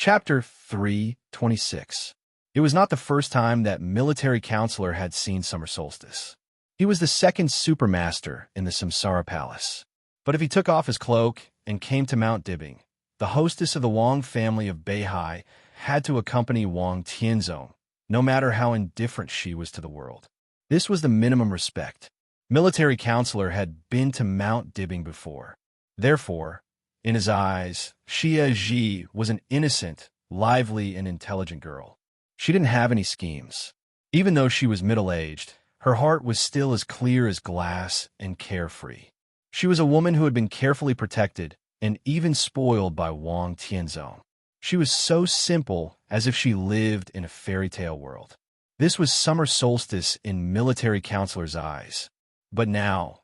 Chapter 3:26. It was not the first time that military counselor had seen summer solstice. He was the second supermaster in the Samsara Palace. But if he took off his cloak and came to Mount Dibbing, the hostess of the Wang family of Beihai had to accompany Wang Tianzong, no matter how indifferent she was to the world. This was the minimum respect. Military counselor had been to Mount Dibbing before. Therefore, in his eyes, Xia Ji was an innocent, lively, and intelligent girl. She didn't have any schemes. Even though she was middle-aged, her heart was still as clear as glass and carefree. She was a woman who had been carefully protected and even spoiled by Wang Tianzong. She was so simple as if she lived in a fairy tale world. This was summer solstice in military counselor's eyes. But now,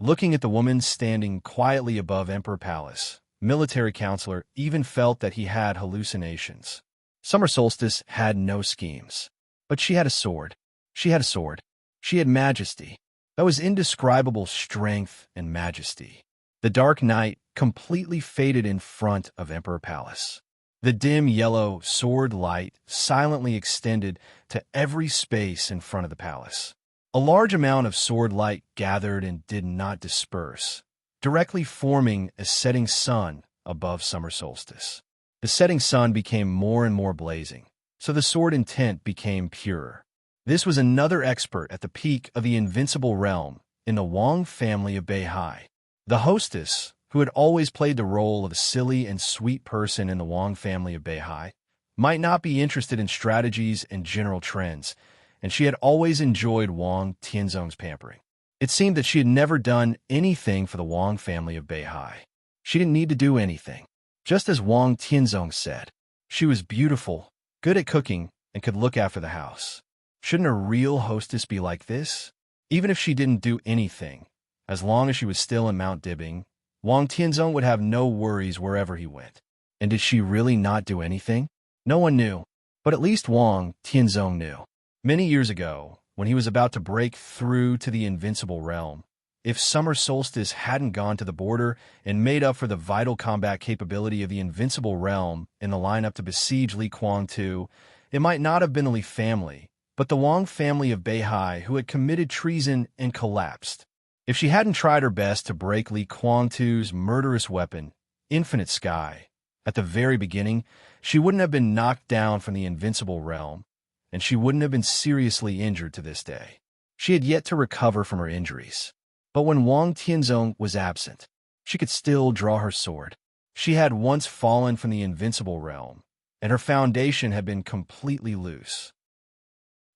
looking at the woman standing quietly above Emperor Palace, military counselor even felt that he had hallucinations. Summer solstice had no schemes. But she had a sword. She had a sword. She had majesty. That was indescribable strength and majesty. The dark night completely faded in front of Emperor Palace. The dim yellow sword light silently extended to every space in front of the palace. A large amount of sword light gathered and did not disperse, directly forming a setting sun above summer solstice. The setting sun became more and more blazing, so the sword intent became purer. This was another expert at the peak of the invincible realm in the Wang family of Beihai. The hostess, who had always played the role of a silly and sweet person in the Wang family of Beihai, might not be interested in strategies and general trends, and she had always enjoyed Wang Tianzong's pampering. It seemed that she had never done anything for the Wang family of Beihai. She didn't need to do anything. Just as Wang Tianzong said, she was beautiful, good at cooking, and could look after the house. Shouldn't a real hostess be like this? Even if she didn't do anything, as long as she was still in Mount Dibbing, Wang Tianzong would have no worries wherever he went. And did she really not do anything? No one knew, but at least Wang Tianzong knew. Many years ago, when he was about to break through to the invincible realm, if summer solstice hadn't gone to the border and made up for the vital combat capability of the invincible realm in the lineup to besiege Li Kuang-tu, it might not have been the Li family, but the Wang family of Beihai who had committed treason and collapsed. If she hadn't tried her best to break Li Kuang-tu's murderous weapon, Infinite Sky, at the very beginning, she wouldn't have been knocked down from the invincible realm, and she wouldn't have been seriously injured to this day. She had yet to recover from her injuries. But when Wang Tianzong was absent, she could still draw her sword. She had once fallen from the invincible realm, and her foundation had been completely loose.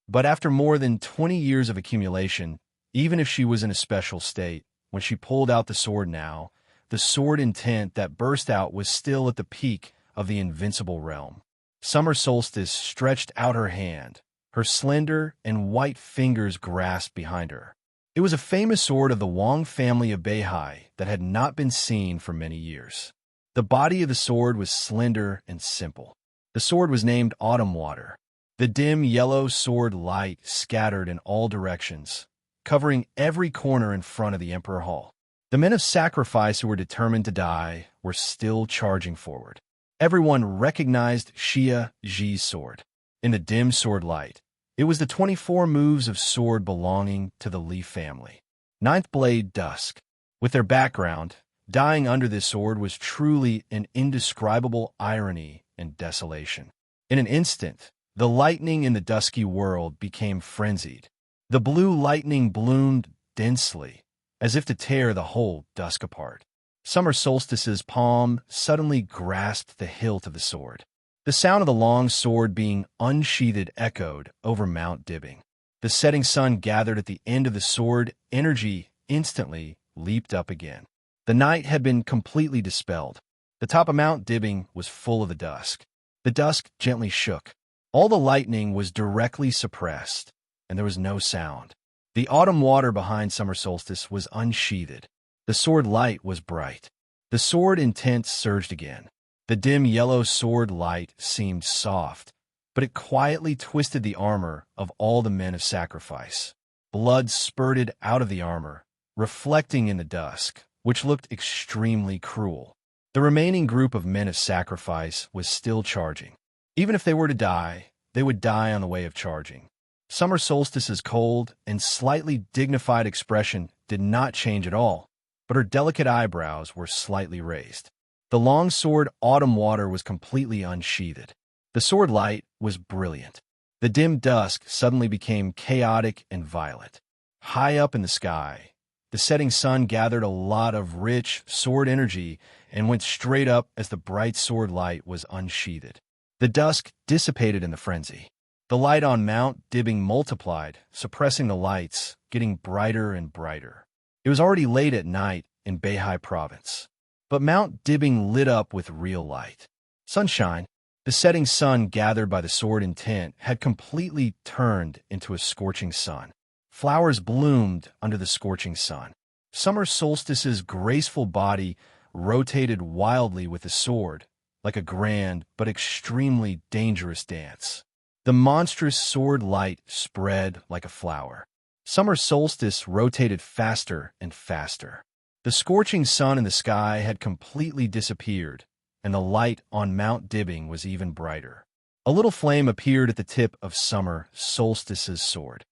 But after more than 20 years of accumulation, even if she was in a special state, when she pulled out the sword now, the sword intent that burst out was still at the peak of the invincible realm. Summer solstice stretched out her hand, her slender and white fingers grasped behind her. It was a famous sword of the Wang family of Beihai that had not been seen for many years. The body of the sword was slender and simple. The sword was named Autumn Water. The dim yellow sword light scattered in all directions, covering every corner in front of the Emperor Hall. The men of sacrifice who were determined to die were still charging forward. Everyone recognized Xia Ji's sword. In the dim sword light, it was the 24 moves of sword belonging to the Li family. Ninth Blade Dusk. With their background, dying under this sword was truly an indescribable irony and desolation. In an instant, the lightning in the dusky world became frenzied. The blue lightning bloomed densely, as if to tear the whole dusk apart. Summer solstice's palm suddenly grasped the hilt of the sword. The sound of the long sword being unsheathed echoed over Mount Dibbing. The setting sun gathered at the end of the sword. Energy instantly leaped up again. The night had been completely dispelled. The top of Mount Dibbing was full of the dusk. The dusk gently shook. All the lightning was directly suppressed, and there was no sound. The autumn water behind summer solstice was unsheathed. The sword light was bright. The sword intent surged again. The dim yellow sword light seemed soft, but it quietly twisted the armor of all the men of sacrifice. Blood spurted out of the armor, reflecting in the dusk, which looked extremely cruel. The remaining group of men of sacrifice was still charging. Even if they were to die, they would die on the way of charging. Summer Solstice's cold and slightly dignified expression did not change at all, but her delicate eyebrows were slightly raised. The long sword Autumn Water was completely unsheathed. The sword light was brilliant. The dim dusk suddenly became chaotic and violet. High up in the sky, the setting sun gathered a lot of rich sword energy and went straight up as the bright sword light was unsheathed. The dusk dissipated in the frenzy. The light on Mount Dibbing multiplied, suppressing the lights, getting brighter and brighter. It was already late at night in Beihai Province, but Mount Dibbing lit up with real light. Sunshine, the setting sun gathered by the sword intent, had completely turned into a scorching sun. Flowers bloomed under the scorching sun. Summer Solstice's graceful body rotated wildly with the sword, like a grand but extremely dangerous dance. The monstrous sword light spread like a flower. Summer Solstice rotated faster and faster. The scorching sun in the sky had completely disappeared, and the light on Mount Dibbing was even brighter. A little flame appeared at the tip of Summer Solstice's sword.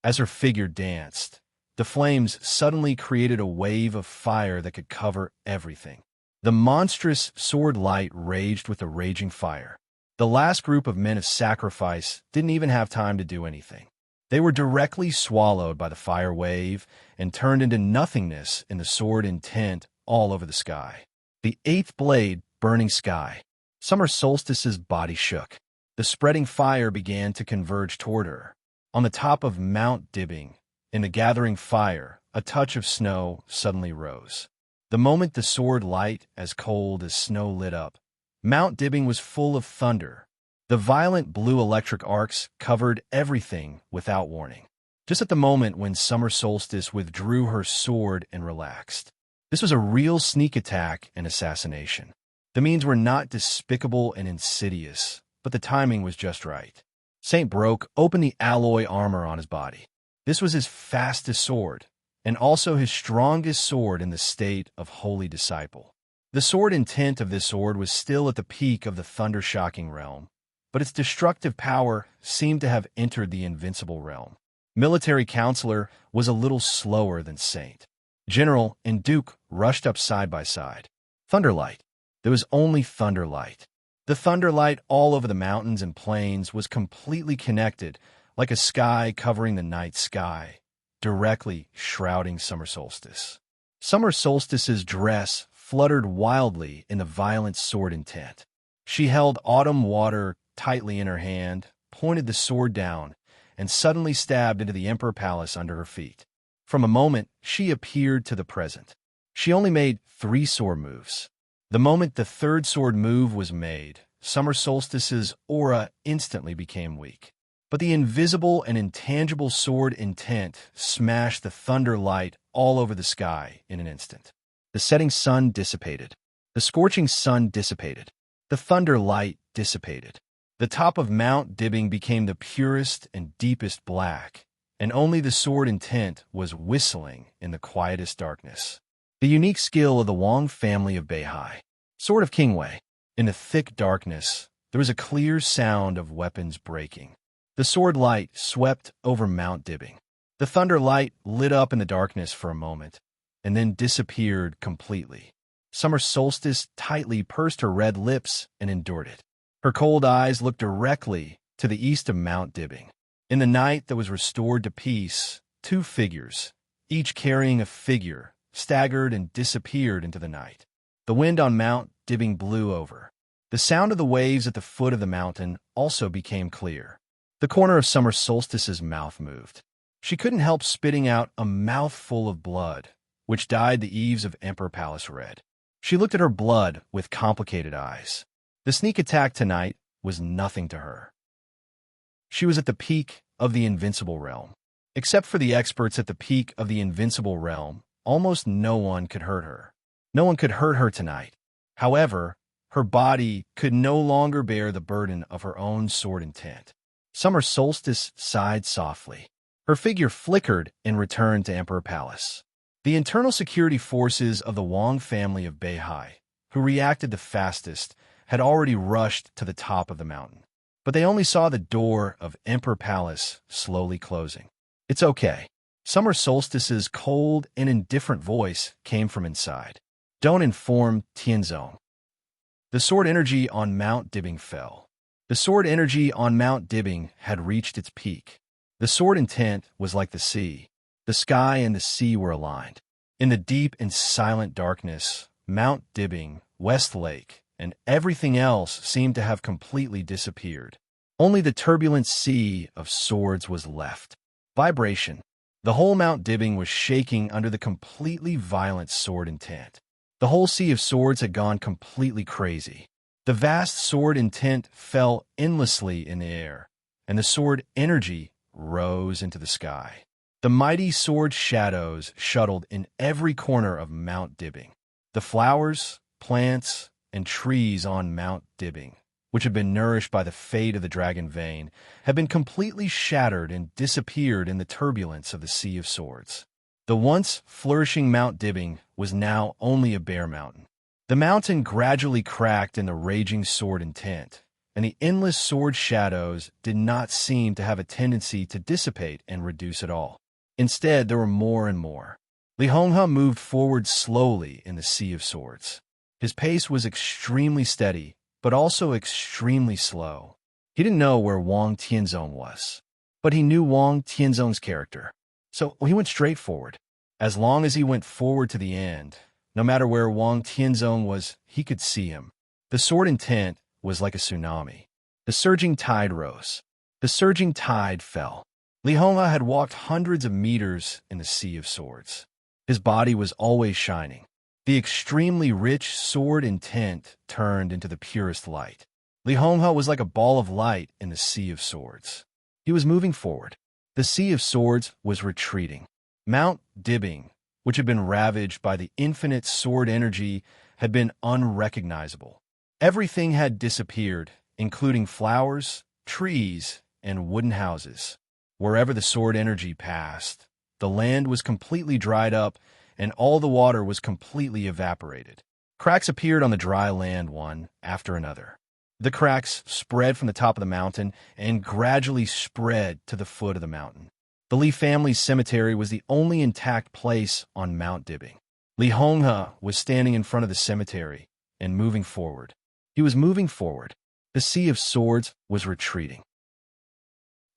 As her figure danced, the flames suddenly created a wave of fire that could cover everything. The monstrous sword light raged with a raging fire. The last group of men of sacrifice didn't even have time to do anything. They were directly swallowed by the fire wave and turned into nothingness in the sword intent all over the sky. The eighth blade, burning sky. Summer Solstice's body shook. The spreading fire began to converge toward her. On the top of Mount Dibbing, in the gathering fire, a touch of snow suddenly rose. The moment the sword light, as cold as snow, lit up, Mount Dibbing was full of thunder. The violent blue electric arcs covered everything without warning. Just at the moment when Summer Solstice withdrew her sword and relaxed. This was a real sneak attack and assassination. The means were not despicable and insidious, but the timing was just right. Saint Broke opened the alloy armor on his body. This was his fastest sword, and also his strongest sword in the state of Holy Disciple. The sword intent of this sword was still at the peak of the thunder-shocking realm, but its destructive power seemed to have entered the invincible realm. Military Counselor was a little slower than Saint. General and Duke rushed up side by side. Thunderlight. There was only thunderlight. The thunderlight all over the mountains and plains was completely connected, like a sky covering the night sky, directly shrouding Summer Solstice. Summer Solstice's dress fluttered wildly in the violent sword intent. She held Autumn Water tightly in her hand, pointed the sword down, and suddenly stabbed into the Emperor Palace under her feet. From a moment, she appeared to the present. She only made 3 sword moves. The moment the third sword move was made, Summer Solstice's aura instantly became weak. But the invisible and intangible sword intent smashed the thunder light all over the sky in an instant. The setting sun dissipated. The scorching sun dissipated. The thunder light dissipated. The top of Mount Dibbing became the purest and deepest black, and only the sword intent was whistling in the quietest darkness. The unique skill of the Wang family of Beihai. Sword of Kingwei. In the thick darkness, there was a clear sound of weapons breaking. The sword light swept over Mount Dibbing. The thunder light lit up in the darkness for a moment, and then disappeared completely. Summer Solstice tightly pursed her red lips and endured it. Her cold eyes looked directly to the east of Mount Dibbing. In the night that was restored to peace, 2 figures, each carrying a figure, staggered and disappeared into the night. The wind on Mount Dibbing blew over. The sound of the waves at the foot of the mountain also became clear. The corner of Summer Solstice's mouth moved. She couldn't help spitting out a mouthful of blood, which dyed the eaves of Emperor Palace red. She looked at her blood with complicated eyes. The sneak attack tonight was nothing to her. She was at the peak of the invincible realm. Except for the experts at the peak of the invincible realm, almost no one could hurt her. No one could hurt her tonight. However, her body could no longer bear the burden of her own sword intent. Summer Solstice sighed softly. Her figure flickered and returned to Emperor Palace. The internal security forces of the Wang family of Beihai who reacted the fastest, had already rushed to the top of the mountain. But they only saw the door of Emperor Palace slowly closing. "It's okay." Summer Solstice's cold and indifferent voice came from inside. "Don't inform Tianzong." The sword energy on Mount Dibbing fell. The sword energy on Mount Dibbing had reached its peak. The sword intent was like the sea. The sky and the sea were aligned. In the deep and silent darkness, Mount Dibbing, West Lake, and everything else seemed to have completely disappeared. Only the turbulent sea of swords was left. Vibration. The whole Mount Dibbing was shaking under the completely violent sword intent. The whole sea of swords had gone completely crazy. The vast sword intent fell endlessly in the air, and the sword energy rose into the sky. The mighty sword shadows shuttled in every corner of Mount Dibbing. The flowers, plants, and trees on Mount Dibbing, which had been nourished by the fate of the dragon vein, had been completely shattered and disappeared in the turbulence of the Sea of Swords. The once flourishing Mount Dibbing was now only a bare mountain. The mountain gradually cracked in the raging sword intent, and the endless sword shadows did not seem to have a tendency to dissipate and reduce at all. Instead, there were more and more. Li Honghe moved forward slowly in the Sea of Swords. His pace was extremely steady, but also extremely slow. He didn't know where Wang Tianzong was, but he knew Wang Tianzong's character. So he went straight forward. As long as he went forward to the end, no matter where Wang Tianzong was, he could see him. The sword intent was like a tsunami. The surging tide rose. The surging tide fell. Li Honghe had walked hundreds of meters in the Sea of Swords. His body was always shining. The extremely rich sword intent turned into the purest light. Li Honghe was like a ball of light in the Sea of Swords. He was moving forward. The Sea of Swords was retreating. Mount Dibbing, which had been ravaged by the infinite sword energy, had been unrecognizable. Everything had disappeared, including flowers, trees, and wooden houses. Wherever the sword energy passed, the land was completely dried up, and all the water was completely evaporated. Cracks appeared on the dry land one after another. The cracks spread from the top of the mountain and gradually spread to the foot of the mountain. The Li family's cemetery was the only intact place on Mount Dibbing. Li Honghe was standing in front of the cemetery and moving forward. He was moving forward. The Sea of Swords was retreating.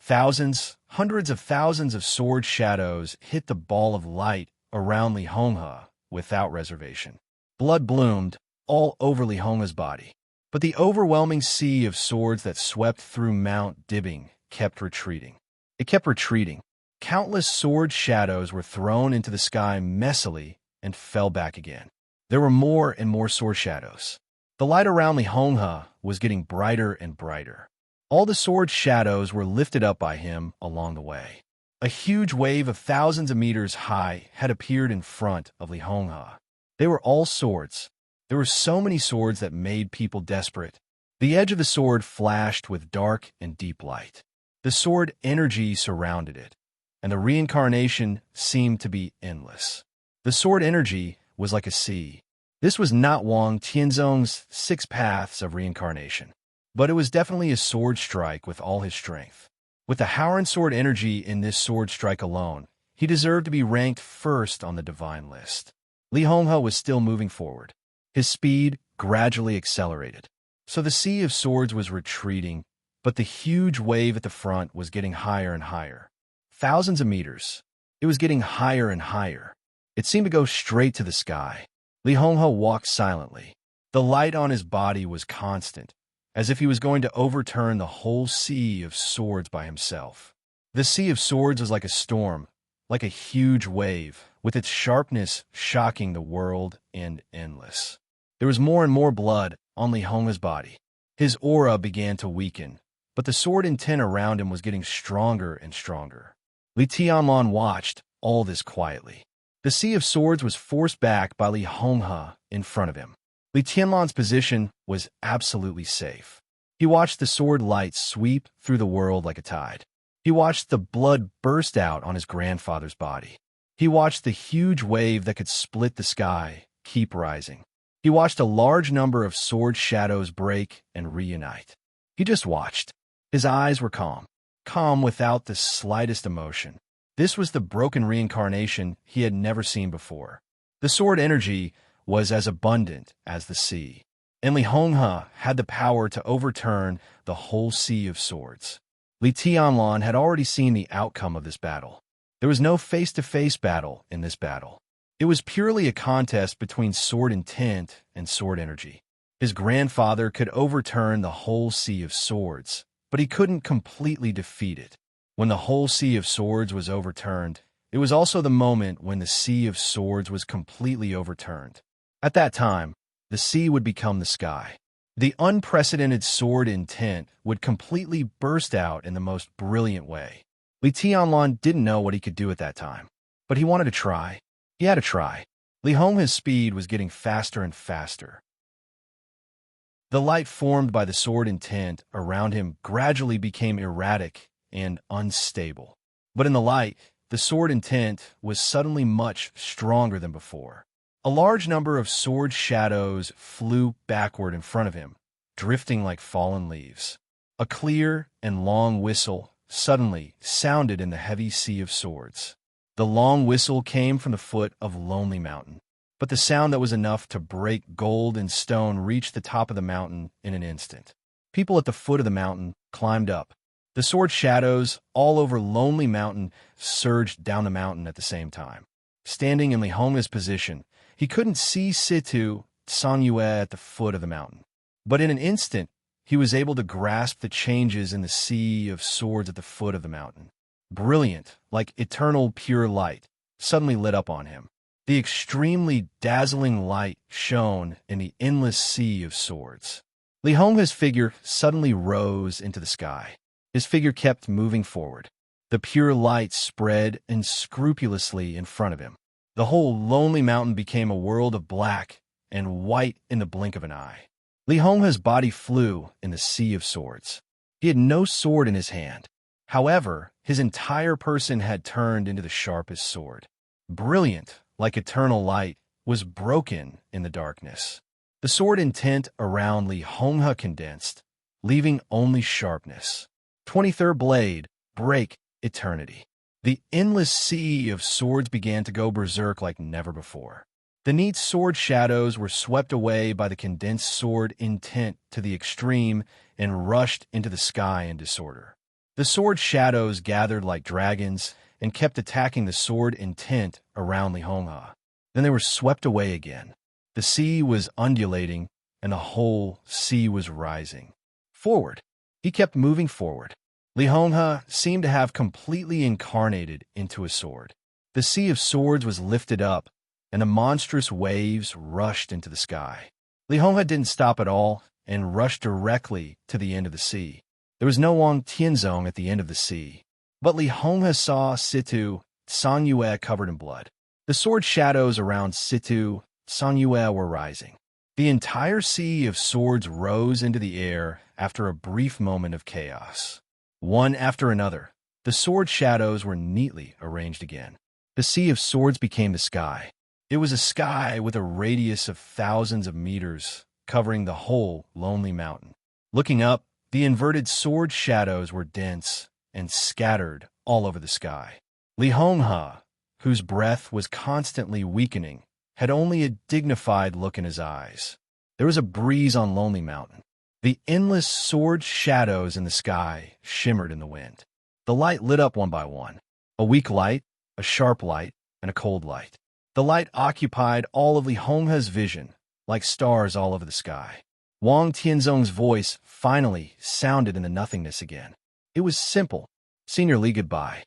Thousands, hundreds of thousands of sword shadows hit the ball of light around Li Honghe without reservation. Blood bloomed all over Li Honghe's body. But the overwhelming sea of swords that swept through Mount Dibbing kept retreating. It kept retreating. Countless sword shadows were thrown into the sky messily and fell back again. There were more and more sword shadows. The light around Li Honghe was getting brighter and brighter. All the sword shadows were lifted up by him along the way. A huge wave of thousands of meters high had appeared in front of Li Honghe. They were all swords. There were so many swords that made people desperate. The edge of the sword flashed with dark and deep light. The sword energy surrounded it, and the reincarnation seemed to be endless. The sword energy was like a sea. This was not Wang Tianzong's 6 paths of reincarnation, but it was definitely a sword strike with all his strength. With the Howren sword energy in this sword strike alone, he deserved to be ranked first on the divine list. Li Honghe was still moving forward. His speed gradually accelerated. So the Sea of Swords was retreating, but the huge wave at the front was getting higher and higher. Thousands of meters. It was getting higher and higher. It seemed to go straight to the sky. Li Honghe walked silently. The light on his body was constant, as if he was going to overturn the whole Sea of Swords by himself. The Sea of Swords was like a storm, like a huge wave, with its sharpness shocking the world and endless. There was more and more blood on Li Honghe's body. His aura began to weaken, but the sword intent around him was getting stronger and stronger. Li Tianlan watched all this quietly. The Sea of Swords was forced back by Li Honghe in front of him. Li Tianlan's position was absolutely safe. He watched the sword light sweep through the world like a tide. He watched the blood burst out on his grandfather's body. He watched the huge wave that could split the sky keep rising. He watched a large number of sword shadows break and reunite. He just watched. His eyes were calm without the slightest emotion. This was the broken reincarnation he had never seen before. The sword energy was as abundant as the sea, and Li Honghe had the power to overturn the whole sea of swords. Li Tianlan had already seen the outcome of this battle. There was no face-to-face battle in this battle. It was purely a contest between sword intent and sword energy. His grandfather could overturn the whole sea of swords, but he couldn't completely defeat it. When the whole sea of swords was overturned, it was also the moment when the sea of swords was completely overturned. At that time, the sea would become the sky. The unprecedented sword intent would completely burst out in the most brilliant way. Li Tianlan didn't know what he could do at that time, but he wanted to try. He had to try. Li Honghe's speed was getting faster and faster. The light formed by the sword intent around him gradually became erratic and unstable. But in the light, the sword intent was suddenly much stronger than before. A large number of sword shadows flew backward in front of him, drifting like fallen leaves. A clear and long whistle suddenly sounded in the heavy sea of swords. The long whistle came from the foot of Lonely Mountain, but the sound that was enough to break gold and stone reached the top of the mountain in an instant. People at the foot of the mountain climbed up. The sword shadows all over Lonely Mountain surged down the mountain at the same time. Standing in Li Honghe's position, he couldn't see Situ Sanyue at the foot of the mountain. But in an instant, he was able to grasp the changes in the sea of swords at the foot of the mountain. Brilliant, like eternal pure light, suddenly lit up on him. The extremely dazzling light shone in the endless sea of swords. Li Honghe's figure suddenly rose into the sky. His figure kept moving forward. The pure light spread unscrupulously in front of him. The whole Lonely Mountain became a world of black and white in the blink of an eye. Li Honghe's body flew in the sea of swords. He had no sword in his hand. However, his entire person had turned into the sharpest sword. Brilliant, like eternal light, was broken in the darkness. The sword intent around Li Honghe condensed, leaving only sharpness. 23rd blade, break eternity. The endless sea of swords began to go berserk like never before. The neat sword shadows were swept away by the condensed sword intent to the extreme and rushed into the sky in disorder. The sword shadows gathered like dragons and kept attacking the sword intent around Li Honghe. Then they were swept away again. The sea was undulating, and the whole sea was rising. Forward. He kept moving forward. Li Honghe seemed to have completely incarnated into a sword. The sea of swords was lifted up, and the monstrous waves rushed into the sky. Li Honghe didn't stop at all and rushed directly to the end of the sea. There was no Wang Tianzong at the end of the sea, but Li Honghe saw Situ Sanyue covered in blood. The sword shadows around Situ Sanyue were rising. The entire sea of swords rose into the air after a brief moment of chaos. One after another, the sword shadows were neatly arranged again. The sea of swords became the sky. It was a sky with a radius of thousands of meters, covering the whole Lonely Mountain. Looking up, the inverted sword shadows were dense and scattered all over the sky. Li Honghe, whose breath was constantly weakening, had only a dignified look in his eyes. There was a breeze on Lonely Mountain. The endless sword shadows in the sky shimmered in the wind. The light lit up one by one. A weak light, a sharp light, and a cold light. The light occupied all of Li Honghe's vision, like stars all over the sky. Wang Tianzong's voice finally sounded in the nothingness again. It was simple. Senior Li, goodbye.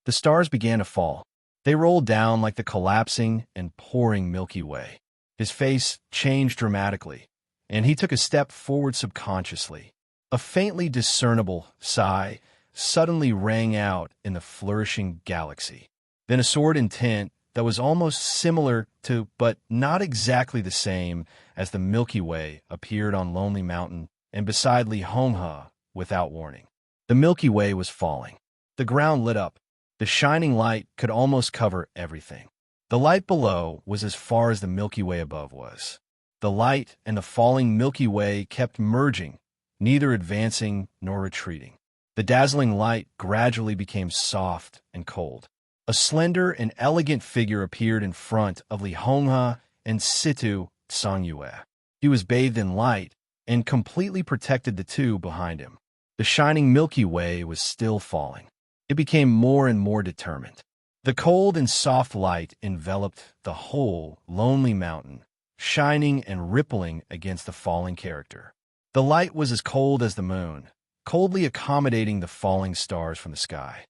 The stars began to fall. They rolled down like the collapsing and pouring Milky Way. His face changed dramatically, and he took a step forward subconsciously. A faintly discernible sigh suddenly rang out in the flourishing galaxy. Then a sword intent that was almost similar to, but not exactly the same, as the Milky Way appeared on Lonely Mountain and beside Li Honghe without warning. The Milky Way was falling. The ground lit up. The shining light could almost cover everything. The light below was as far as the Milky Way above was. The light and the falling Milky Way kept merging, neither advancing nor retreating. The dazzling light gradually became soft and cold. A slender and elegant figure appeared in front of Li Honghe and Situ Sangyue. He was bathed in light and completely protected the two behind him. The shining Milky Way was still falling. It became more and more determined. The cold and soft light enveloped the whole lonely mountain, shining and rippling against the falling character. The light was as cold as the moon, coldly accommodating the falling stars from the sky.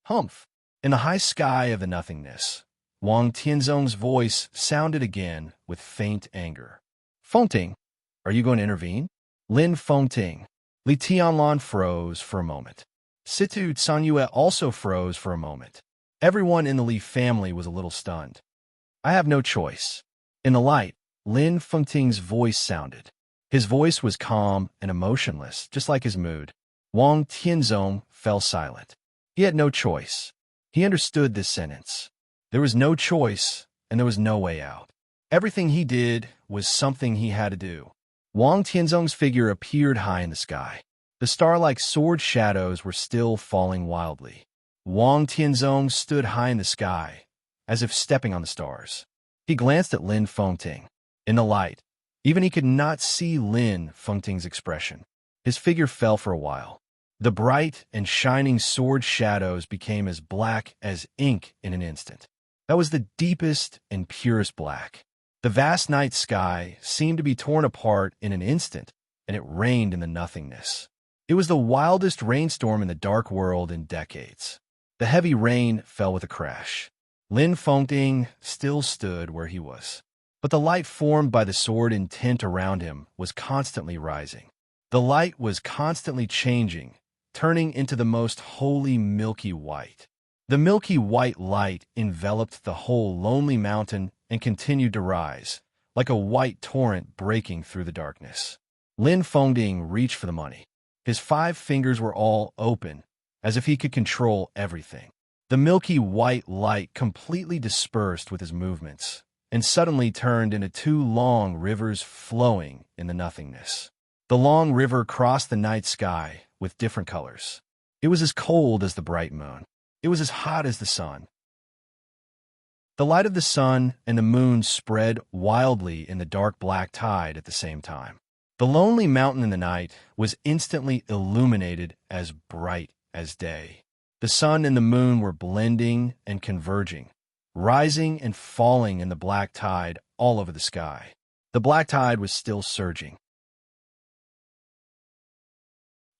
Humph! In the high sky of the nothingness, Wang Tianzong's voice sounded again with faint anger. Fengting, are you going to intervene? Lin Fengting. Li Tianlan froze for a moment. Situ Sanyue also froze for a moment. Everyone in the Li family was a little stunned. I have no choice. In the light, Lin Fengting's voice sounded. His voice was calm and emotionless, just like his mood. Wang Tianzong fell silent. He had no choice. He understood this sentence. There was no choice, and there was no way out. Everything he did was something he had to do. Wang Tianzong's figure appeared high in the sky. The star-like sword shadows were still falling wildly. Wang Tianzong stood high in the sky, as if stepping on the stars. He glanced at Lin Fengting. In the light, even he could not see Lin Fengting's expression. His figure fell for a while. The bright and shining sword shadows became as black as ink in an instant. That was the deepest and purest black. The vast night sky seemed to be torn apart in an instant, and it rained in the nothingness. It was the wildest rainstorm in the dark world in decades. The heavy rain fell with a crash. Lin Fengting still stood where he was. But the light formed by the sword and tint around him was constantly rising. The light was constantly changing, turning into the most holy milky white. The milky white light enveloped the whole lonely mountain and continued to rise, like a white torrent breaking through the darkness. Lin Fengting reached for the money. His 5 fingers were all open, as if he could control everything. The milky white light completely dispersed with his movements, and suddenly turned into 2 long rivers flowing in the nothingness. The long river crossed the night sky with different colors. It was as cold as the bright moon. It was as hot as the sun. The light of the sun and the moon spread wildly in the dark black tide at the same time. The lonely mountain in the night was instantly illuminated as bright as day. The sun and the moon were blending and converging, rising and falling in the black tide all over the sky. The black tide was still surging.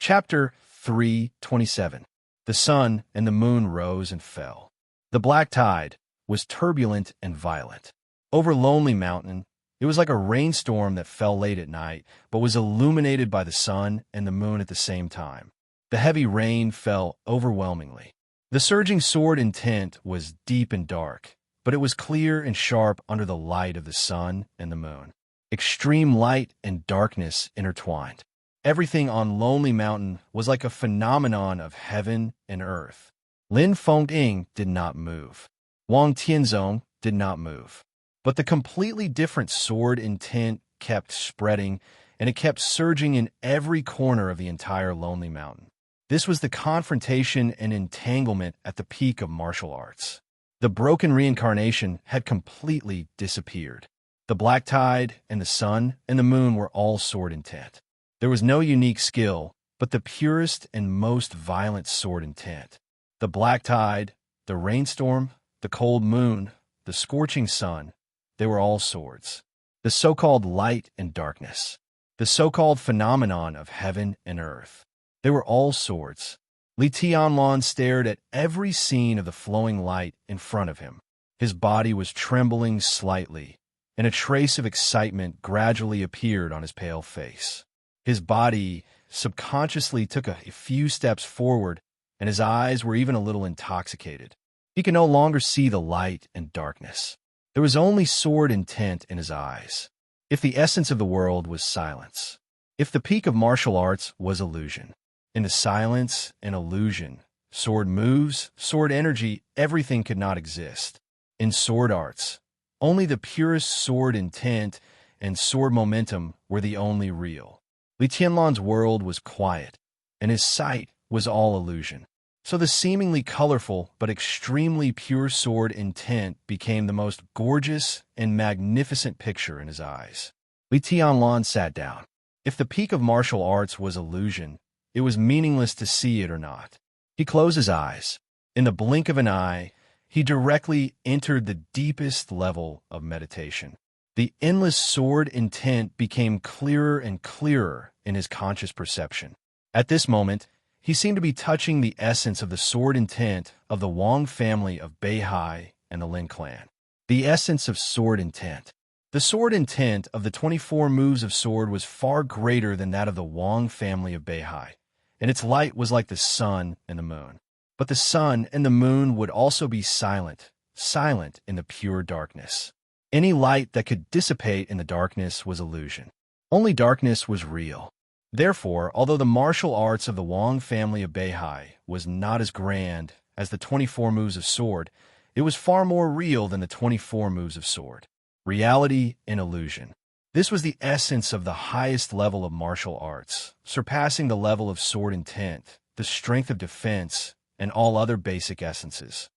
Chapter 3:27. The sun and the moon rose and fell. The black tide was turbulent and violent. Over Lonely Mountain, it was like a rainstorm that fell late at night, but was illuminated by the sun and the moon at the same time. The heavy rain fell overwhelmingly. The surging sword intent was deep and dark, but it was clear and sharp under the light of the sun and the moon. Extreme light and darkness intertwined. Everything on Lonely Mountain was like a phenomenon of heaven and earth. Lin Fengting did not move. Wang Tianzong did not move. But the completely different sword intent kept spreading, and it kept surging in every corner of the entire Lonely Mountain. This was the confrontation and entanglement at the peak of martial arts. The broken reincarnation had completely disappeared. The black tide and the sun and the moon were all sword intent. There was no unique skill, but the purest and most violent sword intent. The black tide, the rainstorm, the cold moon, the scorching sun, they were all swords. The so-called light and darkness, the so-called phenomenon of heaven and earth, they were all swords. Li Tianlan stared at every scene of the flowing light in front of him. His body was trembling slightly, and a trace of excitement gradually appeared on his pale face. His body subconsciously took a few steps forward, and his eyes were even a little intoxicated. He could no longer see the light and darkness. There was only sword intent in his eyes. If the essence of the world was silence, if the peak of martial arts was illusion, in the silence and illusion, sword moves, sword energy, everything could not exist. In sword arts, only the purest sword intent and sword momentum were the only real. Li Tianlan's world was quiet, and his sight was all illusion. So the seemingly colorful but extremely pure sword intent became the most gorgeous and magnificent picture in his eyes. Li Tianlan sat down. If the peak of martial arts was illusion, it was meaningless to see it or not. He closed his eyes. In the blink of an eye, he directly entered the deepest level of meditation. The endless sword intent became clearer and clearer in his conscious perception. At this moment, he seemed to be touching the essence of the sword intent of the Wang family of Beihai and the Lin clan. The essence of sword intent. The sword intent of the 24 moves of sword was far greater than that of the Wang family of Beihai, and its light was like the sun and the moon. But the sun and the moon would also be silent, silent in the pure darkness. Any light that could dissipate in the darkness was illusion. Only darkness was real. Therefore, although the martial arts of the Wang family of Beihai was not as grand as the 24 moves of sword, it was far more real than the 24 moves of sword. Reality and illusion. This was the essence of the highest level of martial arts, surpassing the level of sword intent, the strength of defense, and all other basic essences.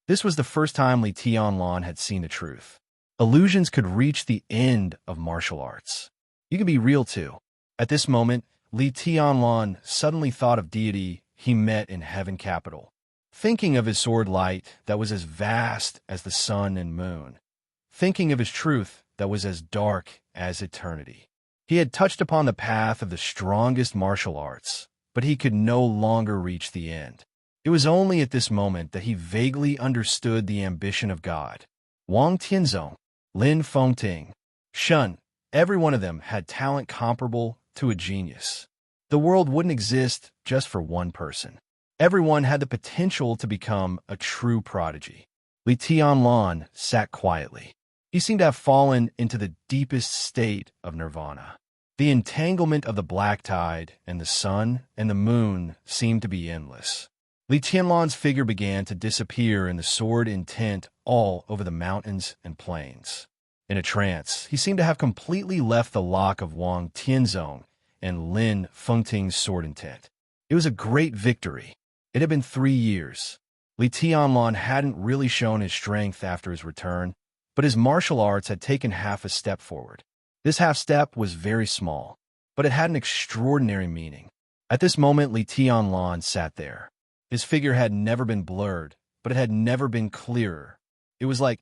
This was the first time Li Tianlan had seen the truth. Illusions could reach the end of martial arts. You can be real too. At this moment, Li Tianlan suddenly thought of deity he met in heaven capital, thinking of his sword light that was as vast as the sun and moon, thinking of his truth that was as dark as eternity. He had touched upon the path of the strongest martial arts, but he could no longer reach the end. It was only at this moment that he vaguely understood the ambition of God. Wang Tianzong, Lin Fengting, Shun, every one of them had talent comparable to a genius. The world wouldn't exist just for one person. Everyone had the potential to become a true prodigy. Li Tianlan sat quietly. He seemed to have fallen into the deepest state of nirvana. The entanglement of the black tide and the sun and the moon seemed to be endless. Li Tianlan's figure began to disappear in the sword intent all over the mountains and plains. In a trance, he seemed to have completely left the lock of Wang Tianzong and Lin Fengting's sword intent. It was a great victory. It had been 3 years. Li Tianlan hadn't really shown his strength after his return, but his martial arts had taken half a step forward. This half step was very small, but it had an extraordinary meaning. At this moment, Li Tianlan sat there. His figure had never been blurred, but it had never been clearer. It was like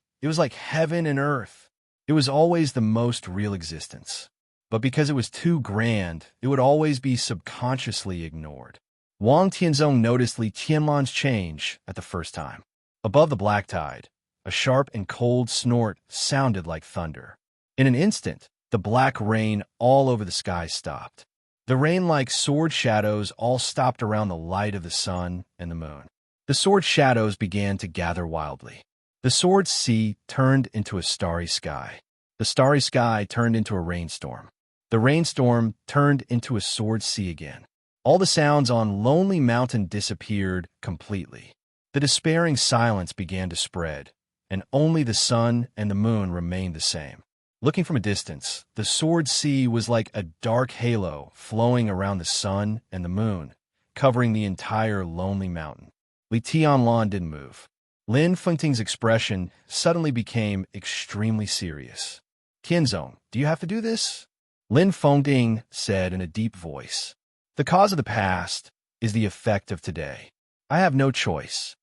heaven and earth. It was always the most real existence. But because it was too grand, it would always be subconsciously ignored. Wang Tianzong noticed Li Tianlan's change at the first time. Above the black tide, a sharp and cold snort sounded like thunder. In an instant, the black rain all over the sky stopped. The rain-like sword shadows all stopped around the light of the sun and the moon. The sword shadows began to gather wildly. The sword sea turned into a starry sky. The starry sky turned into a rainstorm. The rainstorm turned into a sword sea again. All the sounds on Lonely Mountain disappeared completely. The despairing silence began to spread, and only the sun and the moon remained the same. Looking from a distance, the sword sea was like a dark halo flowing around the sun and the moon, covering the entire Lonely Mountain. Li Tianlan didn't move. Lin Fengting's expression suddenly became extremely serious. Tianzong, do you have to do this? Lin Fengting said in a deep voice. The cause of the past is the effect of today. I have no choice.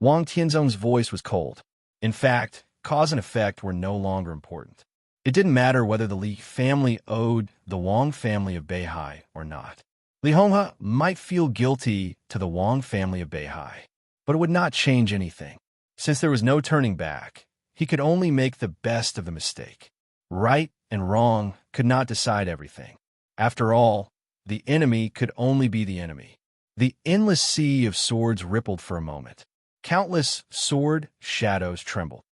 Wang Tianzong's voice was cold. In fact, cause and effect were no longer important. It didn't matter whether the Li family owed the Wang family of Beihai or not. Li Honghe might feel guilty to the Wang family of Beihai, but it would not change anything. Since there was no turning back, he could only make the best of the mistake. Right and wrong could not decide everything. After all, the enemy could only be the enemy. The endless sea of swords rippled for a moment. Countless sword shadows trembled.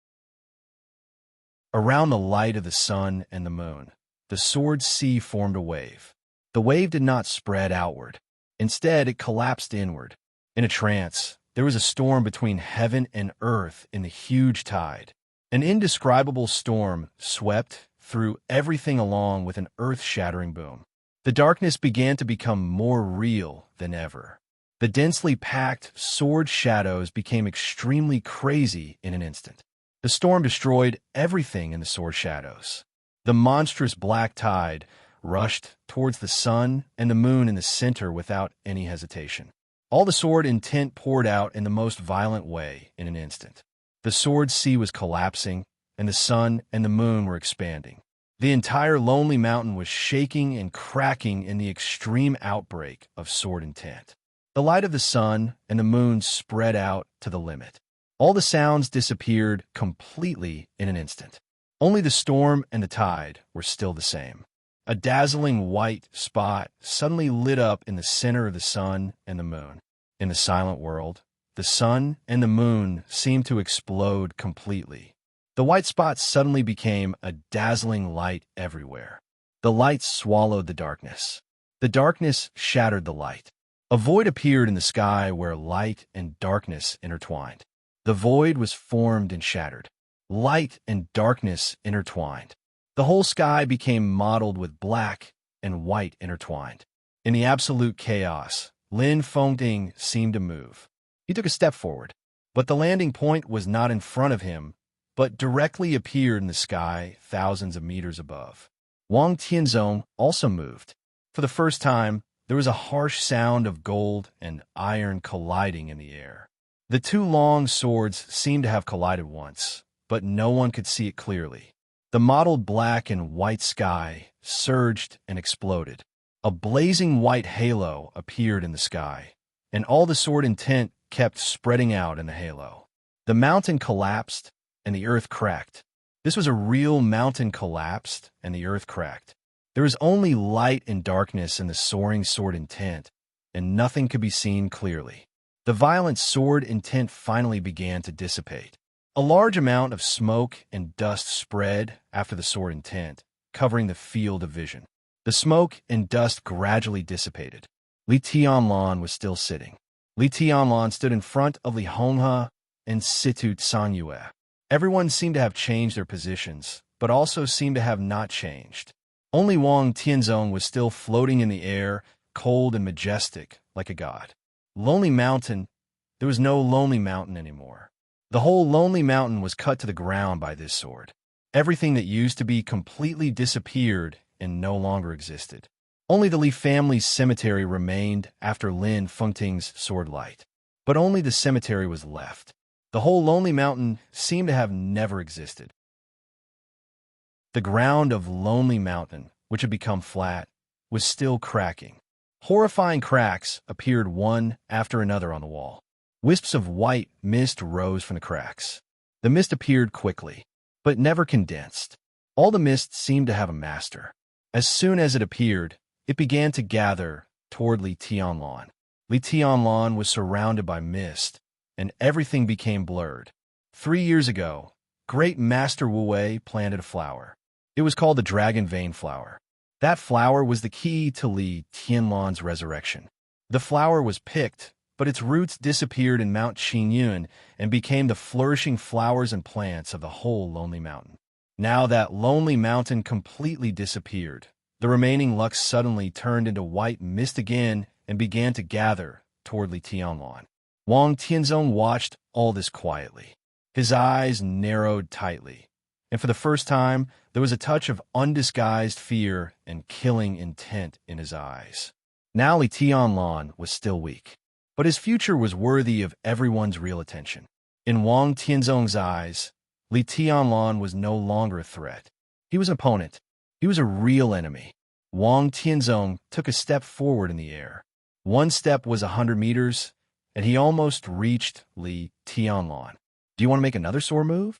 Around the light of the sun and the moon, the sword sea formed a wave. The wave did not spread outward. Instead, it collapsed inward. In a trance, there was a storm between heaven and earth in the huge tide. An indescribable storm swept through everything along with an earth-shattering boom. The darkness began to become more real than ever. The densely packed sword shadows became extremely crazy in an instant. The storm destroyed everything in the sword shadows. The monstrous black tide rushed towards the sun and the moon in the center without any hesitation. All the sword intent poured out in the most violent way in an instant. The sword sea was collapsing, and the sun and the moon were expanding. The entire lonely mountain was shaking and cracking in the extreme outbreak of sword intent. The light of the sun and the moon spread out to the limit. All the sounds disappeared completely in an instant. Only the storm and the tide were still the same. A dazzling white spot suddenly lit up in the center of the sun and the moon. In the silent world, the sun and the moon seemed to explode completely. The white spot suddenly became a dazzling light everywhere. The light swallowed the darkness. The darkness shattered the light. A void appeared in the sky where light and darkness intertwined. The void was formed and shattered. Light and darkness intertwined. The whole sky became mottled with black and white intertwined. In the absolute chaos, Lin Fengting seemed to move. He took a step forward, but the landing point was not in front of him, but directly appeared in the sky thousands of meters above. Wang Tianzong also moved. For the first time, there was a harsh sound of gold and iron colliding in the air. The two long swords seemed to have collided once, but no one could see it clearly. The mottled black and white sky surged and exploded. A blazing white halo appeared in the sky, and all the sword intent kept spreading out in the halo. The mountain collapsed, and the earth cracked. This was a real mountain collapsed, and the earth cracked. There was only light and darkness in the soaring sword intent, and nothing could be seen clearly. The violent sword intent finally began to dissipate. A large amount of smoke and dust spread after the sword intent, covering the field of vision. The smoke and dust gradually dissipated. Li Tianlan was still sitting. Li Tianlan stood in front of Li Honghe and Situ Sanyue. Everyone seemed to have changed their positions, but also seemed to have not changed. Only Wang Tianzong was still floating in the air, cold and majestic, like a god. Lonely Mountain, there was no Lonely Mountain anymore. The whole Lonely Mountain was cut to the ground by this sword. Everything that used to be completely disappeared and no longer existed. Only the Li family's cemetery remained after Lin Fengting's sword light. But only the cemetery was left. The whole Lonely Mountain seemed to have never existed. The ground of Lonely Mountain, which had become flat, was still cracking. Horrifying cracks appeared one after another on the wall. Wisps of white mist rose from the cracks. The mist appeared quickly, but never condensed. All the mist seemed to have a master. As soon as it appeared, it began to gather toward Li Tianlan. Li Tianlan was surrounded by mist, and everything became blurred. 3 years ago, Great Master Wu Wei planted a flower. It was called the Dragon Vein Flower. That flower was the key to Li Tianlan's resurrection. The flower was picked, but its roots disappeared in Mount Qinyun and became the flourishing flowers and plants of the whole Lonely Mountain. Now that Lonely Mountain completely disappeared, the remaining Lux suddenly turned into white mist again and began to gather toward Li Tianlan. Wang Tianzong watched all this quietly. His eyes narrowed tightly, and for the first time, there was a touch of undisguised fear and killing intent in his eyes. Now Li Tianlan was still weak, but his future was worthy of everyone's real attention. In Wang Tianzong's eyes, Li Tianlan was no longer a threat. He was an opponent. He was a real enemy. Wang Tianzong took a step forward in the air. One step was 100 meters, and he almost reached Li Tianlan. Do you want to make another sword move?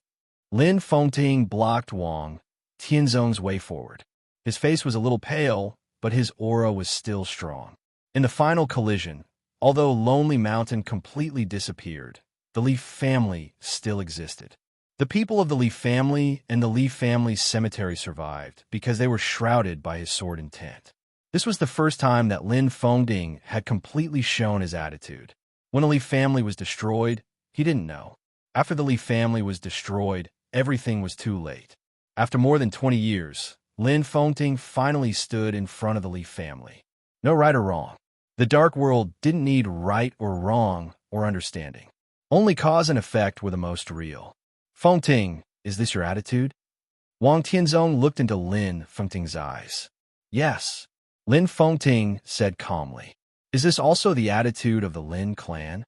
Lin Fengting blocked Wang Tianzong's way forward. His face was a little pale, but his aura was still strong. In the final collision, although Lonely Mountain completely disappeared, the Li family still existed. The people of the Li family and the Li family's cemetery survived because they were shrouded by his sword intent. This was the first time that Lin Fengting had completely shown his attitude. When the Li family was destroyed, he didn't know. After the Li family was destroyed, everything was too late. After more than 20 years, Lin Fengting finally stood in front of the Li family. No right or wrong. The dark world didn't need right or wrong or understanding. Only cause and effect were the most real. Fengting, is this your attitude? Wang Tianzong looked into Lin Fengting's eyes. Yes, Lin Fengting said calmly. Is this also the attitude of the Lin clan?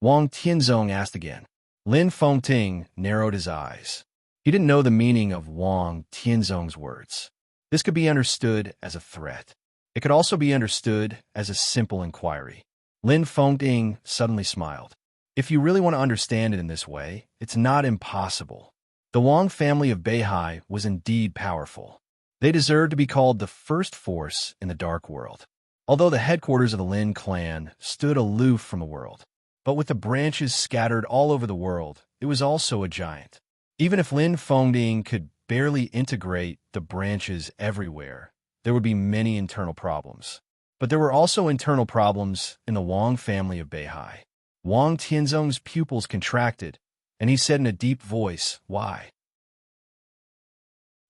Wang Tianzong asked again. Lin Fengting narrowed his eyes. He didn't know the meaning of Wang Tianzong's words. This could be understood as a threat. It could also be understood as a simple inquiry. Lin Fengting suddenly smiled. If you really want to understand it in this way, it's not impossible. The Wang family of Beihai was indeed powerful. They deserved to be called the first force in the dark world. Although the headquarters of the Lin clan stood aloof from the world, but with the branches scattered all over the world, it was also a giant. Even if Lin Fengting could barely integrate the branches everywhere, there would be many internal problems. But there were also internal problems in the Wang family of Beihai. Wang Tianzong's pupils contracted, and he said in a deep voice, "Why?"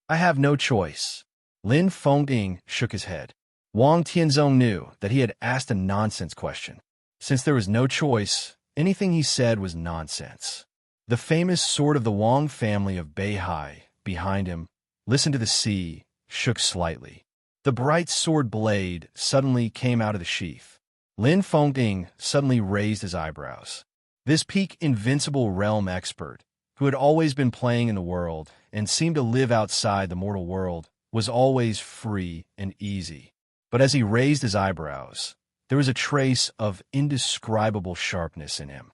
"I have no choice." Lin Fengting shook his head. Wang Tianzong knew that he had asked a nonsense question. Since there was no choice, anything he said was nonsense. The famous sword of the Wang family of Beihai, behind him, listened to the sea, shook slightly. The bright sword blade suddenly came out of the sheath. Lin Fengting suddenly raised his eyebrows. This peak invincible realm expert, who had always been playing in the world and seemed to live outside the mortal world, was always free and easy. But as he raised his eyebrows, there was a trace of indescribable sharpness in him.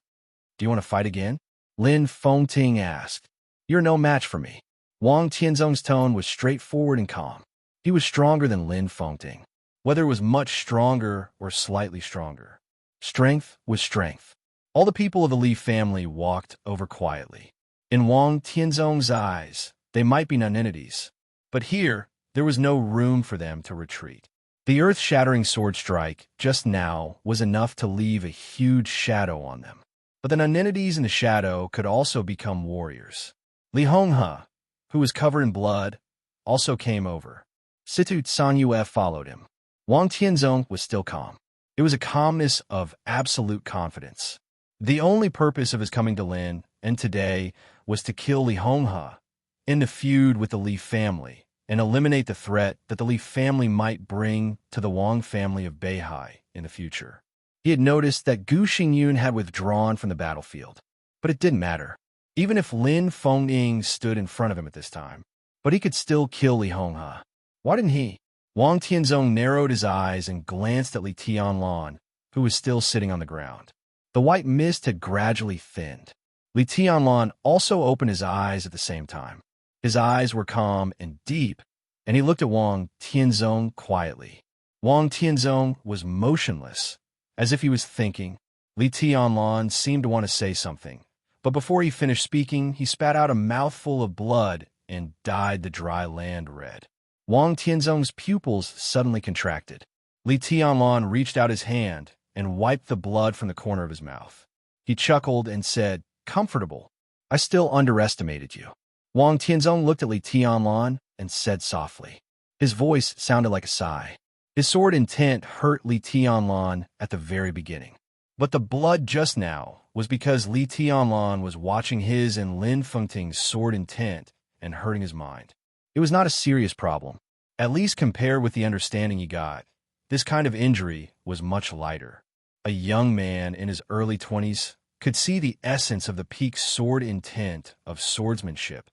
"Do you want to fight again?" Lin Fengting asked. "You're no match for me." Wang Tianzong's tone was straightforward and calm. He was stronger than Lin Fengting. Whether it was much stronger or slightly stronger, strength was strength. All the people of the Li family walked over quietly. In Wang Tianzong's eyes, they might be nonentities, but here there was no room for them to retreat. The earth-shattering sword strike just now was enough to leave a huge shadow on them. But the nonentities in the shadow could also become warriors. Li Honghe, who was covered in blood, also came over. Situ Sanyue followed him. Wang Tianzong was still calm. It was a calmness of absolute confidence. The only purpose of his coming to Lin, and today, was to kill Li Honghe, end the feud with the Li family, and eliminate the threat that the Li family might bring to the Wang family of Beihai in the future. He had noticed that Gu Xingyun had withdrawn from the battlefield, but it didn't matter. Even if Lin Fengting stood in front of him at this time, but he could still kill Li Honghe. Why didn't he? Wang Tianzong narrowed his eyes and glanced at Li Tianlan, who was still sitting on the ground. The white mist had gradually thinned. Li Tianlan also opened his eyes at the same time. His eyes were calm and deep, and he looked at Wang Tianzong quietly. Wang Tianzong was motionless, as if he was thinking. Li Tianlan seemed to want to say something, but before he finished speaking, he spat out a mouthful of blood and dyed the dry land red. Wang Tianzong's pupils suddenly contracted. Li Tianlan reached out his hand and wiped the blood from the corner of his mouth. He chuckled and said, "Comfortable. I still underestimated you." Wang Tianzong looked at Li Tianlan and said softly. His voice sounded like a sigh. His sword intent hurt Li Tianlan at the very beginning. But the blood just now was because Li Tianlan was watching his and Lin Fengting's sword intent and hurting his mind. It was not a serious problem. At least compared with the understanding he got, this kind of injury was much lighter. A young man in his early 20s could see the essence of the peak sword intent of swordsmanship.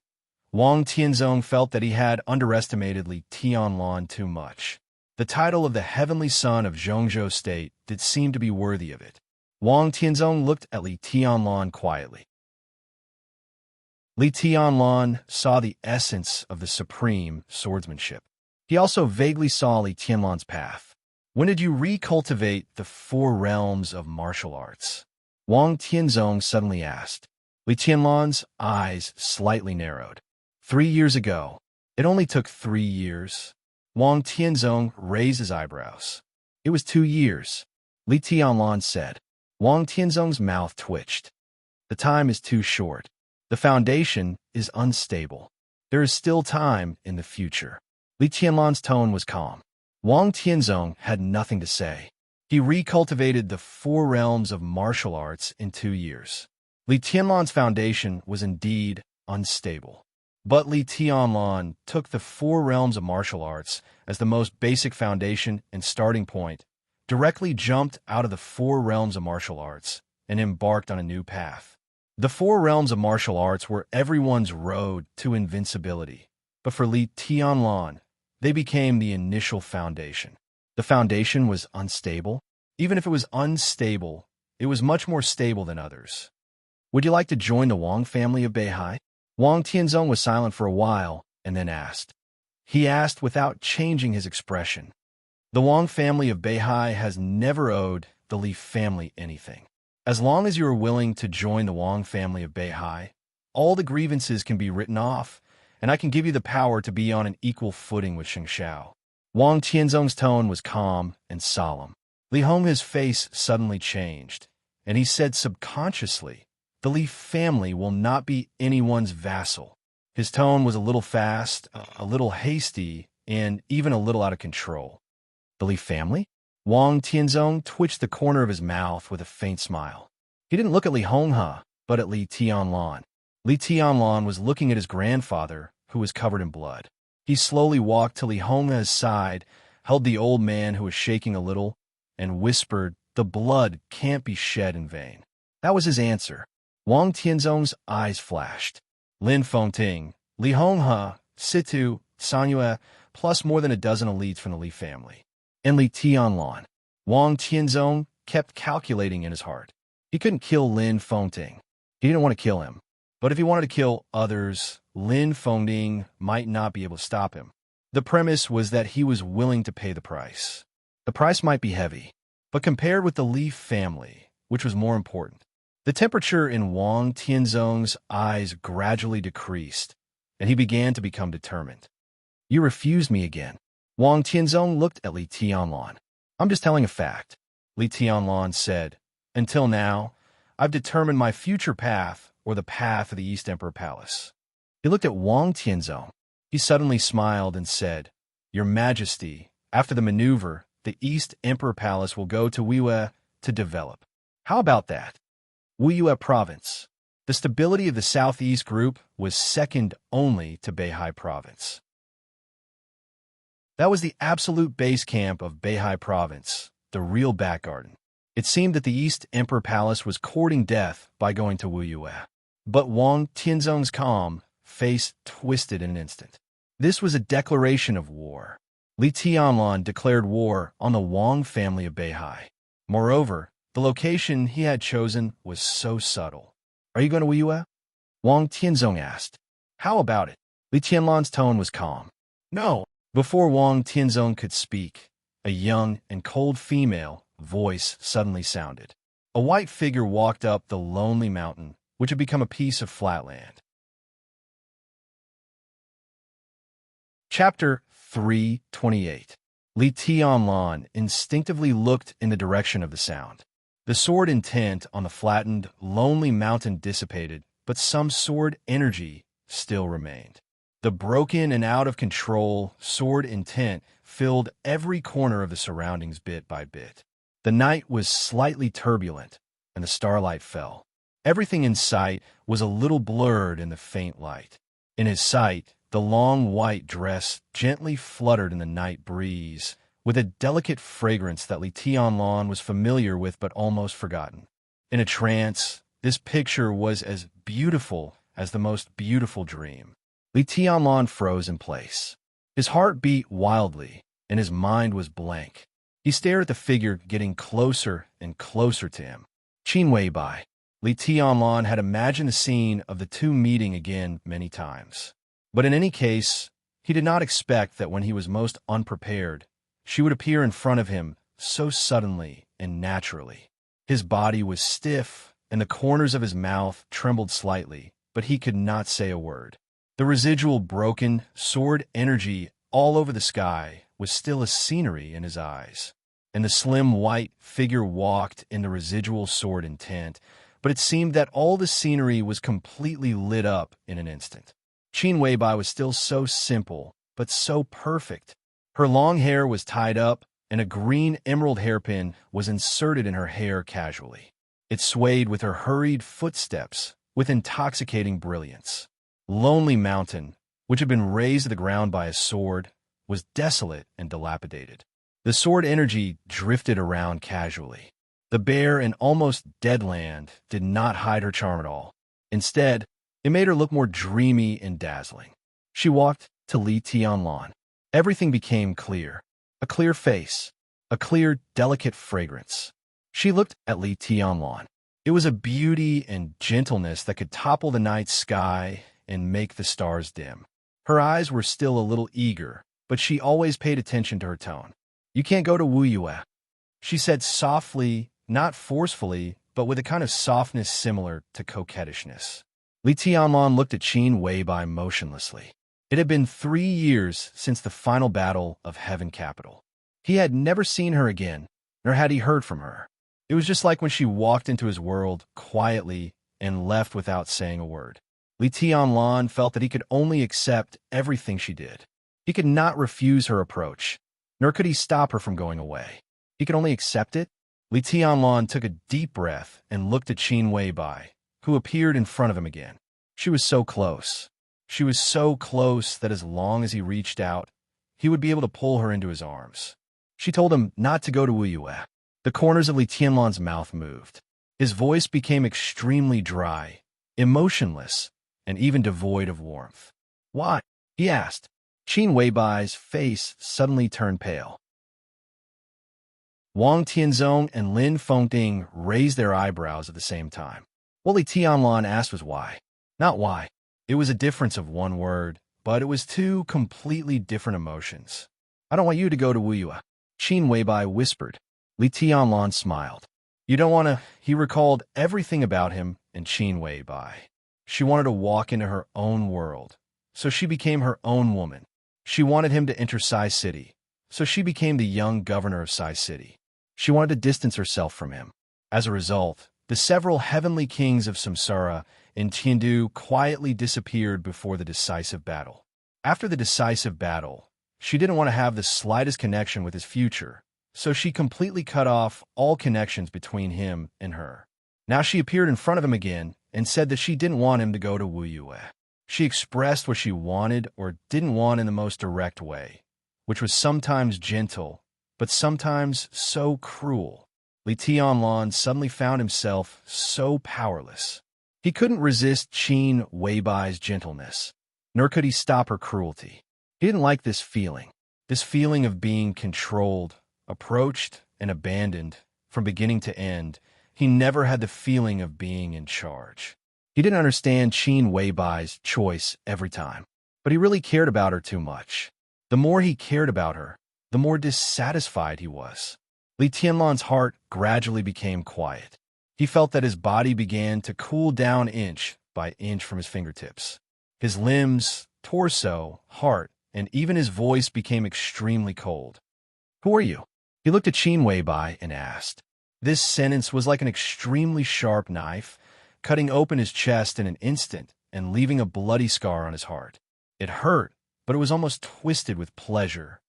Wang Tianzong felt that he had underestimated Li Tianlan too much. The title of the heavenly son of Zhongzhou State did seem to be worthy of it. Wang Tianzong looked at Li Tianlan quietly. Li Tianlan saw the essence of the supreme swordsmanship. He also vaguely saw Li Tianlan's path. When did you recultivate the 4 realms of martial arts? Wang Tianzong suddenly asked. Li Tianlan's eyes slightly narrowed. 3 years ago. It only took 3 years. Wang Tianzong raised his eyebrows. It was 2 years. Li Tianlan said. Wang Tianzong's mouth twitched. The time is too short. The foundation is unstable. There is still time in the future. Li Tianlan's tone was calm. Wang Tianzong had nothing to say. He recultivated the 4 realms of martial arts in 2 years. Li Tianlan's foundation was indeed unstable. But Li Tianlan took the 4 realms of martial arts as the most basic foundation and starting point, directly jumped out of the 4 realms of martial arts, and embarked on a new path. The 4 realms of martial arts were everyone's road to invincibility, but for Li Tianlan, they became the initial foundation. The foundation was unstable. Even if it was unstable, it was much more stable than others. Would you like to join the Wang family of Beihai? Wang Tianzong was silent for a while and then asked. He asked without changing his expression. The Wang family of Beihai has never owed the Li family anything. As long as you are willing to join the Wang family of Beihai, all the grievances can be written off, and I can give you the power to be on an equal footing with Sheng Xiao. Wang Tianzong's tone was calm and solemn. Li Honghe's face suddenly changed, and he said subconsciously, the Li family will not be anyone's vassal. His tone was a little fast, a little hasty, and even a little out of control. The Li family? Wang Tianzong twitched the corner of his mouth with a faint smile. He didn't look at Li Honghe, but at Li Tianlan. Li Tianlan was looking at his grandfather, who was covered in blood. He slowly walked to Li Honghe's side, held the old man who was shaking a little, and whispered, "The blood can't be shed in vain." That was his answer. Wang Tianzong's eyes flashed. Lin Fengting, Li Honghe, Situ, Sanyue, plus more than a dozen elites from the Li family. And Li Tianlan. Wang Tianzong kept calculating in his heart. He couldn't kill Lin Fengting. He didn't want to kill him. But if he wanted to kill others, Lin Fengting might not be able to stop him. The premise was that he was willing to pay the price. The price might be heavy, but compared with the Li family, which was more important, the temperature in Wang Tianzong's eyes gradually decreased, and he began to become determined. You refused me again. Wang Tianzong looked at Li Tianlan. I'm just telling a fact, Li Tianlan said. Until now, I've determined my future path, or the path of the East Emperor Palace. He looked at Wang Tianzong. He suddenly smiled and said, Your Majesty, after the maneuver, the East Emperor Palace will go to Wuyue to develop. How about that? Wuyue Province. The stability of the Southeast Group was second only to Beihai Province. That was the absolute base camp of Beihai Province, the real back garden. It seemed that the East Emperor Palace was courting death by going to Wuyue. But Wang Tianzong's calm face twisted in an instant. This was a declaration of war. Li Tianlan declared war on the Wang family of Beihai. Moreover, the location he had chosen was so subtle. Are you going to Wuyue? Wang Tianzong asked. How about it? Li Tianlan's tone was calm. No. Before Wang Tianzong could speak, a young and cold female voice suddenly sounded. A white figure walked up the lonely mountain, which had become a piece of flat land. Chapter 328. Li Tianlan instinctively looked in the direction of the sound. The sword intent on the flattened, lonely mountain dissipated, but some sword energy still remained. The broken and out-of-control sword intent filled every corner of the surroundings bit by bit. The night was slightly turbulent, and the starlight fell. Everything in sight was a little blurred in the faint light. In his sight, the long white dress gently fluttered in the night breeze, with a delicate fragrance that Li Tianlan was familiar with but almost forgotten. In a trance, this picture was as beautiful as the most beautiful dream. Li Tianlan froze in place. His heart beat wildly, and his mind was blank. He stared at the figure getting closer and closer to him. Qin Wei Bai. Li Tianlan had imagined the scene of the two meeting again many times. But in any case, he did not expect that when he was most unprepared, she would appear in front of him so suddenly and naturally. His body was stiff, and the corners of his mouth trembled slightly, but he could not say a word. The residual broken sword energy all over the sky was still a scenery in his eyes. and the slim white figure walked in the residual sword intent, but it seemed that all the scenery was completely lit up in an instant. Qin Weibai was still so simple, but so perfect. Her long hair was tied up, and a green emerald hairpin was inserted in her hair casually. It swayed with her hurried footsteps with intoxicating brilliance. Lonely Mountain, which had been razed to the ground by a sword, was desolate and dilapidated. The sword energy drifted around casually. The bare and almost dead land did not hide her charm at all. Instead, it made her look more dreamy and dazzling. She walked to Li Tianlan. Everything became clear. A clear face. A clear, delicate fragrance. She looked at Li Tianlan. It was a beauty and gentleness that could topple the night sky and make the stars dim. Her eyes were still a little eager, but she always paid attention to her tone. "You can't go to Wu Yue," she said softly, not forcefully, but with a kind of softness similar to coquettishness. Li Tianlan looked at Qin Weibai motionlessly. It had been 3 years since the final battle of Heaven Capital. He had never seen her again, nor had he heard from her. It was just like when she walked into his world quietly and left without saying a word. Li Tianlan felt that he could only accept everything she did. He could not refuse her approach, nor could he stop her from going away. He could only accept it. Li Tianlan took a deep breath and looked at Qin Weibai, who appeared in front of him again. She was so close. She was so close that as long as he reached out, he would be able to pull her into his arms. She told him not to go to Wu Yue. The corners of Li Tianlan's mouth moved. His voice became extremely dry, emotionless, and even devoid of warmth. "Why?" he asked. Qin Weibai's face suddenly turned pale. Wang Tianzong and Lin Fengting raised their eyebrows at the same time. What Li Tianlan asked was why. Not why. It was a difference of one word, but it was two completely different emotions. "I don't want you to go to Wu Yue," Qin Weibai whispered. Li Tianlan smiled. "You don't want to..." He recalled everything about him and Qin Weibai. She wanted to walk into her own world, so she became her own woman. She wanted him to enter Sai City, so she became the young governor of Sai City. She wanted to distance herself from him. As a result, the several heavenly kings of Samsara and Tiandu quietly disappeared before the decisive battle. After the decisive battle, she didn't want to have the slightest connection with his future, so she completely cut off all connections between him and her. Now she appeared in front of him again and said that she didn't want him to go to Wu Yue. She expressed what she wanted or didn't want in the most direct way, which was sometimes gentle, but sometimes so cruel. Li Tianlan suddenly found himself so powerless. He couldn't resist Qin Weibai's gentleness, nor could he stop her cruelty. He didn't like this feeling of being controlled, approached, and abandoned from beginning to end. He never had the feeling of being in charge. He didn't understand Qin Weibai's choice every time, but he really cared about her too much. The more he cared about her, the more dissatisfied he was. Li Tianlan's heart gradually became quiet. He felt that his body began to cool down inch by inch from his fingertips. His limbs, torso, heart, and even his voice became extremely cold. "Who are you?" He looked at Qin Weibai and asked. This sentence was like an extremely sharp knife, cutting open his chest in an instant and leaving a bloody scar on his heart. It hurt, but it was almost twisted with pleasure.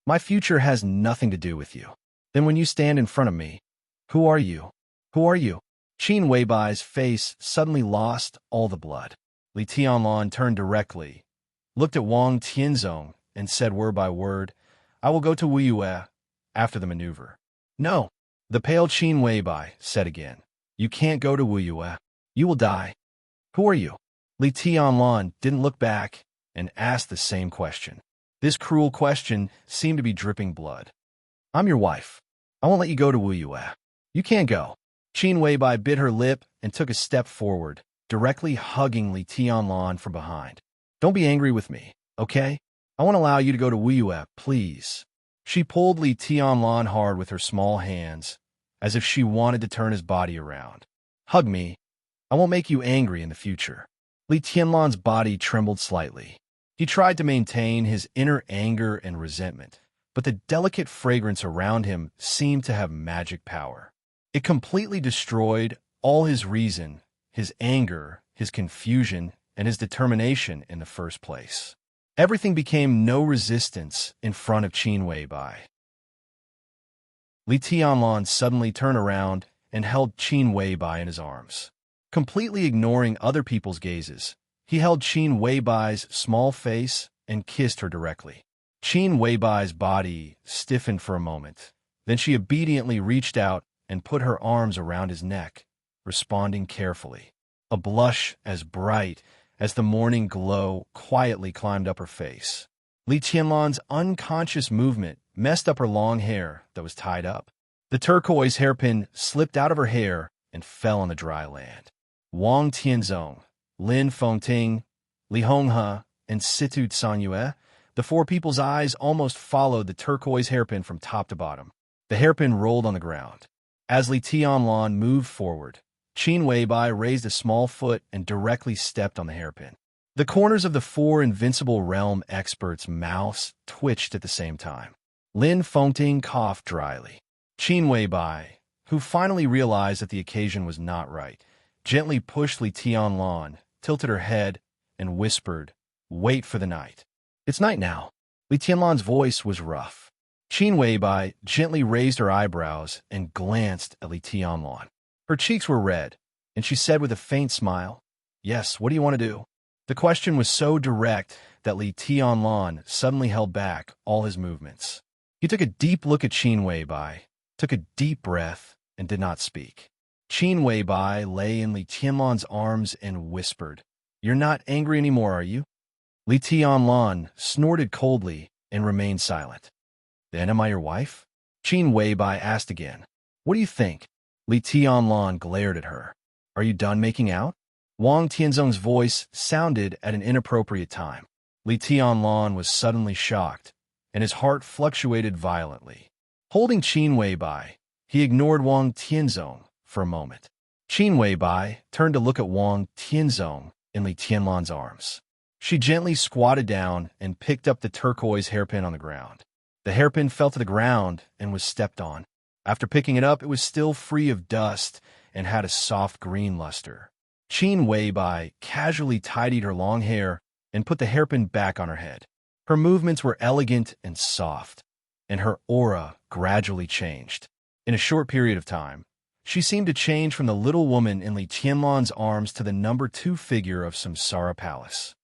"My future has nothing to do with you. Then when you stand in front of me, who are you? Who are you?" Qin Weibai's face suddenly lost all the blood. Li Tianlan turned directly, looked at Wang Tianzong, and said word by word, "I will go to Wu Yue after the maneuver." "No," the pale Qin Weibai said again. "You can't go to Wu Yue. You will die." "Who are you?" Li Tianlan didn't look back and asked the same question. This cruel question seemed to be dripping blood. "I'm your wife. I won't let you go to Wu Yue. You can't go." Qin Weibai bit her lip and took a step forward, directly hugging Li Tianlan from behind. "Don't be angry with me, okay? I won't allow you to go to Wu Yue, please." She pulled Li Tianlan hard with her small hands, as if she wanted to turn his body around. "Hug me. I won't make you angry in the future." Li Tianlan's body trembled slightly. He tried to maintain his inner anger and resentment, but the delicate fragrance around him seemed to have magic power. It completely destroyed all his reason, his anger, his confusion, and his determination in the first place. Everything became no resistance in front of Qin Weibai. Li Tianlan suddenly turned around and held Qin Weibai in his arms. Completely ignoring other people's gazes, he held Qin Weibai's small face and kissed her directly. Qin Weibai's body stiffened for a moment. Then she obediently reached out and put her arms around his neck, responding carefully. A blush as bright as the morning glow quietly climbed up her face. Li Tianlan's unconscious movement messed up her long hair that was tied up. The turquoise hairpin slipped out of her hair and fell on the dry land. Wang Tianzong, Lin Fengting, Li Honghe, and Situ Sanyue, the four people's eyes almost followed the turquoise hairpin from top to bottom. The hairpin rolled on the ground. As Li Tianlan moved forward, Qin Weibai raised a small foot and directly stepped on the hairpin. The corners of the four Invincible Realm experts' mouths twitched at the same time. Lin Fengting coughed dryly. Qin Weibai, who finally realized that the occasion was not right, gently pushed Li Tianlan, tilted her head, and whispered, "Wait for the night." "It's night now." Li Tianlan's voice was rough. Qin Weibai gently raised her eyebrows and glanced at Li Tianlan. Her cheeks were red, and she said with a faint smile, "Yes, what do you want to do?" The question was so direct that Li Tianlan suddenly held back all his movements. He took a deep look at Qin Weibai, took a deep breath, and did not speak. Qin Weibai lay in Li Tianlan's arms and whispered, "You're not angry anymore, are you?" Li Tianlan snorted coldly and remained silent. "Then am I your wife?" Qin Weibai asked again. "What do you think?" Li Tianlan glared at her. "Are you done making out?" Wang Tianzong's voice sounded at an inappropriate time. Li Tianlan was suddenly shocked, and his heart fluctuated violently. Holding Qin Weibai, he ignored Wang Tianzong for a moment. Qin Weibai turned to look at Wang Tianzong in Li Tianlan's arms. She gently squatted down and picked up the turquoise hairpin on the ground. The hairpin fell to the ground and was stepped on. After picking it up, it was still free of dust and had a soft green luster. Qin Weibai casually tidied her long hair and put the hairpin back on her head. Her movements were elegant and soft, and her aura gradually changed. In a short period of time, she seemed to change from the little woman in Li Tianlan's arms to the number 2 figure of Samsara Palace.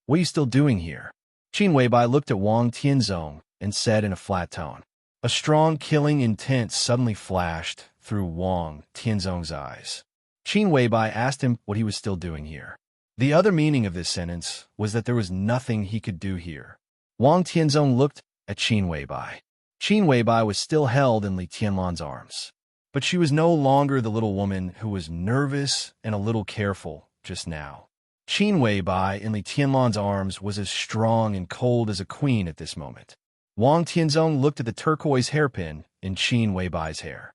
"What are you still doing here?" Qin Weibai looked at Wang Tianzong and said in a flat tone. A strong killing intent suddenly flashed through Wang Tianzong's eyes. Qin Weibai asked him what he was still doing here. The other meaning of this sentence was that there was nothing he could do here. Wang Tianzong looked at Qin Weibai. Qin Weibai was still held in Li Tianlan's arms, but she was no longer the little woman who was nervous and a little careful just now. Qin Weibai in Li Tianlan's arms was as strong and cold as a queen at this moment. Wang Tianzong looked at the turquoise hairpin in Qin Weibai's hair.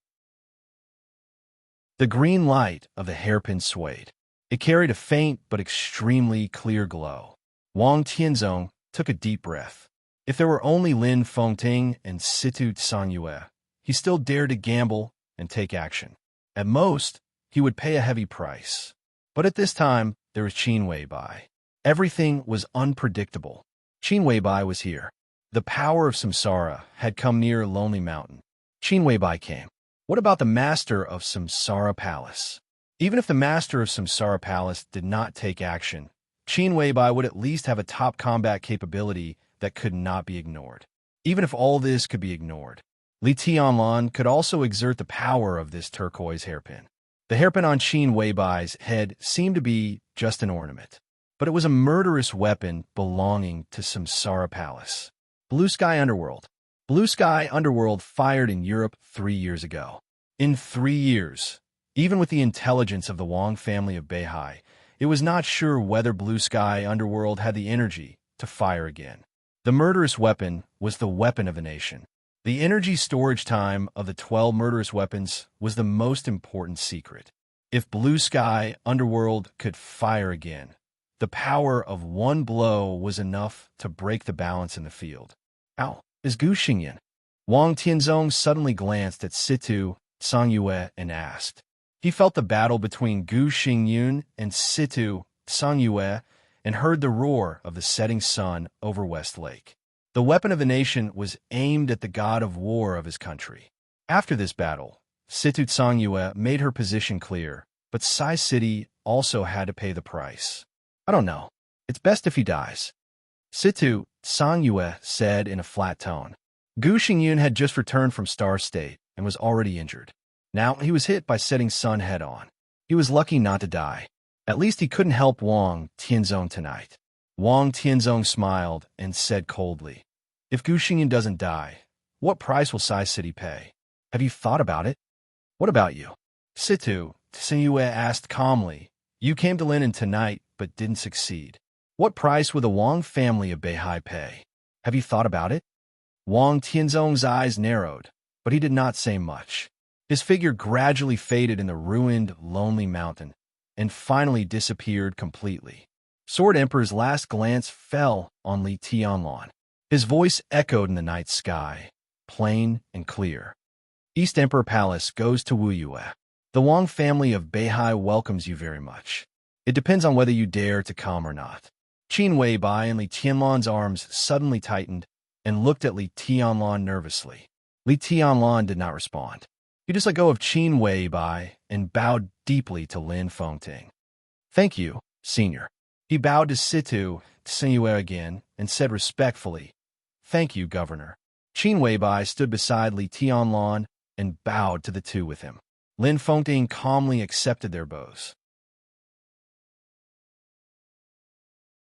The green light of the hairpin swayed. It carried a faint but extremely clear glow. Wang Tianzong took a deep breath. If there were only Lin Fengting and Situ Sanyue, he still dared to gamble and take action. At most, he would pay a heavy price. But at this time, there was Qin Weibai. Everything was unpredictable. Qin Weibai was here. The power of Samsara had come near Lonely Mountain. Qin Weibai came. What about the master of Samsara Palace? Even if the master of Samsara Palace did not take action, Qin Weibai would at least have a top combat capability that could not be ignored. Even if all this could be ignored, Li Tianlan could also exert the power of this turquoise hairpin. The hairpin on Qin Weibai's head seemed to be just an ornament, but it was a murderous weapon belonging to Samsara Palace. Blue Sky Underworld. Blue Sky Underworld fired in Europe 3 years ago. In 3 years, even with the intelligence of the Wang family of Beihai, it was not sure whether Blue Sky Underworld had the energy to fire again. The murderous weapon was the weapon of the nation. The energy storage time of the 12 murderous weapons was the most important secret. If Blue Sky Underworld could fire again, the power of one blow was enough to break the balance in the field. Ow! is Gu Xingyan. Wang Tianzong suddenly glanced at Situ Songyue and asked. He felt the battle between Gu Xingyun and Situ Songyue and heard the roar of the setting sun over West Lake. The weapon of the nation was aimed at the god of war of his country. After this battle, Situ Songyue made her position clear, but Sai City also had to pay the price. I don't know. It's best if he dies. Situ Songyue said in a flat tone. Gu Xingyun had just returned from Star State and was already injured. Now he was hit by setting sun head-on. He was lucky not to die. At least he couldn't help Wang Tianzong tonight. Wang Tianzong smiled and said coldly, If Gu Xingyan doesn't die, what price will Sai City pay? Have you thought about it? What about you? Situ Songyue asked calmly. You came to Linen tonight but didn't succeed. What price will the Wang family of Beihai pay? Have you thought about it? Wang Tianzong's eyes narrowed, but he did not say much. His figure gradually faded in the ruined, lonely mountain, and finally disappeared completely. Sword Emperor's last glance fell on Li Tianlan. His voice echoed in the night sky, plain and clear. East Emperor Palace goes to Wu Yue. The Wang family of Beihai welcomes you very much. It depends on whether you dare to come or not. Qin Weibai and Li Tianlan's arms suddenly tightened and looked at Li Tianlan nervously. Li Tianlan did not respond. He just let go of Qin Weibai and bowed deeply to Lin Fengting. Thank you, Senior. He bowed to Situ Songyue again and said respectfully, Thank you, Governor. Qin Weibai stood beside Li Tianlan and bowed to the two with him. Lin Fengting calmly accepted their bows.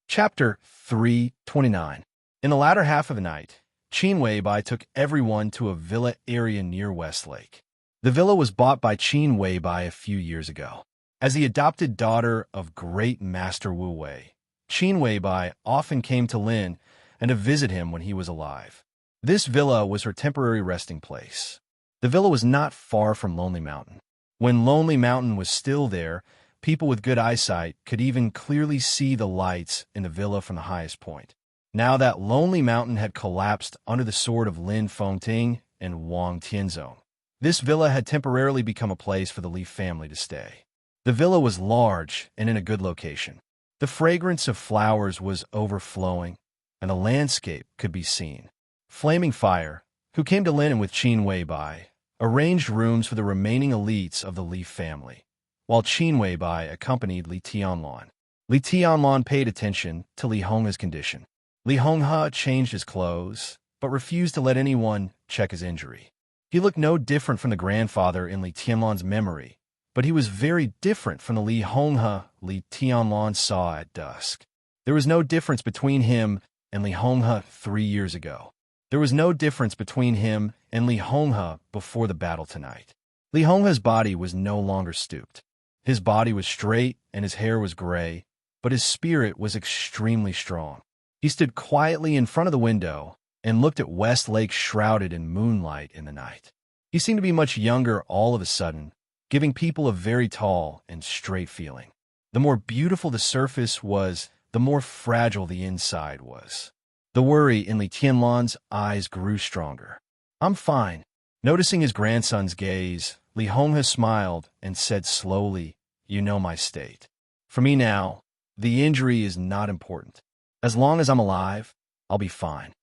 Chapter 329. In the latter half of the night, Qin Weibai took everyone to a villa area near Westlake. The villa was bought by Qin Weibai a few years ago. As the adopted daughter of great Master Wu Wei, Qin Weibai often came to Lin and to visit him when he was alive. This villa was her temporary resting place. The villa was not far from Lonely Mountain. When Lonely Mountain was still there, people with good eyesight could even clearly see the lights in the villa from the highest point. Now that Lonely Mountain had collapsed under the sword of Lin Fengting and Wang Tianzong, this villa had temporarily become a place for the Li family to stay. The villa was large and in a good location. The fragrance of flowers was overflowing, and the landscape could be seen. Flaming Fire, who came to Linen with Qin Weibai, arranged rooms for the remaining elites of the Li family, while Qin Weibai accompanied Li Tianlan. Li Tianlan paid attention to Li Honghe's condition. Li Honghe changed his clothes, but refused to let anyone check his injury. He looked no different from the grandfather in Li Tianlan's memory, but he was very different from the Li Honghe Li Tianlan saw at dusk. There was no difference between him and Li Honghe 3 years ago. There was no difference between him and Li Honghe before the battle tonight. Li Honghe's body was no longer stooped. His body was straight and his hair was gray, but his spirit was extremely strong. He stood quietly in front of the window and looked at West Lake shrouded in moonlight in the night. He seemed to be much younger all of a sudden, giving people a very tall and straight feeling. The more beautiful the surface was, the more fragile the inside was. The worry in Li Tianlan's eyes grew stronger. I'm fine. Noticing his grandson's gaze, Li Honghe smiled and said slowly, You know my state. For me now, the injury is not important. As long as I'm alive, I'll be fine.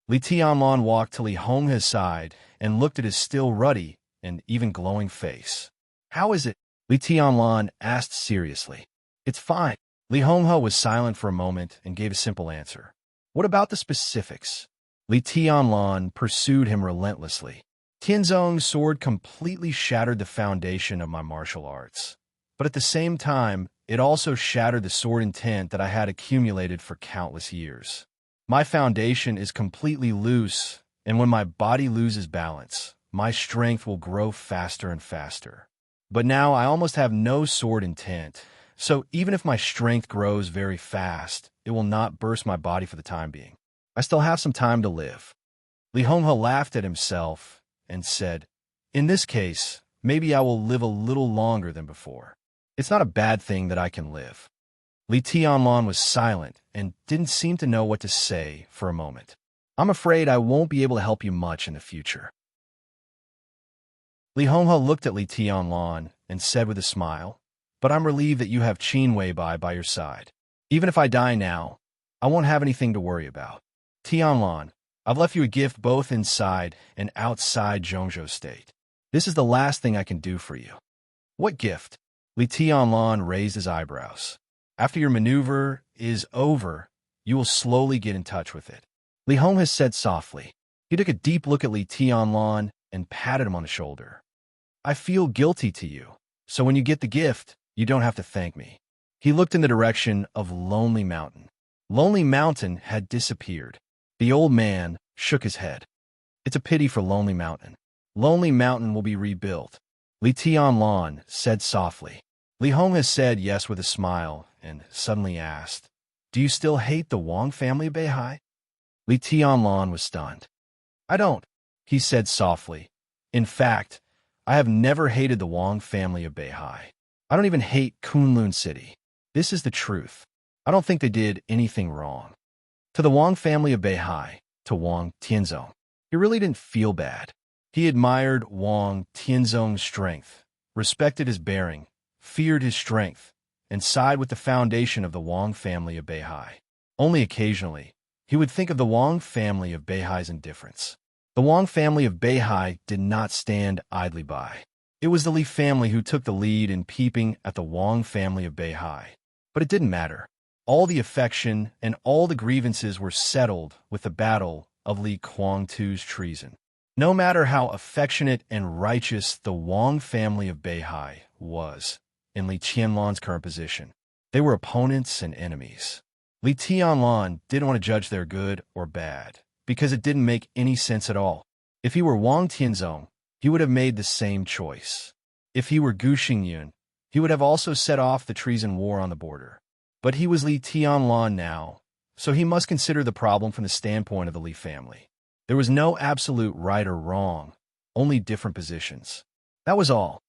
Li Tianlan walked to Li Honghe's side and looked at his still ruddy and even glowing face. How is it? Li Tianlan asked seriously. It's fine. Li Honghe was silent for a moment and gave a simple answer. What about the specifics? Li Tianlan pursued him relentlessly. Tianzong's sword completely shattered the foundation of my martial arts. But at the same time, it also shattered the sword intent that I had accumulated for countless years. My foundation is completely loose, and when my body loses balance, my strength will grow faster and faster. But now I almost have no sword intent, so even if my strength grows very fast, it will not burst my body for the time being. I still have some time to live. Li Honghe laughed at himself and said, In this case, maybe I will live a little longer than before. It's not a bad thing that I can live. Li Tianlan was silent and didn't seem to know what to say for a moment. I'm afraid I won't be able to help you much in the future. Li Honghe looked at Li Tianlan and said with a smile, but I'm relieved that you have Qin Weibai by your side. Even if I die now, I won't have anything to worry about. Tianlan, I've left you a gift both inside and outside Zhongzhou State. This is the last thing I can do for you. What gift? Li Tianlan raised his eyebrows. After your maneuver is over, you will slowly get in touch with it. Li Honghe said softly. He took a deep look at Li Tianlan and patted him on the shoulder. I feel guilty to you, so when you get the gift, you don't have to thank me. He looked in the direction of Lonely Mountain. Lonely Mountain had disappeared. The old man shook his head. It's a pity for Lonely Mountain. Lonely Mountain will be rebuilt. Li Tianlan said softly. Li Honghe said yes with a smile and suddenly asked, Do you still hate the Wang family of Beihai? Li Tianlan was stunned. I don't, he said softly. In fact, I have never hated the Wang family of Beihai. I don't even hate Kunlun City. This is the truth. I don't think they did anything wrong. To the Wang family of Beihai, to Wang Tianzong, he really didn't feel bad. He admired Wang Tianzong's strength, respected his bearing, feared his strength, and sighed with the foundation of the Wang family of Beihai. Only occasionally, he would think of the Wang family of Beihai's indifference. The Wang family of Beihai did not stand idly by. It was the Li family who took the lead in peeping at the Wang family of Beihai. But it didn't matter. All the affection and all the grievances were settled with the battle of Li Kuangtu's treason. No matter how affectionate and righteous the Wang family of Beihai was in Li Qianlan's current position, they were opponents and enemies. Li Tianlan didn't want to judge their good or bad, because it didn't make any sense at all. If he were Wang Tianzong, he would have made the same choice. If he were Gu Xingyun, he would have also set off the treason war on the border. But he was Li Tianlan now, so he must consider the problem from the standpoint of the Li family. There was no absolute right or wrong, only different positions. That was all.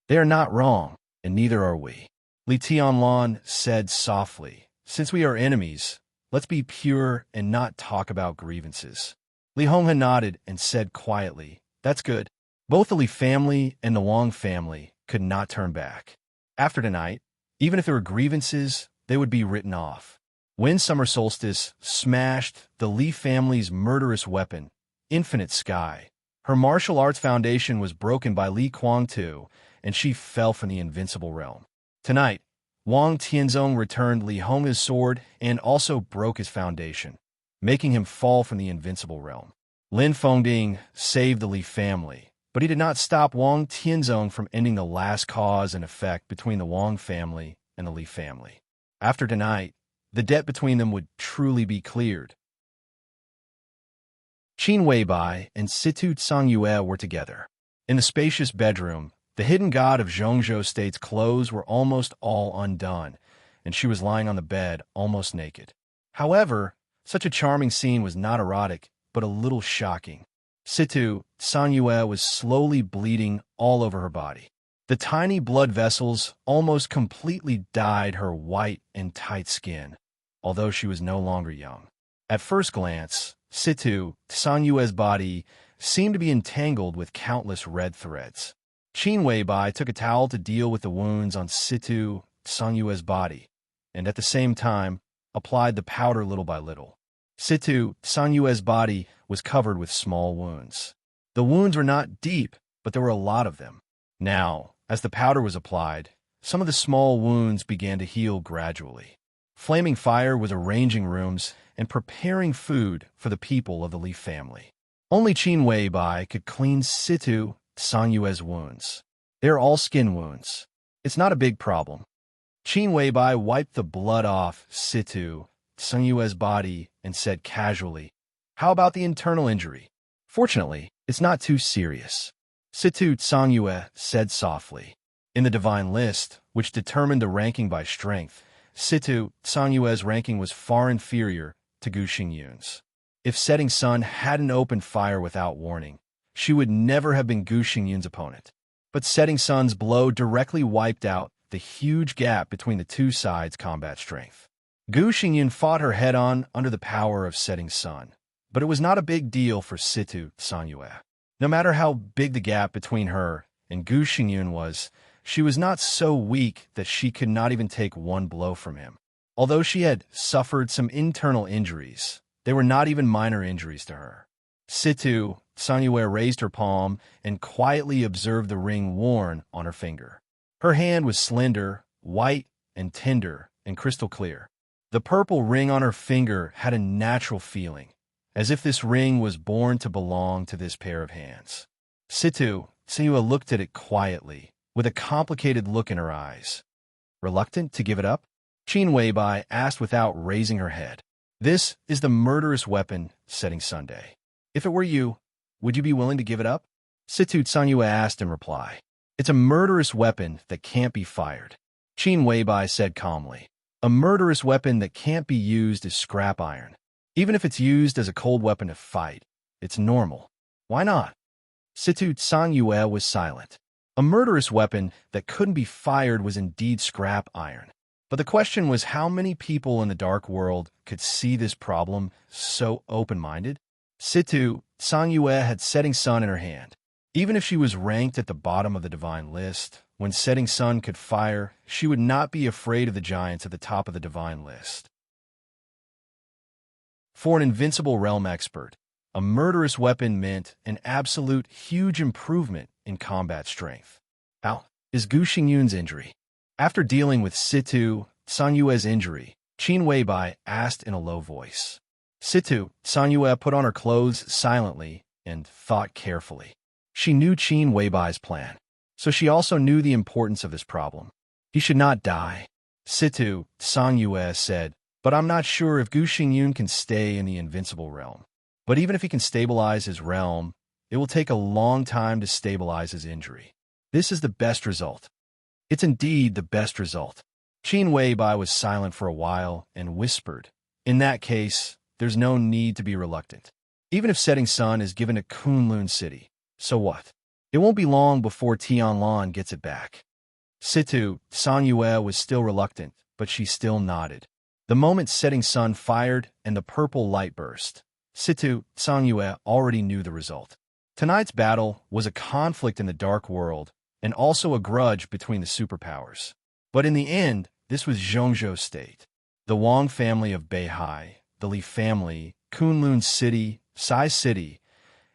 They are not wrong, and neither are we. Li Tianlan said softly, Since we are enemies, let's be pure and not talk about grievances. Li Honghe nodded and said quietly, That's good. Both the Li family and the Wang family could not turn back. After tonight, even if there were grievances, they would be written off. When summer solstice smashed the Li family's murderous weapon, Infinite Sky, her martial arts foundation was broken by Li Kuangtu, and she fell from the invincible realm. Tonight, Wang Tianzong returned Li Honghe's sword and also broke his foundation, making him fall from the invincible realm. Lin Fengding saved the Li family, but he did not stop Wang Tianzong from ending the last cause and effect between the Wang family and the Li family. After tonight, the debt between them would truly be cleared. Qin Weibai and Situ Tsangyue were together. In the spacious bedroom, the hidden god of Zhongzhou State's clothes were almost all undone, and she was lying on the bed, almost naked. However, such a charming scene was not erotic, but a little shocking. Situ Tsangyue was slowly bleeding all over her body. The tiny blood vessels almost completely dyed her white and tight skin, although she was no longer young. At first glance, Situ Tsangyue's body seemed to be entangled with countless red threads. Qin Weibai took a towel to deal with the wounds on Situ Tsangyue's body, and at the same time, applied the powder little by little. Situ Tsangyue's body was covered with small wounds. The wounds were not deep, but there were a lot of them. Now, as the powder was applied, some of the small wounds began to heal gradually. Flaming Fire was arranging rooms and preparing food for the people of the Li family. Only Qin Weibai could clean Situ Tsangyue's wounds. They are all skin wounds. It's not a big problem. Qin Weibai wiped the blood off Situ Tsangyue's body and said casually, How about the internal injury? Fortunately, it's not too serious. Situ Tsangyue said softly. In the divine list, which determined the ranking by strength, Situ Tsangyue's ranking was far inferior to Gu Xingyun's. If Setting Sun hadn't opened fire without warning, she would never have been Gu Xingyun's opponent. But Setting Sun's blow directly wiped out the huge gap between the two sides' combat strength. Gu Xingyun fought her head-on under the power of Setting Sun, But it was not a big deal for Situ Sanyue. No matter how big the gap between her and Gu Xingyun was, she was not so weak that she could not even take one blow from him. Although she had suffered some internal injuries, they were not even minor injuries to her. Situ Sanyue raised her palm and quietly observed the ring worn on her finger. Her hand was slender, white, and tender, and crystal clear. The purple ring on her finger had a natural feeling, as if this ring was born to belong to this pair of hands. Situ Sanyue looked at it quietly, with a complicated look in her eyes. Reluctant to give it up? Qin Weibai asked without raising her head. This is the murderous weapon, Setting Sunday. If it were you, would you be willing to give it up? Situ Sanyue asked in reply. It's a murderous weapon that can't be fired. Qin Weibai said calmly. A murderous weapon that can't be used as scrap iron. Even if it's used as a cold weapon to fight, it's normal. Why not? Situ Sanyue was silent. A murderous weapon that couldn't be fired was indeed scrap iron. But the question was how many people in the dark world could see this problem so open-minded? Situ Sanyue had Setting Sun in her hand. Even if she was ranked at the bottom of the divine list, when Setting Sun could fire, she would not be afraid of the giants at the top of the divine list. For an invincible realm expert, a murderous weapon meant an absolute huge improvement in combat strength. How is Gu Xingyun's injury? After dealing with Situ Sanyue's injury, Qin Weibai asked in a low voice. Situ Sanyue put on her clothes silently and thought carefully. She knew Qin Weibai's plan, so she also knew the importance of this problem. He should not die. Situ Sanyue said, but I'm not sure if Gu Xingyun can stay in the invincible realm. But even if he can stabilize his realm, it will take a long time to stabilize his injury. This is the best result. It's indeed the best result. Qin Weibai was silent for a while and whispered, in that case, there's no need to be reluctant. Even if Setting Sun is given to Kunlun City, so what? It won't be long before Tianlan gets it back. Situ Sanyue was still reluctant, but she still nodded. The moment Setting Sun fired and the purple light burst, Situ Sanyue already knew the result. Tonight's battle was a conflict in the dark world and also a grudge between the superpowers. But in the end, this was Zhongzhou State. The Wang family of Beihai, the Li family, Kunlun City, Sai City.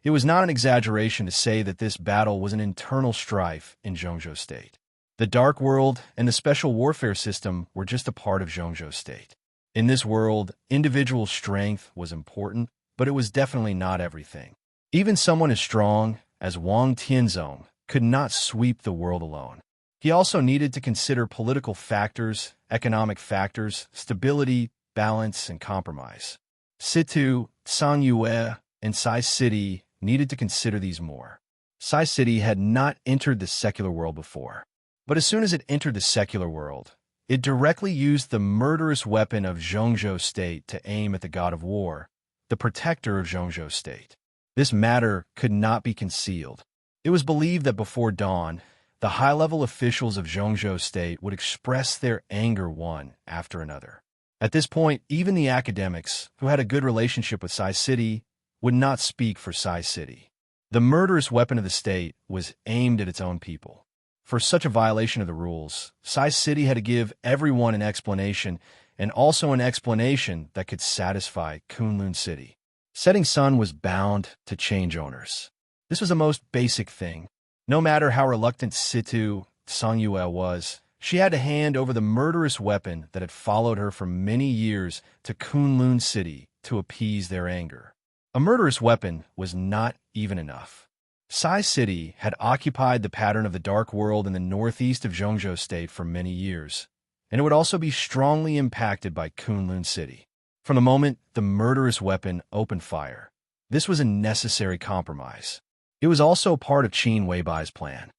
It was not an exaggeration to say that this battle was an internal strife in Zhongzhou State. The Dark World and the Special Warfare System were just a part of Zhongzhou State. In this world, individual strength was important, but it was definitely not everything. Even someone as strong as Wang Tianzong could not sweep the world alone. He also needed to consider political factors, economic factors, stability, balance, and compromise. Situ, Sanyue, and Sai City needed to consider these more. Sai City had not entered the secular world before. But as soon as it entered the secular world, it directly used the murderous weapon of Zhongzhou State to aim at the god of war, the protector of Zhongzhou State. This matter could not be concealed. It was believed that before dawn, the high-level officials of Zhongzhou State would express their anger one after another. At this point, even the academics, who had a good relationship with Sai City, would not speak for Sai City. The murderous weapon of the state was aimed at its own people. For such a violation of the rules, Sai City had to give everyone an explanation, and also an explanation that could satisfy Kunlun City. Setting Sun was bound to change owners. This was the most basic thing. No matter how reluctant Situ Sanyue was, she had to hand over the murderous weapon that had followed her for many years to Kunlun City to appease their anger. A murderous weapon was not even enough. Sai City had occupied the pattern of the Dark World in the northeast of Zhongzhou State for many years, and it would also be strongly impacted by Kunlun City. From the moment the murderous weapon opened fire, this was a necessary compromise. It was also part of Qin Weibai's plan.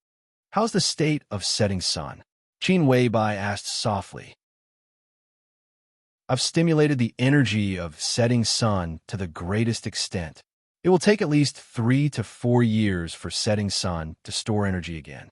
How's the state of Setting Sun? Qin Weibai asked softly. I've stimulated the energy of Setting Sun to the greatest extent. It will take at least 3 to 4 years for Setting Sun to store energy again.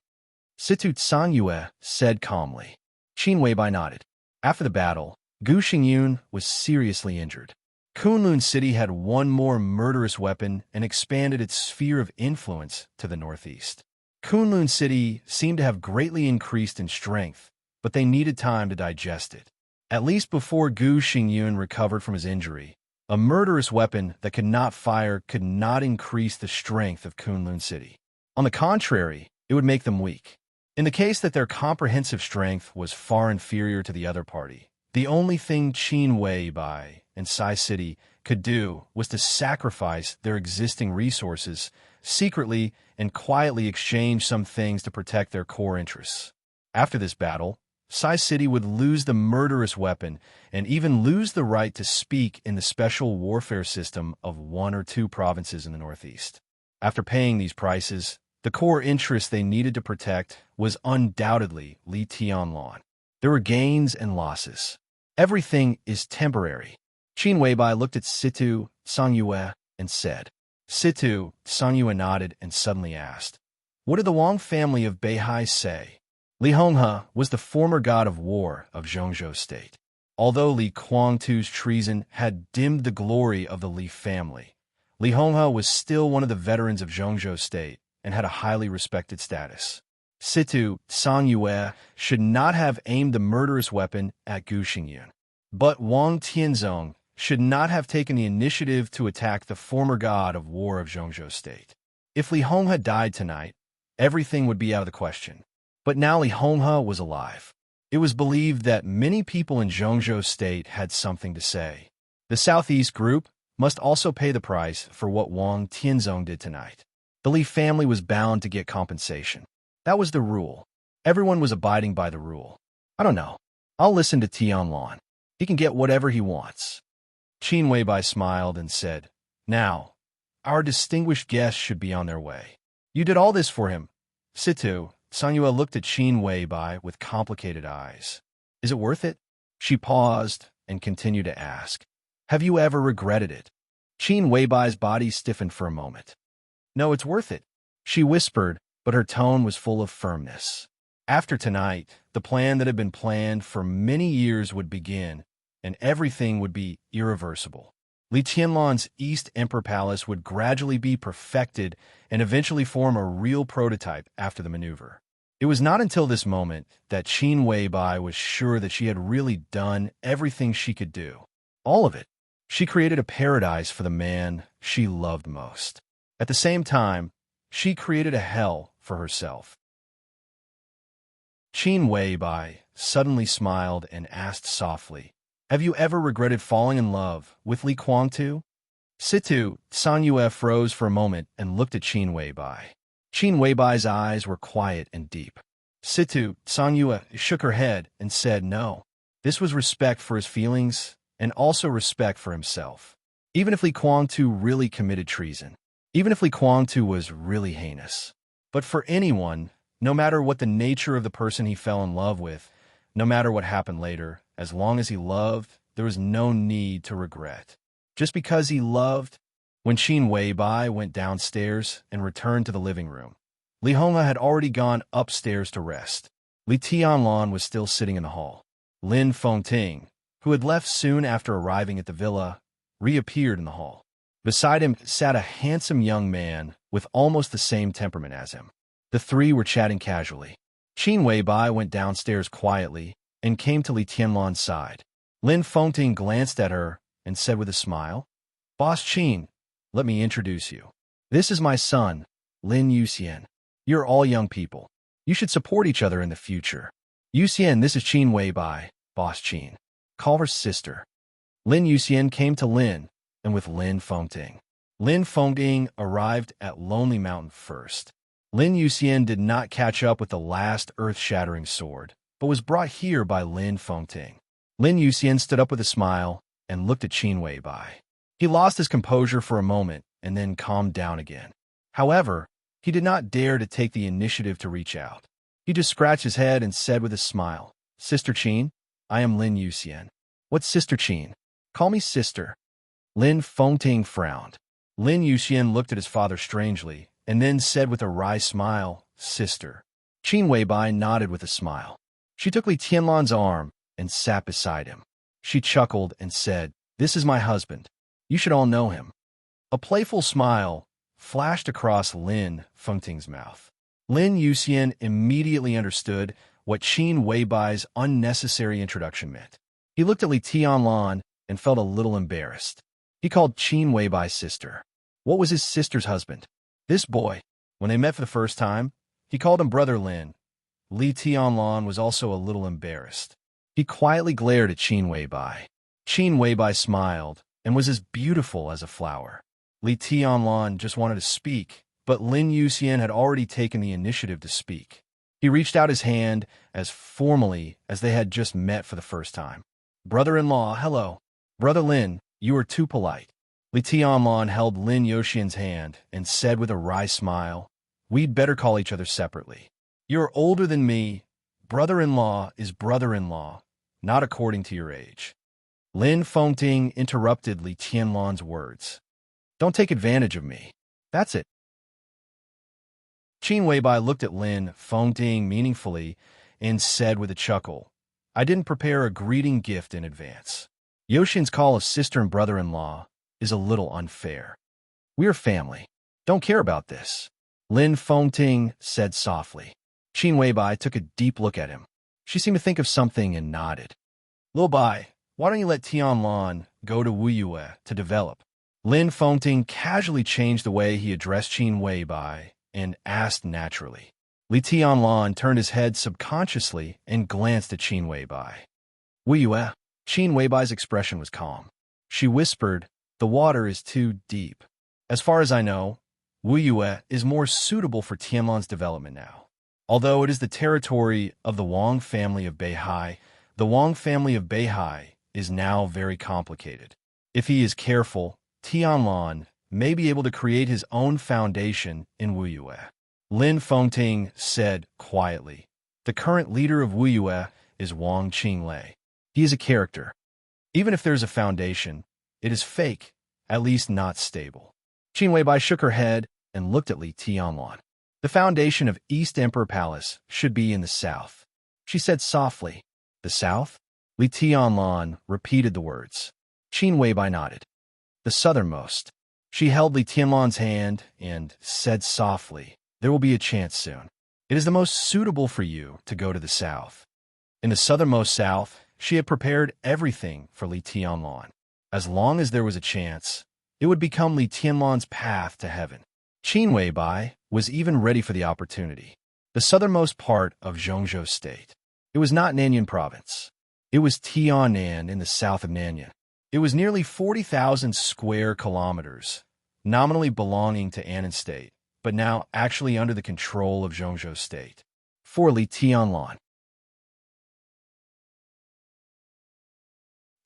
Situ Sanyue said calmly. Qin Weibai nodded. After the battle, Gu Xingyun was seriously injured. Kunlun City had one more murderous weapon and expanded its sphere of influence to the northeast. Kunlun City seemed to have greatly increased in strength, but they needed time to digest it. At least before Gu Xingyun recovered from his injury, a murderous weapon that could not fire could not increase the strength of Kunlun City. On the contrary, it would make them weak. In the case that their comprehensive strength was far inferior to the other party, the only thing Qin Weibai and Sai City could do was to sacrifice their existing resources, secretly and quietly exchange some things to protect their core interests. After this battle, Sai City would lose the murderous weapon and even lose the right to speak in the special warfare system of 1 or 2 provinces in the northeast. After paying these prices, the core interest they needed to protect was undoubtedly Li Tianlan. There were gains and losses. Everything is temporary. Qin Weibai looked at Situ Songyue and said. Situ Songyue nodded and suddenly asked, "What did the Wang family of Beihai say?" Li Honghe was the former god of war of Zhongzhou State. Although Li Kuangtu's treason had dimmed the glory of the Li family, Li Honghe was still one of the veterans of Zhongzhou State and had a highly respected status. Situ Songyue should not have aimed the murderous weapon at Gu Xingyun. But Wang Tianzong should not have taken the initiative to attack the former god of war of Zhongzhou State. If Li Honghe died tonight, everything would be out of the question. But now Li Honghe was alive. It was believed that many people in Zhongzhou State had something to say. The Southeast Group must also pay the price for what Wang Tianzong did tonight. The Li family was bound to get compensation. That was the rule. Everyone was abiding by the rule. I don't know. I'll listen to Tianlan. He can get whatever he wants. Qin Weibai smiled and said, "Now, our distinguished guests should be on their way. You did all this for him." Situ Songyue looked at Qin Weibai with complicated eyes. "Is it worth it?" She paused and continued to ask, "Have you ever regretted it?" Qin Weibai's body stiffened for a moment. "No, it's worth it," she whispered, but her tone was full of firmness. After tonight, the plan that had been planned for many years would begin, and everything would be irreversible. Li Tianlan's East Emperor Palace would gradually be perfected and eventually form a real prototype after the maneuver. It was not until this moment that Qin Weibai was sure that she had really done everything she could do. All of it. She created a paradise for the man she loved most. At the same time, she created a hell for herself. Qin Weibai suddenly smiled and asked softly, "Have you ever regretted falling in love with Li Kuangtu?" Situ Songyue froze for a moment and looked at Qin Weibai. Qin Weibai's eyes were quiet and deep. Situ Songyue shook her head and said no. This was respect for his feelings and also respect for himself. Even if Li Kuangtu really committed treason, even if Li Kuangtu was really heinous. But for anyone, no matter what the nature of the person he fell in love with, no matter what happened later, as long as he loved, there was no need to regret. Just because he loved. When Qin Weibai went downstairs and returned to the living room, Li Honghe had already gone upstairs to rest. Li Tianlan was still sitting in the hall. Lin Fengting, who had left soon after arriving at the villa, reappeared in the hall. Beside him sat a handsome young man with almost the same temperament as him. The three were chatting casually. Qin Weibai went downstairs quietly and came to Li Tianlan's side. Lin Fengting glanced at her and said with a smile, "Boss Qin, let me introduce you. This is my son, Lin Yuxian. You're all young people. You should support each other in the future. Yuxian, this is Qin Weibai, Boss Qin. Call her sister." Lin Yuxian came to Lin, and with Lin Fengting. Lin Fengting arrived at Lonely Mountain first. Lin Yuxian did not catch up with the last earth-shattering sword, but was brought here by Lin Fengting. Lin Yuxian stood up with a smile and looked at Qin Weibai. He lost his composure for a moment and then calmed down again. However, he did not dare to take the initiative to reach out. He just scratched his head and said with a smile, "Sister Qin, I am Lin Yuxian." "What's Sister Qin? Call me sister." Lin Fengting frowned. Lin Yuxian looked at his father strangely and then said with a wry smile, "Sister." Qin Weibai nodded with a smile. She took Li Tianlan's arm and sat beside him. She chuckled and said, "This is my husband. You should all know him. A playful smile flashed across Lin Fengting's mouth. Lin Yuxian immediately understood what Qin Weibai's unnecessary introduction meant. He looked at Li Tianlan and felt a little embarrassed. He called Qin Weibai's sister. What was his sister's husband? This boy. When they met for the first time, he called him Brother Lin. Li Tianlan was also a little embarrassed. He quietly glared at Qin Weibai. Qin Weibai smiled and was as beautiful as a flower. Li Tianlan just wanted to speak, but Lin Yuxian had already taken the initiative to speak. He reached out his hand as formally as they had just met for the first time. Brother-in-law, hello. Brother Lin, you are too polite. Li Tianlan held Lin Yuxian's hand and said with a wry smile, we'd better call each other separately. You're older than me. Brother-in-law is brother-in-law, not according to your age. Lin Fengting interrupted Li Tianlan's words. Don't take advantage of me. That's it. Qin Weibai looked at Lin Fengting meaningfully and said with a chuckle, I didn't prepare a greeting gift in advance. Yoshin's call of sister and brother-in-law is a little unfair. We're family. Don't care about this. Lin Fengting said softly. Qin Weibai took a deep look at him. She seemed to think of something and nodded. Lil Bai, why don't you let Tianlan go to Wuyue to develop? Lin Fengting casually changed the way he addressed Qin Weibai and asked naturally. Li Tianlan turned his head subconsciously and glanced at Qin Weibai. Wuyue? Qin Weibai's expression was calm. She whispered, the water is too deep. As far as I know, Wuyue is more suitable for Tianlan's development now. Although it is the territory of the Wang family of Beihai, the Wang family of Beihai is now very complicated. If he is careful, Tianlan may be able to create his own foundation in Wuyue. Lin Fengting said quietly, the current leader of Wuyue is Wang Qinglei. He is a character. Even if there's a foundation, it is fake, at least not stable. Qin Weibai shook her head and looked at Li Tianlan. The foundation of East Emperor Palace should be in the south. She said softly, the south? Li Tianlan repeated the words. Qin Weibai nodded. The southernmost. She held Li Tianlan's hand and said softly, there will be a chance soon. It is the most suitable for you to go to the south. In the southernmost south, she had prepared everything for Li Tianlan. As long as there was a chance, it would become Li Tianlan's path to heaven. Qin Weibai was even ready for the opportunity. The southernmost part of Zhongzhou State. It was not Nanyuan Province. It was Tianan in the south of Nanyuan. It was nearly 40,000 square kilometers, nominally belonging to Annan State, but now actually under the control of Zhongzhou State. For Li Tianlan.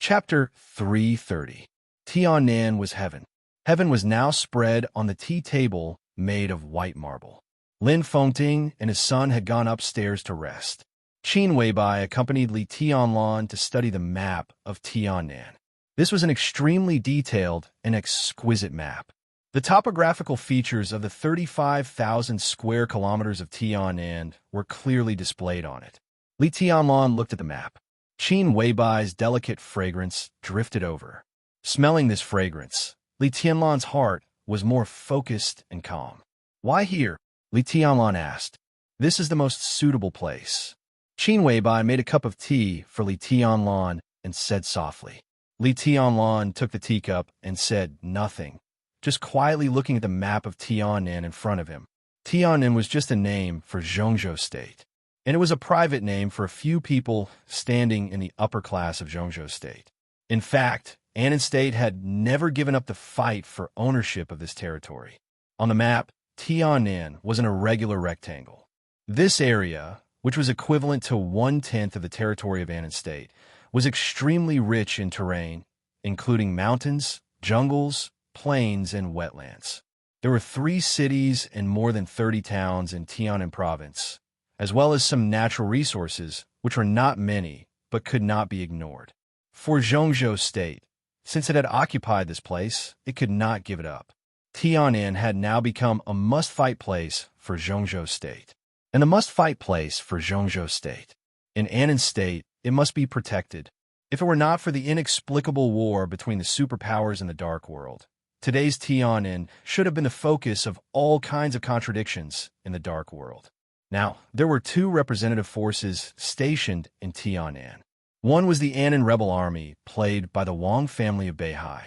Chapter 330. Tianan was heaven. Heaven was now spread on the tea table made of white marble. Lin Fengting and his son had gone upstairs to rest. Qin Weibai accompanied Li Tianlan to study the map of Tianan. This was an extremely detailed and exquisite map. The topographical features of the 35,000 square kilometers of Tianan were clearly displayed on it. Li Tianlan looked at the map. Qin Weibai's delicate fragrance drifted over. Smelling this fragrance, Li Tianlan's heart was more focused and calm. Why here? Li Tianlan asked. This is the most suitable place. Qin Weibai made a cup of tea for Li Tianlan and said softly. Li Tianlan took the teacup and said nothing, just quietly looking at the map of Tianan in front of him. Tianan was just a name for Zhongzhou State, and it was a private name for a few people standing in the upper class of Zhongzhou State. In fact, Annan State had never given up the fight for ownership of this territory. On the map, Tianan was an irregular rectangle. This area, which was equivalent to 1/10 of the territory of Annan State, was extremely rich in terrain, including mountains, jungles, plains, and wetlands. There were 3 cities and more than 30 towns in Tianan Province, as well as some natural resources, which were not many, but could not be ignored. For Zhongzhou State, since it had occupied this place, it could not give it up. Tianan had now become a must-fight place for Zhongzhou State. And the must-fight place for Zhongzhou State. In Annan State, it must be protected. If it were not for the inexplicable war between the superpowers and the Dark World, today's Tianan should have been the focus of all kinds of contradictions in the Dark World. Now, there were two representative forces stationed in Tianan. One was the Anan rebel army, played by the Wang family of Beihai.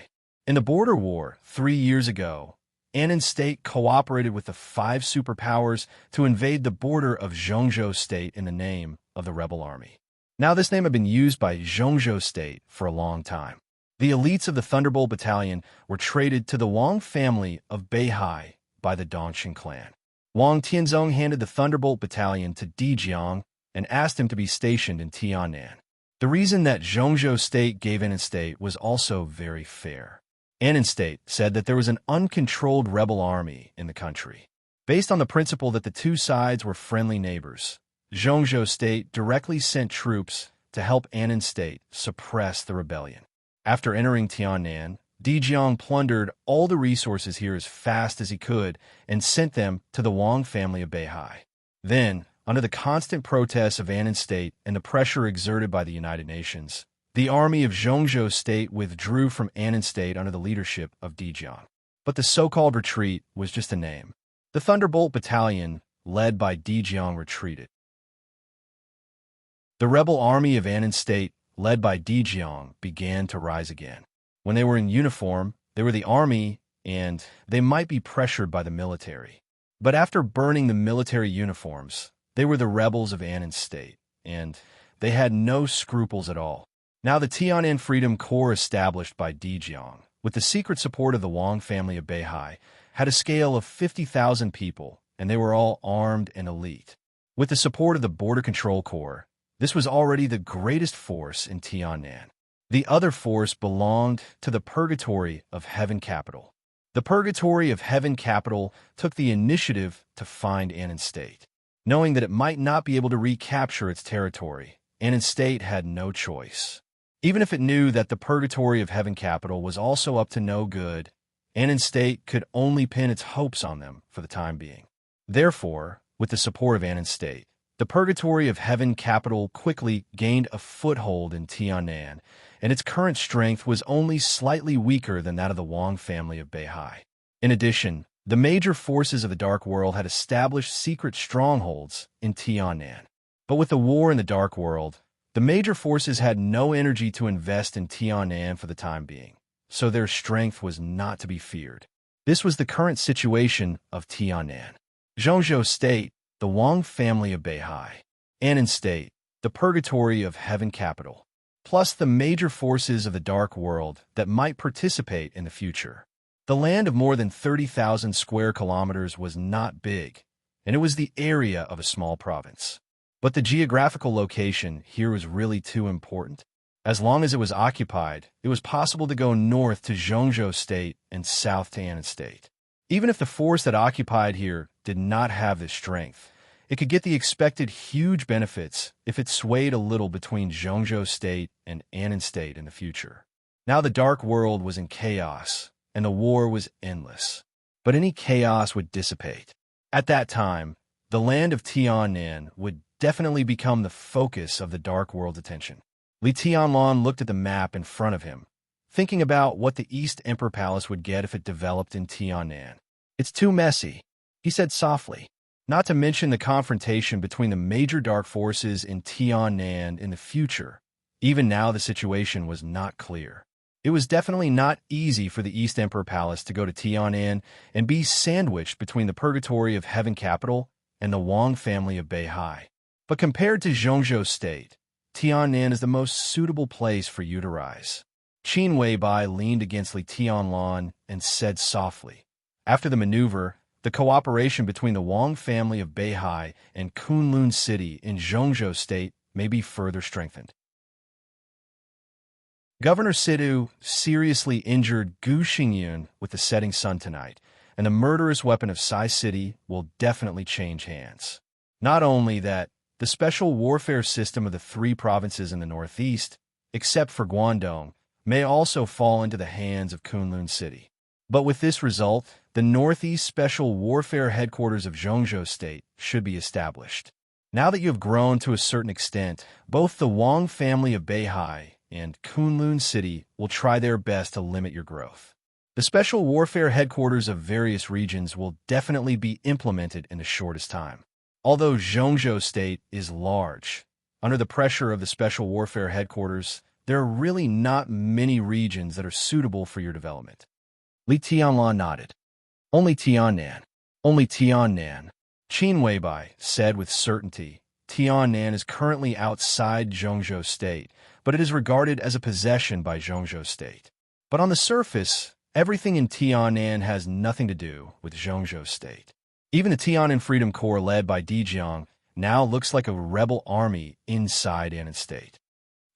In the border war 3 years ago, Anan State cooperated with the 5 superpowers to invade the border of Zhongzhou State in the name of the rebel army. Now, this name had been used by Zhongzhou State for a long time. The elites of the Thunderbolt Battalion were traded to the Wang family of Beihai by the Dongxing clan. Wang Tianzong handed the Thunderbolt Battalion to Di Jiang and asked him to be stationed in Tianan. The reason that Zhongzhou State gave Anan State was also very fair. Anan State said that there was an uncontrolled rebel army in the country. Based on the principle that the two sides were friendly neighbors, Zhongzhou State directly sent troops to help Anan State suppress the rebellion. After entering Tianan, Di Jiang plundered all the resources here as fast as he could and sent them to the Wang family of Beihai. Then, under the constant protests of Anan State and the pressure exerted by the United Nations, the army of Zhongzhou State withdrew from Anan State under the leadership of Di Jiang. But the so-called retreat was just a name. The Thunderbolt Battalion, led by Di Jiang, retreated. The rebel army of Anan State, led by Di Jiang, began to rise again. When they were in uniform, they were the army, and they might be pressured by the military. But after burning the military uniforms, they were the rebels of Anan State, and they had no scruples at all. Now the Tianan Freedom Corps, established by Di Jiang, with the secret support of the Wang family of Beihai, had a scale of 50,000 people, and they were all armed and elite. With the support of the Border Control Corps, this was already the greatest force in Tianan. The other force belonged to the Purgatory of Heaven Capital. The Purgatory of Heaven Capital took the initiative to find Anan State. Knowing that it might not be able to recapture its territory, Anan State had no choice. Even if it knew that the Purgatory of Heaven Capital was also up to no good, Anan State could only pin its hopes on them for the time being. Therefore, with the support of Anan State, the Purgatory of Heaven Capital quickly gained a foothold in Tianan, and its current strength was only slightly weaker than that of the Wang family of Beihai. In addition, the major forces of the Dark World had established secret strongholds in Tianan. But with the war in the Dark World, the major forces had no energy to invest in Tianan for the time being, so their strength was not to be feared. This was the current situation of Tianan. Zhongzhou State, the Wang family of Beihai. Anan State, the Purgatory of Heaven Capital, plus the major forces of the Dark World that might participate in the future. The land of more than 30,000 square kilometers was not big, and it was the area of a small province. But the geographical location here was really too important. As long as it was occupied, it was possible to go north to Zhongzhou State and south to Anan State. Even if the force that occupied here did not have this strength, it could get the expected huge benefits if it swayed a little between Zhongzhou State and Anan State in the future. Now the Dark World was in chaos, and the war was endless. But any chaos would dissipate. At that time, the land of Tianan would definitely become the focus of the Dark World's attention. Li Tianlong looked at the map in front of him, thinking about what the East Emperor Palace would get if it developed in Tianan. "It's too messy," he said softly. Not to mention the confrontation between the major dark forces in Tianan in the future. Even now the situation was not clear. It was definitely not easy for the East Emperor Palace to go to Tianan and be sandwiched between the Purgatory of Heaven Capital and the Wang family of Beihai. But compared to Zhongzhou State, Tianan is the most suitable place for you to rise. Qin Weibai leaned against Li Tianlong and said softly, "After the maneuver, the cooperation between the Wang family of Beihai and Kunlun City in Zhongzhou State may be further strengthened." Governor Sidu seriously injured Gu Xingyun with the setting sun tonight, and the murderous weapon of Sai City will definitely change hands. Not only that, the special warfare system of the 3 provinces in the northeast, except for Guangdong, may also fall into the hands of Kunlun City. But with this result, the Northeast Special Warfare Headquarters of Zhongzhou State should be established. Now that you have grown to a certain extent, both the Wang family of Beihai and Kunlun City will try their best to limit your growth. The special warfare headquarters of various regions will definitely be implemented in the shortest time. Although Zhongzhou State is large, under the pressure of the special warfare headquarters, there are really not many regions that are suitable for your development. Li Tianlan nodded. Only Tiannan. Only Tiannan. Qin Weibai said with certainty. Tiannan is currently outside Zhongzhou State, but it is regarded as a possession by Zhongzhou State. But on the surface, everything in Tiannan has nothing to do with Zhongzhou State. Even the Tiannan Freedom Corps led by Dijiang now looks like a rebel army inside Annan State.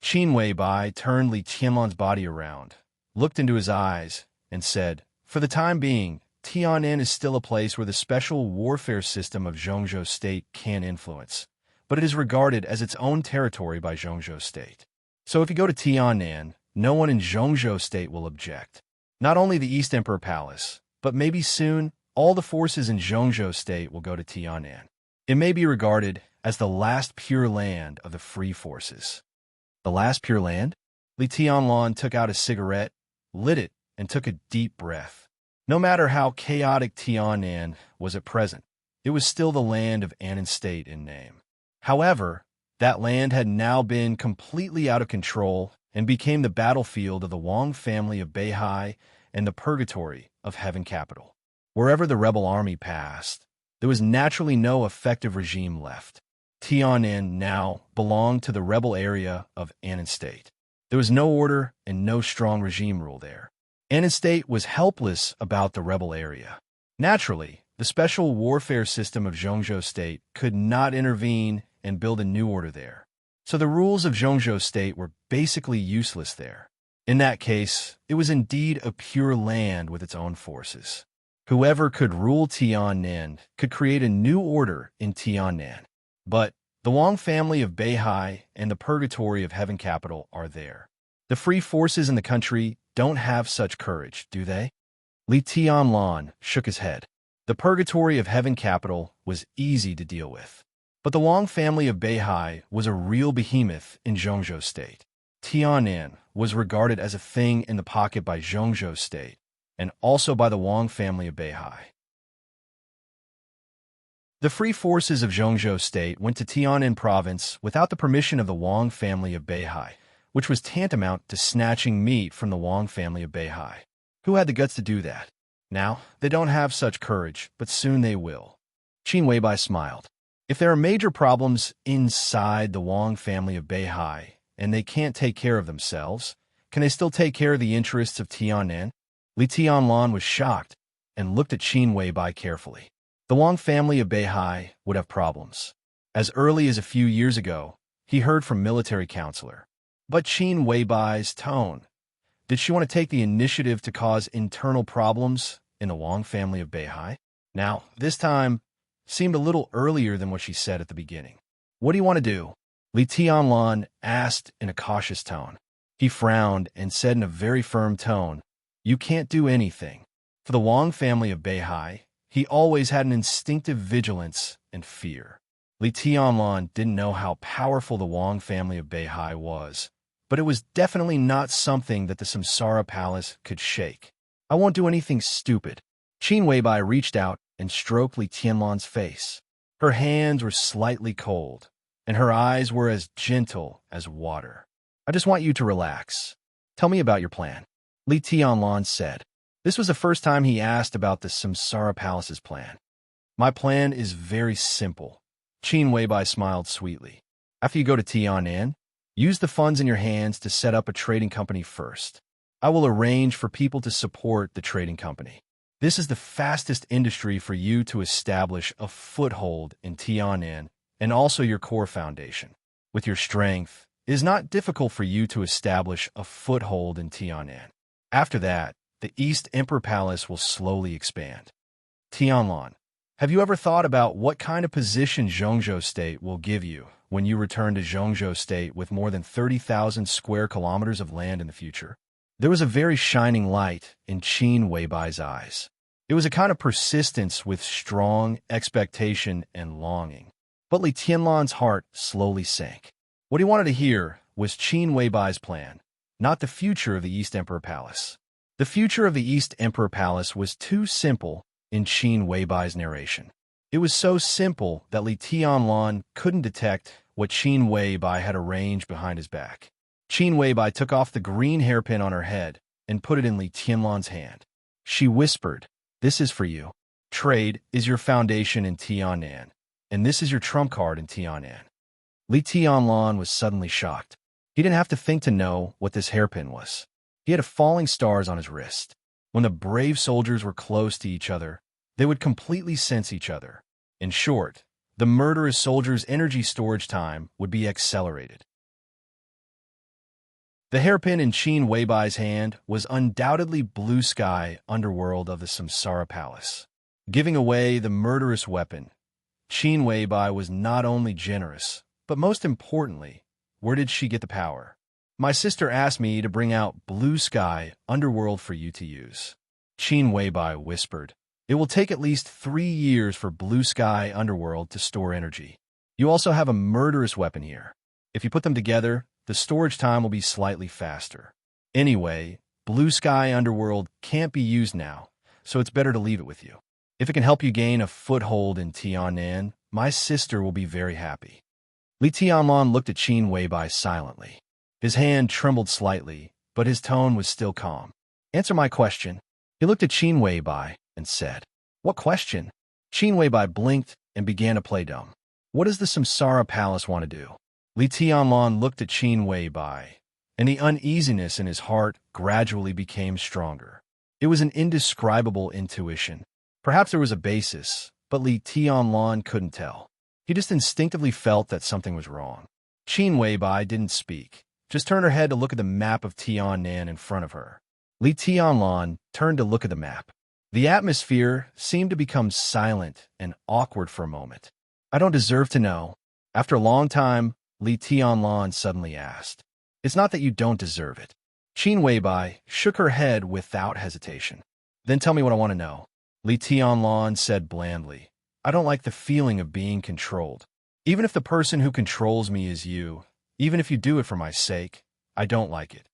Qin Weibai turned Li Tianlan's body around, looked into his eyes, and said, "For the time being, Tiannan is still a place where the special warfare system of Zhongzhou State can influence, but it is regarded as its own territory by Zhongzhou State. So if you go to Tiannan, no one in Zhongzhou State will object. Not only the East Emperor Palace, but maybe soon, all the forces in Zhongzhou State will go to Tiannan. It may be regarded as the last pure land of the free forces." The last pure land? Li Tianlan took out a cigarette, lit it, and took a deep breath. No matter how chaotic Tiannan was at present, it was still the land of Annan State in name. However, that land had now been completely out of control and became the battlefield of the Wang family of Beihai and the purgatory of Heaven Capital. Wherever the rebel army passed, there was naturally no effective regime left. Tiannan now belonged to the rebel area of Annan State. There was no order and no strong regime rule there. Annan State was helpless about the rebel area. Naturally, the special warfare system of Zhongzhou State could not intervene and build a new order there. So the rules of Zhongzhou State were basically useless there. In that case, it was indeed a pure land with its own forces. Whoever could rule Tiannan could create a new order in Tiannan. But the Wang family of Beihai and the purgatory of Heaven Capital are there. The free forces in the country don't have such courage, do they? Li Tianlan shook his head. The purgatory of Heaven Capital was easy to deal with. But the Wang family of Beihai was a real behemoth in Zhongzhou State. Tiannan was regarded as a thing in the pocket by Zhongzhou State, and also by the Wang family of Beihai. The free forces of Zhongzhou State went to Tiannan province without the permission of the Wang family of Beihai, which was tantamount to snatching meat from the Wang family of Beihai. Who had the guts to do that? Now, they don't have such courage, but soon they will. Qin Weibai smiled. If there are major problems inside the Wang family of Beihai, and they can't take care of themselves, can they still take care of the interests of Tiannan? Li Tianlan was shocked and looked at Qin Weibai carefully. The Wang family of Beihai would have problems. As early as a few years ago, he heard from military counselor. But Qin Weibai's tone. Did she want to take the initiative to cause internal problems in the Wang family of Beihai? Now, this time, seemed a little earlier than what she said at the beginning. What do you want to do? Li Tianlan asked in a cautious tone. He frowned and said in a very firm tone, "You can't do anything." For the Wang family of Beihai, he always had an instinctive vigilance and fear. Li Tianlan didn't know how powerful the Wang family of Beihai was, but it was definitely not something that the Samsara Palace could shake. "I won't do anything stupid." Qin Weibai reached out and stroked Li Tianlan's face. Her hands were slightly cold, and her eyes were as gentle as water. "I just want you to relax. Tell me about your plan," Li Tianlan said. This was the first time he asked about the Samsara Palace's plan. "My plan is very simple." Qin Weibai smiled sweetly. "After you go to Tiannan, use the funds in your hands to set up a trading company first. I will arrange for people to support the trading company. This is the fastest industry for you to establish a foothold in Tiannan and also your core foundation. With your strength, it is not difficult for you to establish a foothold in Tiannan. After that, the East Emperor Palace will slowly expand." Tianlan, have you ever thought about what kind of position Zhongzhou State will give you when you return to Zhongzhou State with more than 30,000 square kilometers of land in the future? There was a very shining light in Qin Weibai's eyes. It was a kind of persistence with strong expectation and longing. But Li Tianlan's heart slowly sank. What he wanted to hear was Qin Weibai's plan, not the future of the East Emperor Palace. The future of the East Emperor Palace was too simple in Qin Weibai's narration. It was so simple that Li Tianlan couldn't detect what Qin Weibai had arranged behind his back. Qin Weibai took off the green hairpin on her head and put it in Li Tianlan's hand. She whispered, "This is for you. Trade is your foundation in Tiannan, and this is your trump card in Tiannan." Li Tianlan was suddenly shocked. He didn't have to think to know what this hairpin was. He had a falling stars on his wrist. When the brave soldiers were close to each other, they would completely sense each other. In short, the murderous soldiers' energy storage time would be accelerated. The hairpin in Qin Weibai's hand was undoubtedly blue sky underworld of the Samsara Palace. Giving away the murderous weapon, Qin Weibai was not only generous, but most importantly, where did she get the power? "My sister asked me to bring out blue sky underworld for you to use," Qin Weibai whispered. "It will take at least 3 years for blue sky underworld to store energy. You also have a murderous weapon here. If you put them together, the storage time will be slightly faster. Anyway, blue sky underworld can't be used now, so it's better to leave it with you. If it can help you gain a foothold in Tiannan, my sister will be very happy." Li Tianlan looked at Qin Weibai silently. His hand trembled slightly, but his tone was still calm. "Answer my question." He looked at Qin Weibai and said, "What question?" Qin Weibai blinked and began to play dumb. "What does the Samsara Palace want to do?" Li Tianlan looked at Qin Weibai, and the uneasiness in his heart gradually became stronger. It was an indescribable intuition. Perhaps there was a basis, but Li Tianlan couldn't tell. He just instinctively felt that something was wrong. Qin Weibai didn't speak, just turned her head to look at the map of Tiannan in front of her. Li Tianlan turned to look at the map. The atmosphere seemed to become silent and awkward for a moment. "I don't deserve to know." After a long time, Li Tianlan suddenly asked, "It's not that you don't deserve it." Qin Weibai shook her head without hesitation. "Then tell me what I want to know." Li Tianlan said blandly, "I don't like the feeling of being controlled. Even if the person who controls me is you, even if you do it for my sake, I don't like it."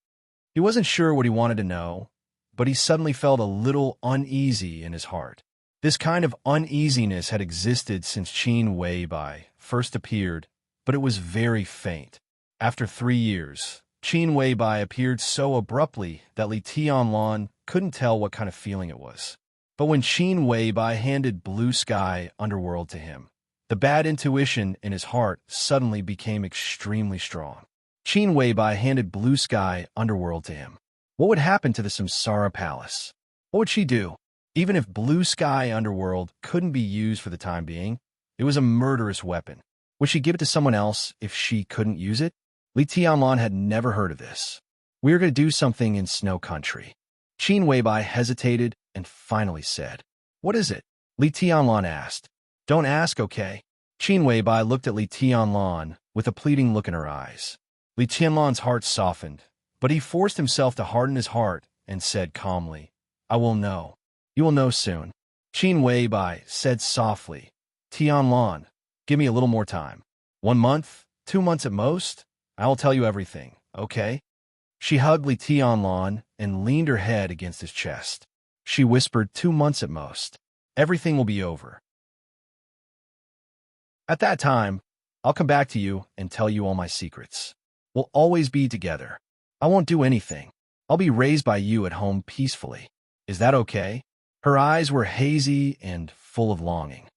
He wasn't sure what he wanted to know, but he suddenly felt a little uneasy in his heart. This kind of uneasiness had existed since Qin Weibai first appeared, but it was very faint. After 3 years, Qin Weibai appeared so abruptly that Li Tianlan couldn't tell what kind of feeling it was. But when Qin Weibai handed blue sky underworld to him, the bad intuition in his heart suddenly became extremely strong. Qin Weibai handed blue sky underworld to him. What would happen to the Samsara Palace? What would she do? Even if blue sky underworld couldn't be used for the time being, it was a murderous weapon. Would she give it to someone else if she couldn't use it? Li Tianlan had never heard of this. "We are going to do something in Snow Country." Qin Weibai hesitated and finally said, "What is it?" Li Tianlan asked. "Don't ask, okay?" Qin Weibai looked at Li Tianlan with a pleading look in her eyes. Li Tianlan's heart softened, but he forced himself to harden his heart and said calmly, "I will know. You will know soon." Qin Weibai said softly, "Tianlan, give me a little more time. 1 month, 2 months at most. I will tell you everything, okay?" She hugged Li Tianlan and leaned her head against his chest. She whispered, 2 months at most. Everything will be over. At that time, I'll come back to you and tell you all my secrets. We'll always be together. I won't do anything. I'll be raised by you at home peacefully. Is that okay?" Her eyes were hazy and full of longing.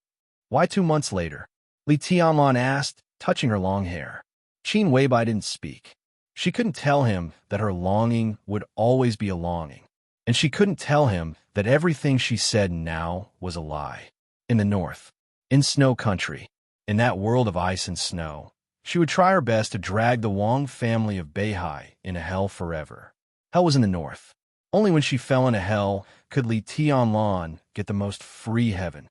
"Why 2 months later?" Li Tianlan asked, touching her long hair. Qin Weibai didn't speak. She couldn't tell him that her longing would always be a longing, and she couldn't tell him that everything she said now was a lie. In the north, in Snow Country, in that world of ice and snow, she would try her best to drag the Wang family of Beihai into hell forever. Hell was in the north. Only when she fell into hell could Li Tianlan get the most free heaven.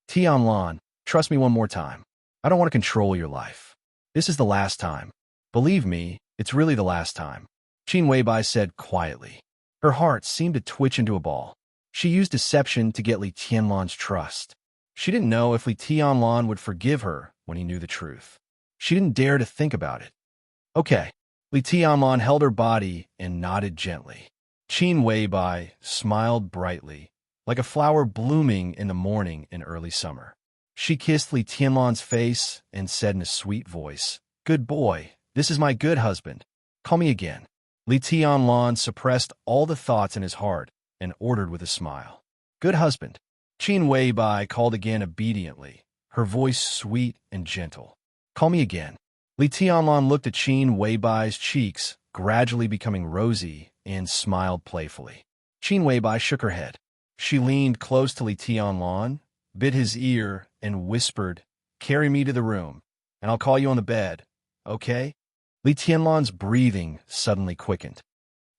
"Tianlan, trust me one more time. I don't want to control your life. This is the last time. Believe me, it's really the last time," Qin Weibai said quietly. Her heart seemed to twitch into a ball. She used deception to get Li Tianlan's trust. She didn't know if Li Tianlan would forgive her when he knew the truth. She didn't dare to think about it. "Okay, Li Tianlan held her body and nodded gently. Qin Weibai smiled brightly, like a flower blooming in the morning in early summer. She kissed Li Tianlan's face and said in a sweet voice, "Good boy, this is my good husband. Call me again." Li Tianlan suppressed all the thoughts in his heart and ordered with a smile, "Good husband." Qin Weibai called again obediently, her voice sweet and gentle. "Call me again." Li Tianlan looked at Qin Weibai's cheeks, gradually becoming rosy, and smiled playfully. Qin Weibai shook her head. She leaned close to Li Tianlan, bit his ear, and whispered, "Carry me to the room, and I'll call you on the bed, okay?" Li Tianlan's breathing suddenly quickened.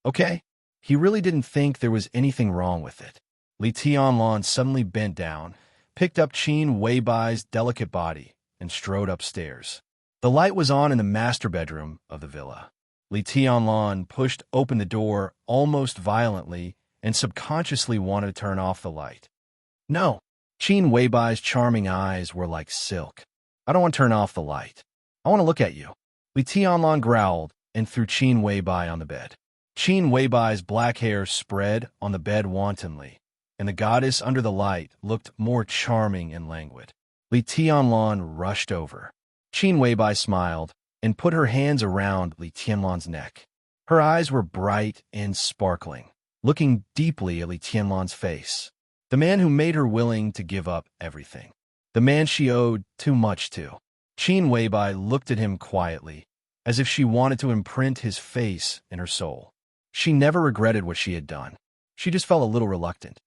"Okay?" He really didn't think there was anything wrong with it. Li Tianlan suddenly bent down, picked up Qin Weibai's delicate body, and strode upstairs. The light was on in the master bedroom of the villa. Li Tianlan pushed open the door almost violently and subconsciously wanted to turn off the light. "No." Qin Weibai's charming eyes were like silk. "I don't want to turn off the light. I want to look at you." Li Tianlan growled and threw Qin Weibai on the bed. Qin Weibai's black hair spread on the bed wantonly, and the goddess under the light looked more charming and languid. Li Tianlan rushed over. Qin Weibai smiled and put her hands around Li Tianlan's neck. Her eyes were bright and sparkling, looking deeply at Li Tianlan's face. The man who made her willing to give up everything. The man she owed too much to. Qin Weibai looked at him quietly, as if she wanted to imprint his face in her soul. She never regretted what she had done. She just felt a little reluctant.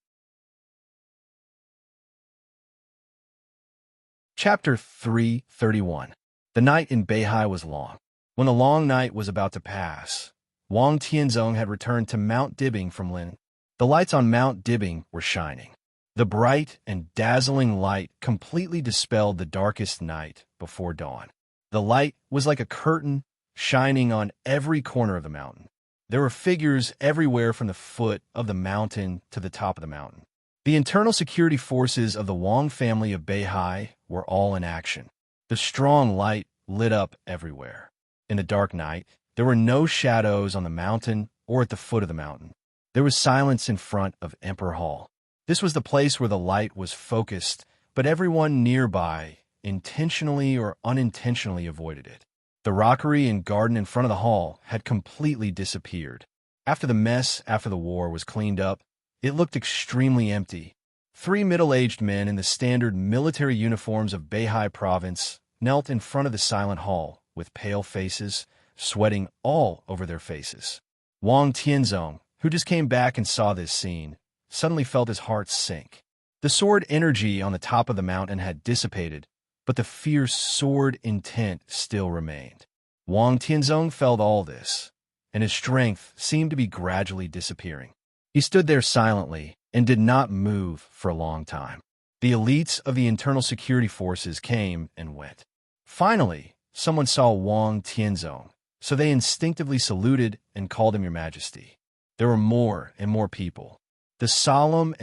Chapter 331. The night in Beihai was long. When the long night was about to pass, Wang Tianzong had returned to Mount Dibing from Lin. The lights on Mount Dibing were shining. The bright and dazzling light completely dispelled the darkest night before dawn. The light was like a curtain shining on every corner of the mountain. There were figures everywhere from the foot of the mountain to the top of the mountain. The internal security forces of the Wang family of Beihai were all in action. The strong light lit up everywhere. In the dark night, there were no shadows on the mountain or at the foot of the mountain. There was silence in front of Emperor Hall. This was the place where the light was focused, but everyone nearby intentionally or unintentionally avoided it. The rockery and garden in front of the hall had completely disappeared. After the mess after the war was cleaned up, it looked extremely empty. 3 middle-aged men in the standard military uniforms of Beihai province knelt in front of the silent hall with pale faces, sweating all over their faces. Wang Tianzong, who just came back and saw this scene, suddenly felt his heart sink. The sword energy on the top of the mountain had dissipated, but the fierce sword intent still remained. Wang Tianzong felt all this, and his strength seemed to be gradually disappearing. He stood there silently and did not move for a long time. The elites of the internal security forces came and went. Finally, someone saw Wang Tianzong, so they instinctively saluted and called him Your Majesty. There were more and more people. The solemn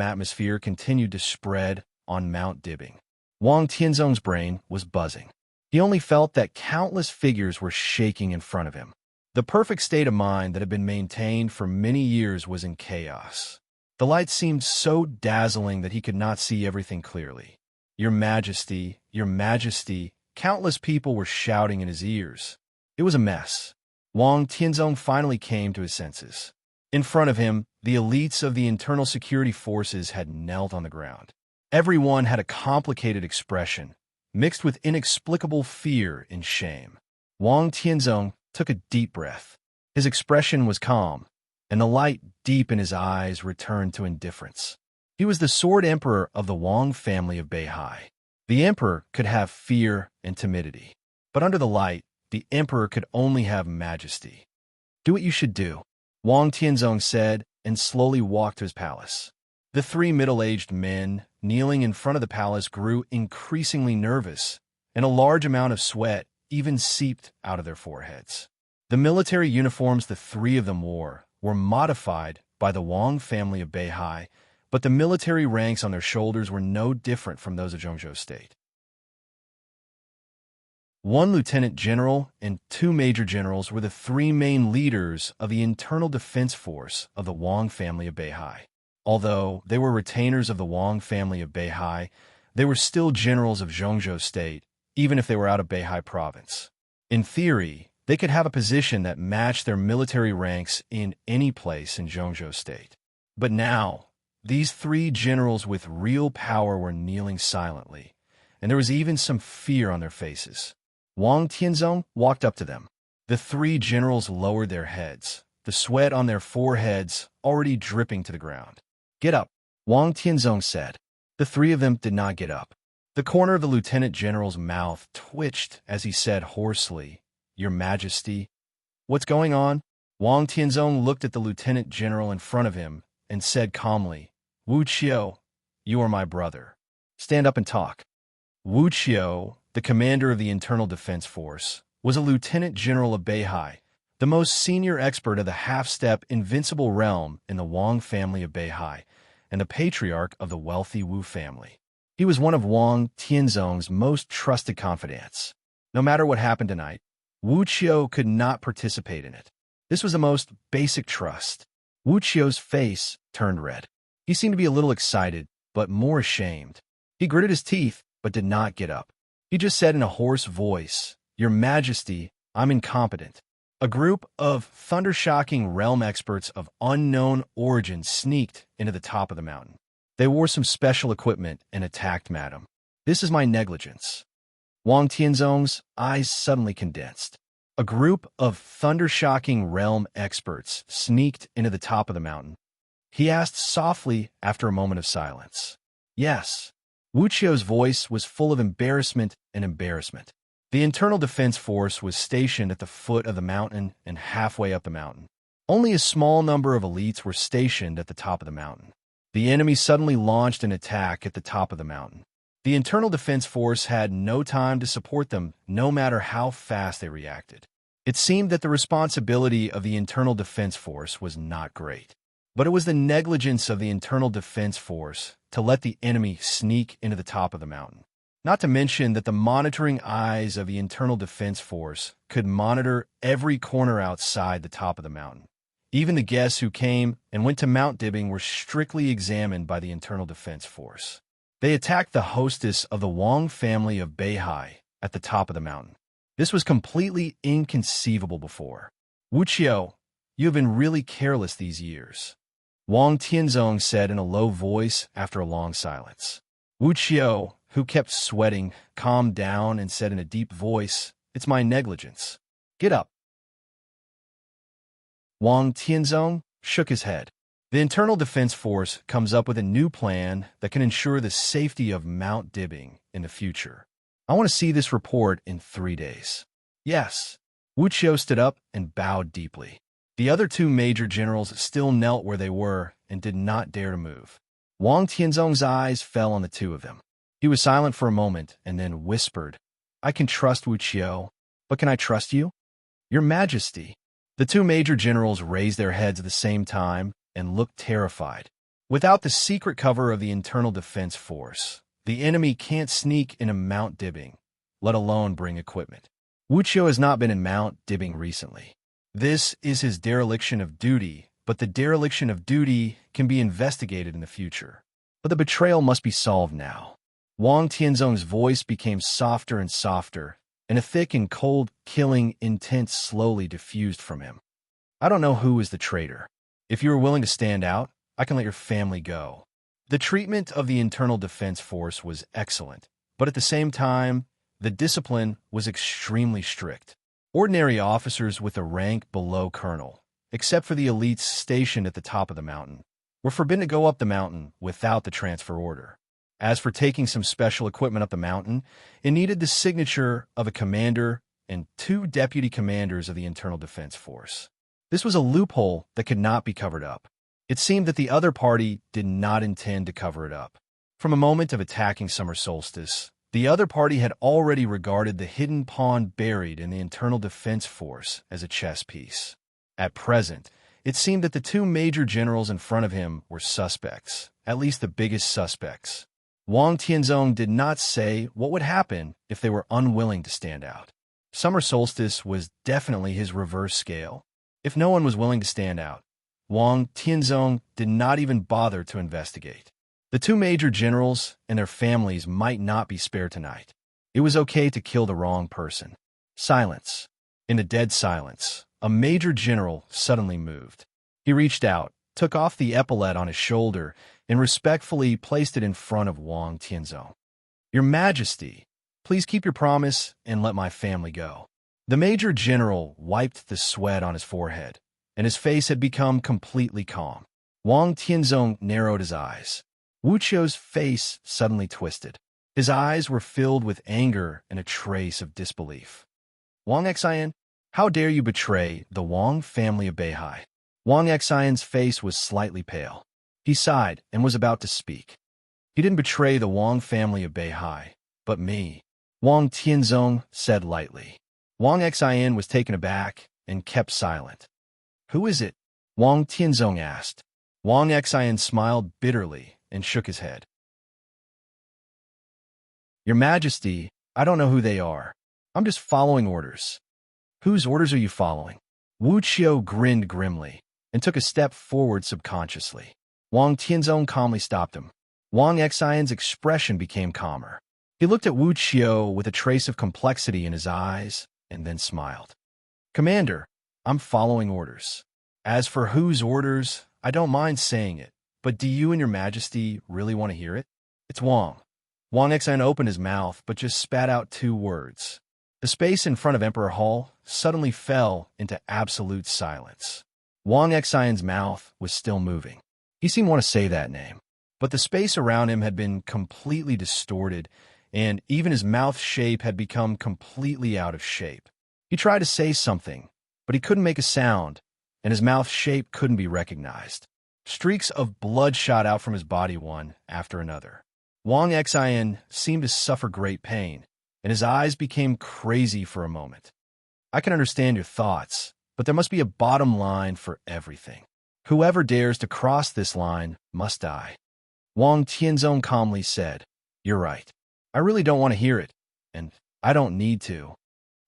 atmosphere continued to spread on Mount Dibing. Wang Tianzong's brain was buzzing. He only felt that countless figures were shaking in front of him. The perfect state of mind that had been maintained for many years was in chaos. The light seemed so dazzling that he could not see everything clearly. Your Majesty, Your Majesty, countless people were shouting in his ears. It was a mess. Wang Tianzong finally came to his senses. In front of him, the elites of the internal security forces had knelt on the ground. Everyone had a complicated expression, mixed with inexplicable fear and shame. Wang Tianzong took a deep breath. His expression was calm, and the light deep in his eyes returned to indifference. He was the sword emperor of the Wang family of Beihai. The emperor could have fear and timidity, but under the light, the emperor could only have majesty. Do what you should do, Wang Tianzong said, and slowly walked to his palace. The 3 middle-aged men kneeling in front of the palace grew increasingly nervous, and a large amount of sweat even seeped out of their foreheads. The military uniforms the 3 of them wore were modified by the Wang family of Beihai, but the military ranks on their shoulders were no different from those of Zhongzhou State. One lieutenant general and two major generals were the three main leaders of the internal defense force of the Wang family of Beihai. Although they were retainers of the Wang family of Beihai, they were still generals of Zhongzhou State, even if they were out of Beihai province. In theory, they could have a position that matched their military ranks in any place in Zhongzhou State. But now, these three generals with real power were kneeling silently, and there was even some fear on their faces. Wang Tianzong walked up to them. The three generals lowered their heads, the sweat on their foreheads already dripping to the ground. "Get up," Wang Tianzong said. The three of them did not get up. The corner of the lieutenant general's mouth twitched as he said hoarsely, "Your Majesty." "What's going on?" Wang Tianzong looked at the lieutenant general in front of him and said calmly, "Wu Qiu, you are my brother. Stand up and talk." Wu Qiu, the commander of the Internal Defense Force, was a lieutenant general of Beihai, the most senior expert of the half-step invincible realm in the Wang family of Beihai, and the patriarch of the wealthy Wu family. He was one of Wang Tianzong's most trusted confidants. No matter what happened tonight, Wu Qiu could not participate in it. This was the most basic trust. Wu Qiu's face turned red. He seemed to be a little excited, but more ashamed. He gritted his teeth, but did not get up. He just said in a hoarse voice, "Your Majesty, I'm incompetent." A group of thunder-shocking realm experts of unknown origin sneaked into the top of the mountain. They wore some special equipment and attacked Madam. "This is my negligence." Wang Tianzong's eyes suddenly condensed. A group of thunder-shocking realm experts sneaked into the top of the mountain. He asked softly after a moment of silence. "Yes." Wu Qiu's voice was full of embarrassment and embarrassment. The Internal Defense Force was stationed at the foot of the mountain and halfway up the mountain. Only a small number of elites were stationed at the top of the mountain. The enemy suddenly launched an attack at the top of the mountain. The Internal Defense Force had no time to support them, no matter how fast they reacted. It seemed that the responsibility of the Internal Defense Force was not great. But it was the negligence of the Internal Defense Force to let the enemy sneak into the top of the mountain. Not to mention that the monitoring eyes of the Internal Defense Force could monitor every corner outside the top of the mountain. Even the guests who came and went to Mount Dibbing were strictly examined by the Internal Defense Force. They attacked the hostess of the Wang family of Beihai at the top of the mountain. This was completely inconceivable before. "Wu Qiu, you have been really careless these years," Wang Tianzong said in a low voice after a long silence. Wu Qiu, who kept sweating, calmed down and said in a deep voice, "It's my negligence. Get up." Wang Tianzong shook his head. The Internal Defense Force comes up with a new plan that can ensure the safety of Mount Dibbing in the future. I want to see this report in 3 days. "Yes." Wu Qiu stood up and bowed deeply. The other two major generals still knelt where they were and did not dare to move. Wang Tianzong's eyes fell on the two of them. He was silent for a moment and then whispered, "I can trust Wu Qiu, but can I trust you?" "Your Majesty." The two major generals raised their heads at the same time and looked terrified. Without the secret cover of the Internal Defense Force, the enemy can't sneak into Mount Dibbing, let alone bring equipment. Wu Qiu has not been in Mount Dibbing recently. This is his dereliction of duty, but the dereliction of duty can be investigated in the future. But the betrayal must be solved now. Wang Tianzong's voice became softer and softer, and a thick and cold, killing intent slowly diffused from him. "I don't know who is the traitor. If you are willing to stand out, I can let your family go." The treatment of the Internal Defense Force was excellent, but at the same time, the discipline was extremely strict. Ordinary officers with a rank below colonel, except for the elites stationed at the top of the mountain, were forbidden to go up the mountain without the transfer order. As for taking some special equipment up the mountain, it needed the signature of a commander and 2 deputy commanders of the Internal Defense Force. This was a loophole that could not be covered up. It seemed that the other party did not intend to cover it up. From a moment of attacking summer solstice, the other party had already regarded the hidden pawn buried in the Internal Defense Force as a chess piece. At present, it seemed that the 2 major generals in front of him were suspects, at least the biggest suspects. Wang Tianzong did not say what would happen if they were unwilling to stand out. Summer solstice was definitely his reverse scale. If no one was willing to stand out, Wang Tianzong did not even bother to investigate. The two major generals and their families might not be spared tonight. It was okay to kill the wrong person. Silence. In the dead silence, a major general suddenly moved. He reached out, took off the epaulette on his shoulder, and respectfully placed it in front of Wang Tianzong. Your Majesty, please keep your promise and let my family go. The major general wiped the sweat on his forehead, and his face had become completely calm. Wang Tianzong narrowed his eyes. Wu Qiu's face suddenly twisted. His eyes were filled with anger and a trace of disbelief. Wang Xian, how dare you betray the Wang family of Beihai? Wang Xian's face was slightly pale. He sighed and was about to speak. He didn't betray the Wang family of Beihai, but me. Wang Tianzong said lightly. Wang Xian was taken aback and kept silent. Who is it? Wang Tianzong asked. Wang Xian smiled bitterly and shook his head. Your Majesty, I don't know who they are. I'm just following orders. Whose orders are you following? Wu Qiu grinned grimly and took a step forward subconsciously. Wang Tianzong calmly stopped him. Wang Xian's expression became calmer. He looked at Wu Qiu with a trace of complexity in his eyes and then smiled. Commander, I'm following orders. As for whose orders, I don't mind saying it, but do you and your Majesty really want to hear it? It's Wang. Wang Xian opened his mouth but just spat out two words. The space in front of Emperor Hall suddenly fell into absolute silence. Wang Xian's mouth was still moving. He seemed to want to say that name, but the space around him had been completely distorted, and even his mouth shape had become completely out of shape. He tried to say something, but he couldn't make a sound, and his mouth shape couldn't be recognized. Streaks of blood shot out from his body one after another. Wang Xian seemed to suffer great pain, and his eyes became crazy for a moment. I can understand your thoughts, but there must be a bottom line for everything. Whoever dares to cross this line must die. Wang Tianzong calmly said, You're right. I really don't want to hear it, and I don't need to.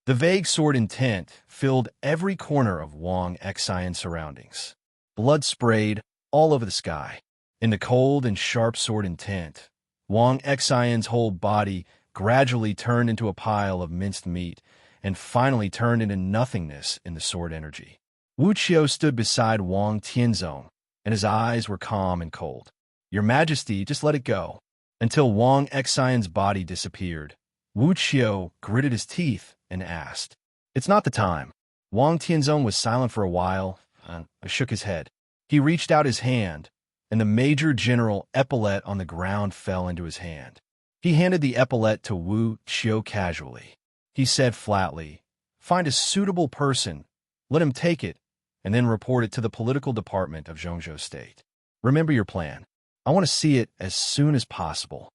The vague sword intent filled every corner of Wang Xian's surroundings. Blood sprayed all over the sky. In the cold and sharp sword intent, Wang Xian's whole body gradually turned into a pile of minced meat and finally turned into nothingness in the sword energy. Wu Qiu stood beside Wang Tianzong, and his eyes were calm and cold. Your Majesty, just let it go. Until Wang Xian's body disappeared, Wu Qiu gritted his teeth and asked, It's not the time. Wang Tianzong was silent for a while, shook his head. He reached out his hand, and the Major General epaulette on the ground fell into his hand. He handed the epaulette to Wu Qiu casually. He said flatly, Find a suitable person, let him take it, and then report it to the political department of Zhongzhou State. Remember your plan. I want to see it as soon as possible.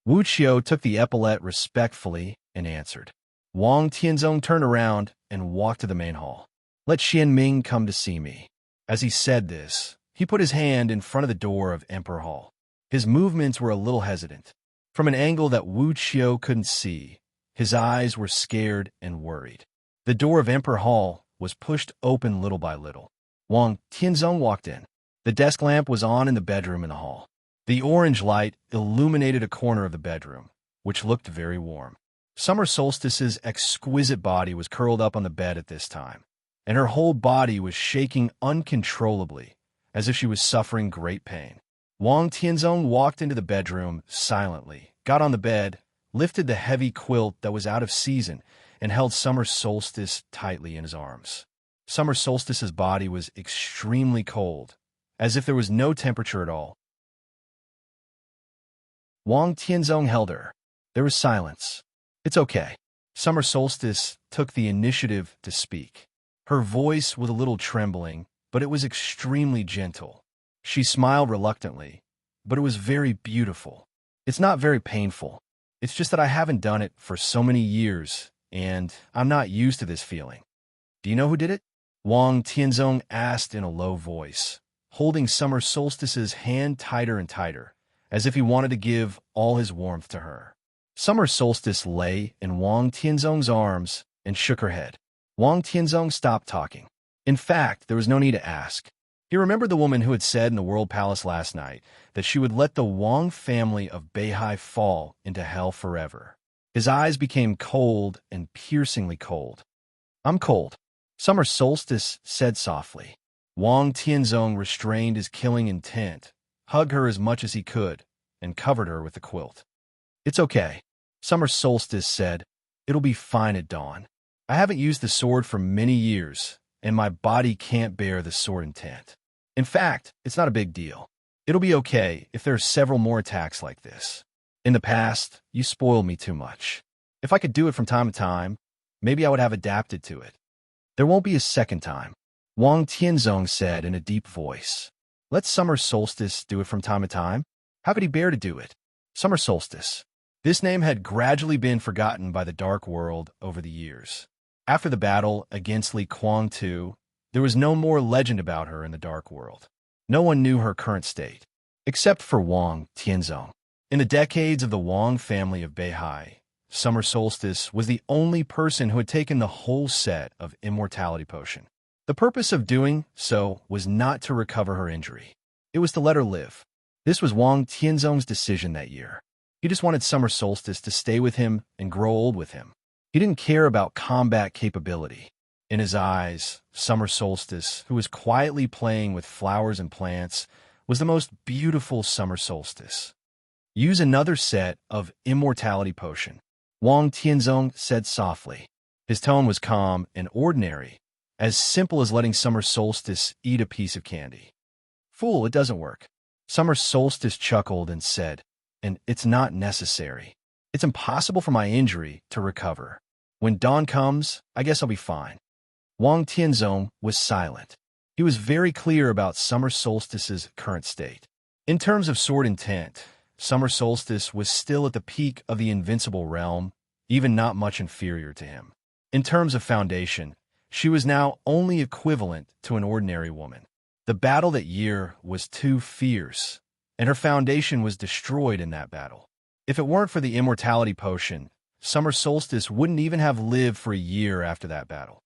Wu Qiu took the epaulette respectfully and answered. Wang Tianzong turned around and walked to the main hall. Let Xianming come to see me. As he said this, he put his hand in front of the door of Emperor Hall. His movements were a little hesitant. From an angle that Wu Qiu couldn't see, his eyes were scared and worried. The door of Emperor Hall was pushed open little by little. Wang Tianzong walked in. The desk lamp was on in the bedroom in the hall. The orange light illuminated a corner of the bedroom, which looked very warm. Summer Solstice's exquisite body was curled up on the bed at this time, and her whole body was shaking uncontrollably, as if she was suffering great pain. Wang Tianzong walked into the bedroom silently, got on the bed, lifted the heavy quilt that was out of season, and held Summer Solstice tightly in his arms. Summer Solstice's body was extremely cold, as if there was no temperature at all. Wang Tianzong held her. There was silence. It's okay. Summer Solstice took the initiative to speak. Her voice was a little trembling, but it was extremely gentle. She smiled reluctantly, but it was very beautiful. It's not very painful. It's just that I haven't done it for so many years, and I'm not used to this feeling. Do you know who did it? Wang Tianzong asked in a low voice, holding Summer Solstice's hand tighter and tighter, as if he wanted to give all his warmth to her. Summer Solstice lay in Wang Tianzong's arms and shook her head. Wang Tianzong stopped talking. In fact, there was no need to ask. He remembered the woman who had said in the World Palace last night that she would let the Wang family of Beihai fall into hell forever. His eyes became cold and piercingly cold. "I'm cold," Summer Solstice said softly. Wang Tianzong restrained his killing intent, hugged her as much as he could, and covered her with the quilt. "It's okay," Summer Solstice said. "It'll be fine at dawn. I haven't used the sword for many years, and my body can't bear the sword intent. In fact, it's not a big deal. It'll be okay if there are several more attacks like this. In the past, you spoiled me too much. If I could do it from time to time, maybe I would have adapted to it. There won't be a second time," Wang Tianzong said in a deep voice. "Let Summer Solstice do it from time to time. How could he bear to do it?" Summer Solstice. This name had gradually been forgotten by the Dark World over the years. After the battle against Li Kuang-tu, there was no more legend about her in the Dark World. No one knew her current state, except for Wang Tianzong. In the decades of the Wang family of Beihai, Summer Solstice was the only person who had taken the whole set of Immortality Potion. The purpose of doing so was not to recover her injury. It was to let her live. This was Wang Tianzong's decision that year. He just wanted Summer Solstice to stay with him and grow old with him. He didn't care about combat capability. In his eyes, Summer Solstice, who was quietly playing with flowers and plants, was the most beautiful Summer Solstice. "Use another set of Immortality Potion," Wang Tianzong said softly. His tone was calm and ordinary, as simple as letting Summer Solstice eat a piece of candy. "Fool, it doesn't work." Summer Solstice chuckled and said, "And it's not necessary. It's impossible for my injury to recover. When dawn comes, I guess I'll be fine." Wang Tianzong was silent. He was very clear about Summer Solstice's current state. In terms of sword intent, Summer Solstice was still at the peak of the invincible realm, even not much inferior to him. In terms of foundation, she was now only equivalent to an ordinary woman. The battle that year was too fierce, and her foundation was destroyed in that battle. If it weren't for the Immortality Potion, Summer Solstice wouldn't even have lived for a year after that battle.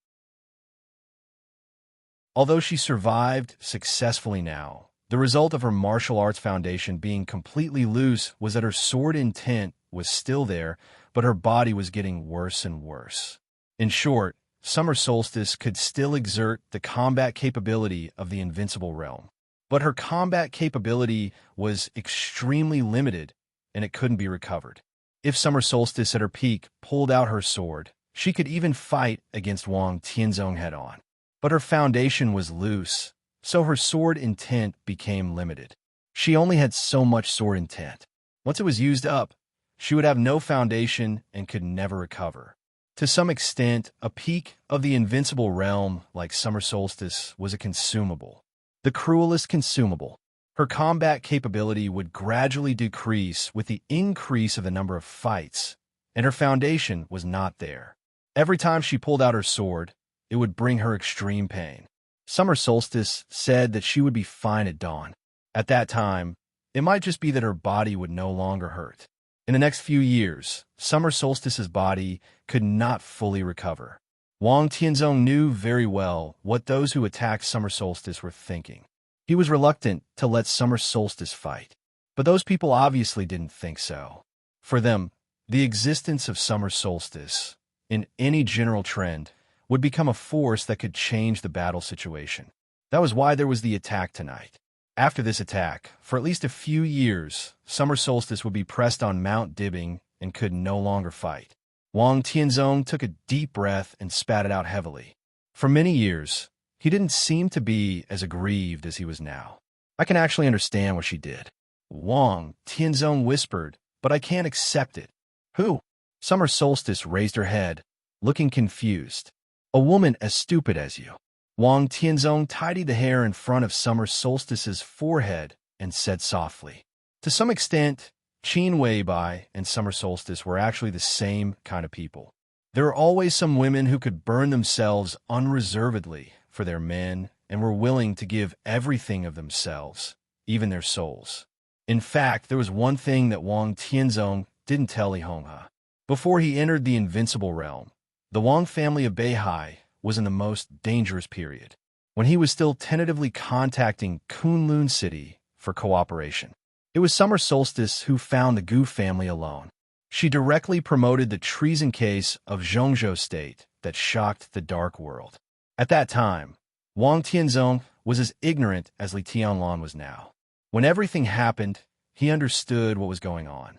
Although she survived successfully now, the result of her martial arts foundation being completely loose was that her sword intent was still there, but her body was getting worse and worse. In short, Summer Solstice could still exert the combat capability of the invincible realm, but her combat capability was extremely limited, and it couldn't be recovered. If Summer Solstice at her peak pulled out her sword, she could even fight against Wang Tianzong head-on. But her foundation was loose, so her sword intent became limited. She only had so much sword intent. Once it was used up, she would have no foundation and could never recover. To some extent, a peak of the invincible realm like Summer Solstice was a consumable. The cruelest consumable. Her combat capability would gradually decrease with the increase of the number of fights, and her foundation was not there. Every time she pulled out her sword, it would bring her extreme pain. Summer Solstice said that she would be fine at dawn. At that time, it might just be that her body would no longer hurt. In the next few years, Summer Solstice's body could not fully recover. Wang Tianzong knew very well what those who attacked Summer Solstice were thinking. He was reluctant to let Summer Solstice fight, but those people obviously didn't think so. For them, the existence of Summer Solstice, in any general trend, would become a force that could change the battle situation. That was why there was the attack tonight. After this attack, for at least a few years, Summer Solstice would be pressed on Mount Dibbing and could no longer fight. Wang Tianzong took a deep breath and spat it out heavily. For many years, he didn't seem to be as aggrieved as he was now. "I can actually understand what she did," Wang Tianzong whispered, "but I can't accept it." "Who?" Summer Solstice raised her head, looking confused. "A woman as stupid as you." Wang Tianzong tidied the hair in front of Summer Solstice's forehead and said softly. To some extent, Qin Weibai and Summer Solstice were actually the same kind of people. There are always some women who could burn themselves unreservedly for their men and were willing to give everything of themselves, even their souls. In fact, there was one thing that Wang Tianzong didn't tell Li Honghe. Before he entered the invincible realm, The Wang family of Beihai was in the most dangerous period, when he was still tentatively contacting Kunlun City for cooperation. It was summer solstice who found the Gu family alone. She directly promoted the treason case of Zhongzhou State that shocked the dark world. At that time, Wang Tianzong was as ignorant as Li Tianlan was now. When everything happened, he understood what was going on.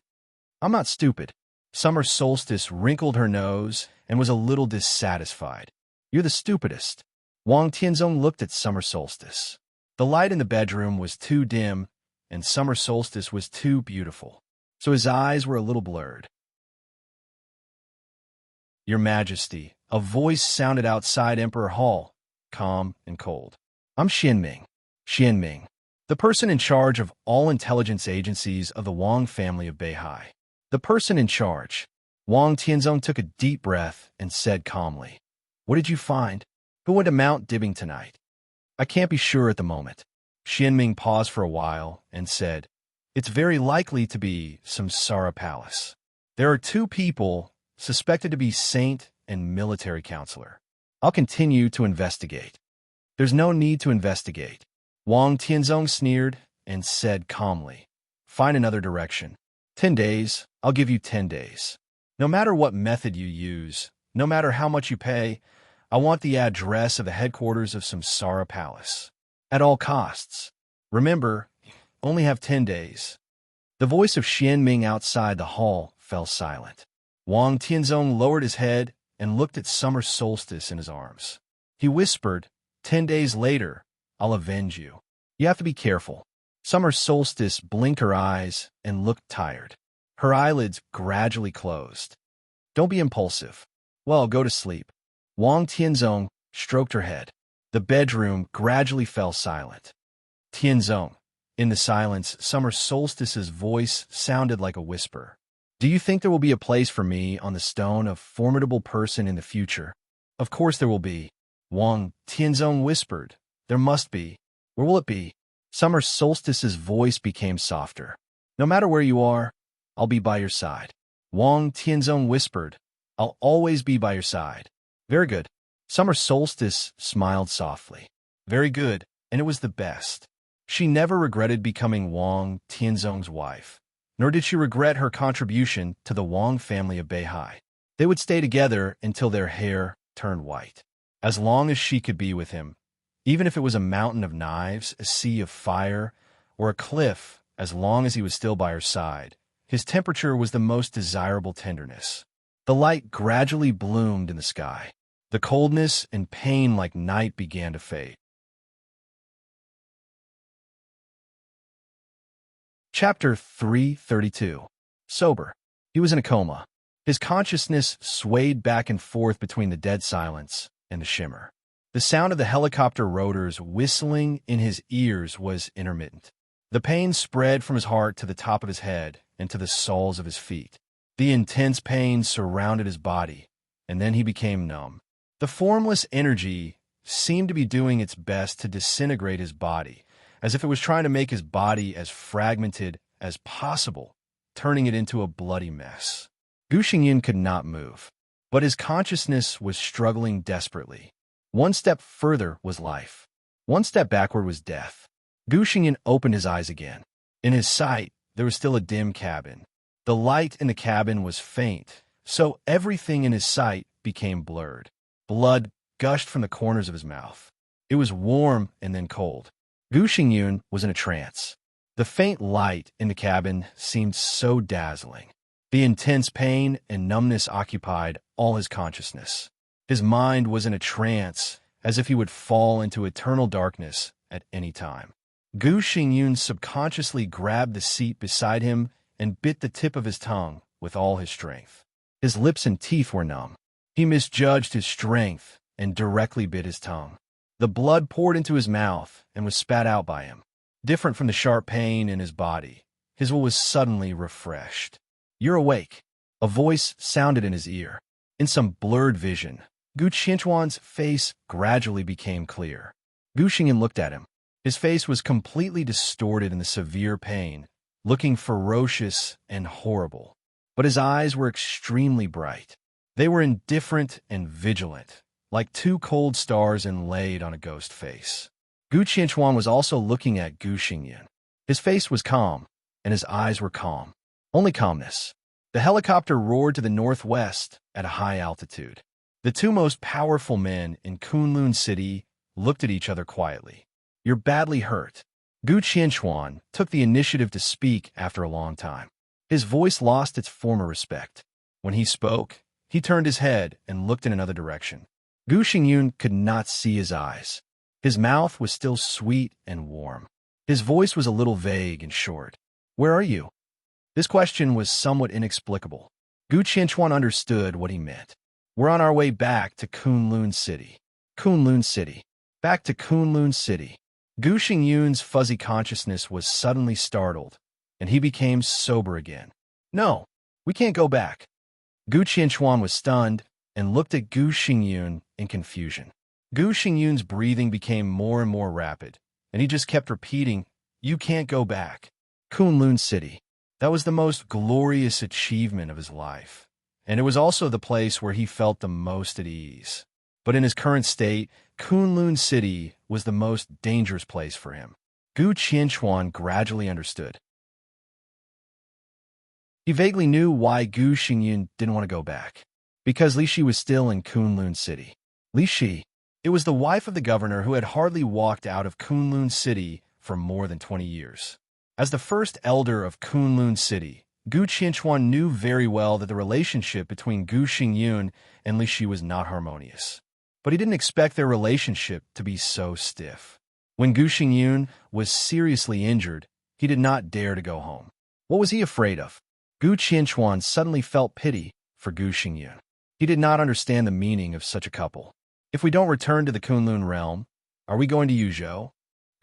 I'm not stupid. Summer Solstice wrinkled her nose and was a little dissatisfied. You're the stupidest. Wang Tianzong looked at Summer Solstice. The light in the bedroom was too dim, and Summer Solstice was too beautiful, so his eyes were a little blurred. Your Majesty, a voice sounded outside Emperor Hall, calm and cold. I'm Xianming. Xianming, the person in charge of all intelligence agencies of the Wang family of Beihai. The person in charge. Wang Tianzong took a deep breath and said calmly, What did you find? Who went to Mount Dibbing tonight? I can't be sure at the moment. Xianming paused for a while and said, It's very likely to be Samsara Palace. There are 2 people suspected to be saint and military counselor. I'll continue to investigate. There's no need to investigate. Wang Tianzong sneered and said calmly, Find another direction. 10 days, I'll give you 10 days. No matter what method you use, no matter how much you pay, I want the address of the headquarters of Samsara Palace. At all costs. Remember, you only have 10 days. The voice of Xianming outside the hall fell silent. Wang Tianzong lowered his head and looked at Summer Solstice in his arms. He whispered, 10 days later, I'll avenge you. You have to be careful. Summer Solstice blinked her eyes and looked tired. Her eyelids gradually closed. Don't be impulsive. Well, go to sleep. Wang Tianzong stroked her head. The bedroom gradually fell silent. Tianzong. In the silence, Summer Solstice's voice sounded like a whisper. Do you think there will be a place for me on the stone of formidable person in the future? Of course there will be. Wang Tianzong whispered. There must be. Where will it be? Summer Solstice's voice became softer. No matter where you are, I'll be by your side. Wang Tianzong whispered. I'll always be by your side. Very good. Summer Solstice smiled softly. Very good, and it was the best. She never regretted becoming Wang Tianzong's wife, nor did she regret her contribution to the Wang family of Beihai. They would stay together until their hair turned white. As long as she could be with him, even if it was a mountain of knives, a sea of fire, or a cliff, as long as he was still by her side, his temperature was the most desirable tenderness. The light gradually bloomed in the sky. The coldness and pain like night began to fade. Chapter 332. Sober. He was in a coma. His consciousness swayed back and forth between the dead silence and the shimmer. The sound of the helicopter rotors whistling in his ears was intermittent. The pain spread from his heart to the top of his head and to the soles of his feet. The intense pain surrounded his body, and then he became numb. The formless energy seemed to be doing its best to disintegrate his body, as if it was trying to make his body as fragmented as possible, turning it into a bloody mess. Gu Xingyin could not move, but his consciousness was struggling desperately. One step further was life. One step backward was death. Gu Xingyin opened his eyes again. In his sight, there was still a dim cabin. The light in the cabin was faint, so everything in his sight became blurred. Blood gushed from the corners of his mouth. It was warm and then cold. Gu Xingyin was in a trance. The faint light in the cabin seemed so dazzling. The intense pain and numbness occupied all his consciousness. His mind was in a trance, as if he would fall into eternal darkness at any time. Gu Xingyin subconsciously grabbed the seat beside him and bit the tip of his tongue with all his strength. His lips and teeth were numb. He misjudged his strength and directly bit his tongue. The blood poured into his mouth and was spat out by him. Different from the sharp pain in his body, his will was suddenly refreshed. You're awake. A voice sounded in his ear. In some blurred vision, Gu Qianchuan's face gradually became clear. Gu Xingyin looked at him. His face was completely distorted in the severe pain, looking ferocious and horrible. But his eyes were extremely bright. They were indifferent and vigilant, like two cold stars inlaid on a ghost face. Gu Qianchuan was also looking at Gu Xingyan. His face was calm, and his eyes were calm. Only calmness. The helicopter roared to the northwest at a high altitude. The two most powerful men in Kunlun City looked at each other quietly. "You're badly hurt." Gu Qianchuan took the initiative to speak after a long time. His voice lost its former respect. When he spoke, he turned his head and looked in another direction. Gu Xingyun could not see his eyes. His mouth was still sweet and warm. His voice was a little vague and short. "Where are you?" This question was somewhat inexplicable. Gu Qianchuan understood what he meant. "We're on our way back to Kunlun City." Kunlun City. Back to Kunlun City. Gu Xingyun's fuzzy consciousness was suddenly startled, and he became sober again. "No, we can't go back." Gu Qianchuan was stunned and looked at Gu Xingyun in confusion. Gu Xingyun's breathing became more and more rapid, and he just kept repeating, "You can't go back." Kunlun City. That was the most glorious achievement of his life, and it was also the place where he felt the most at ease. But in his current state, Kunlun City was the most dangerous place for him. Gu Qianchuan gradually understood. He vaguely knew why Gu Xingyun didn't want to go back. Because Li Shi was still in Kunlun City. Li Shi. It was the wife of the governor who had hardly walked out of Kunlun City for more than 20 years. As the first elder of Kunlun City, Gu Qianchuan knew very well that the relationship between Gu Xingyun and Li Shi was not harmonious. But he didn't expect their relationship to be so stiff. When Gu Xingyun was seriously injured, he did not dare to go home. What was he afraid of? Gu Qianchuan suddenly felt pity for Gu Xingyun. He did not understand the meaning of such a couple. "If we don't return to the Kunlun realm, are we going to Yuzhou?"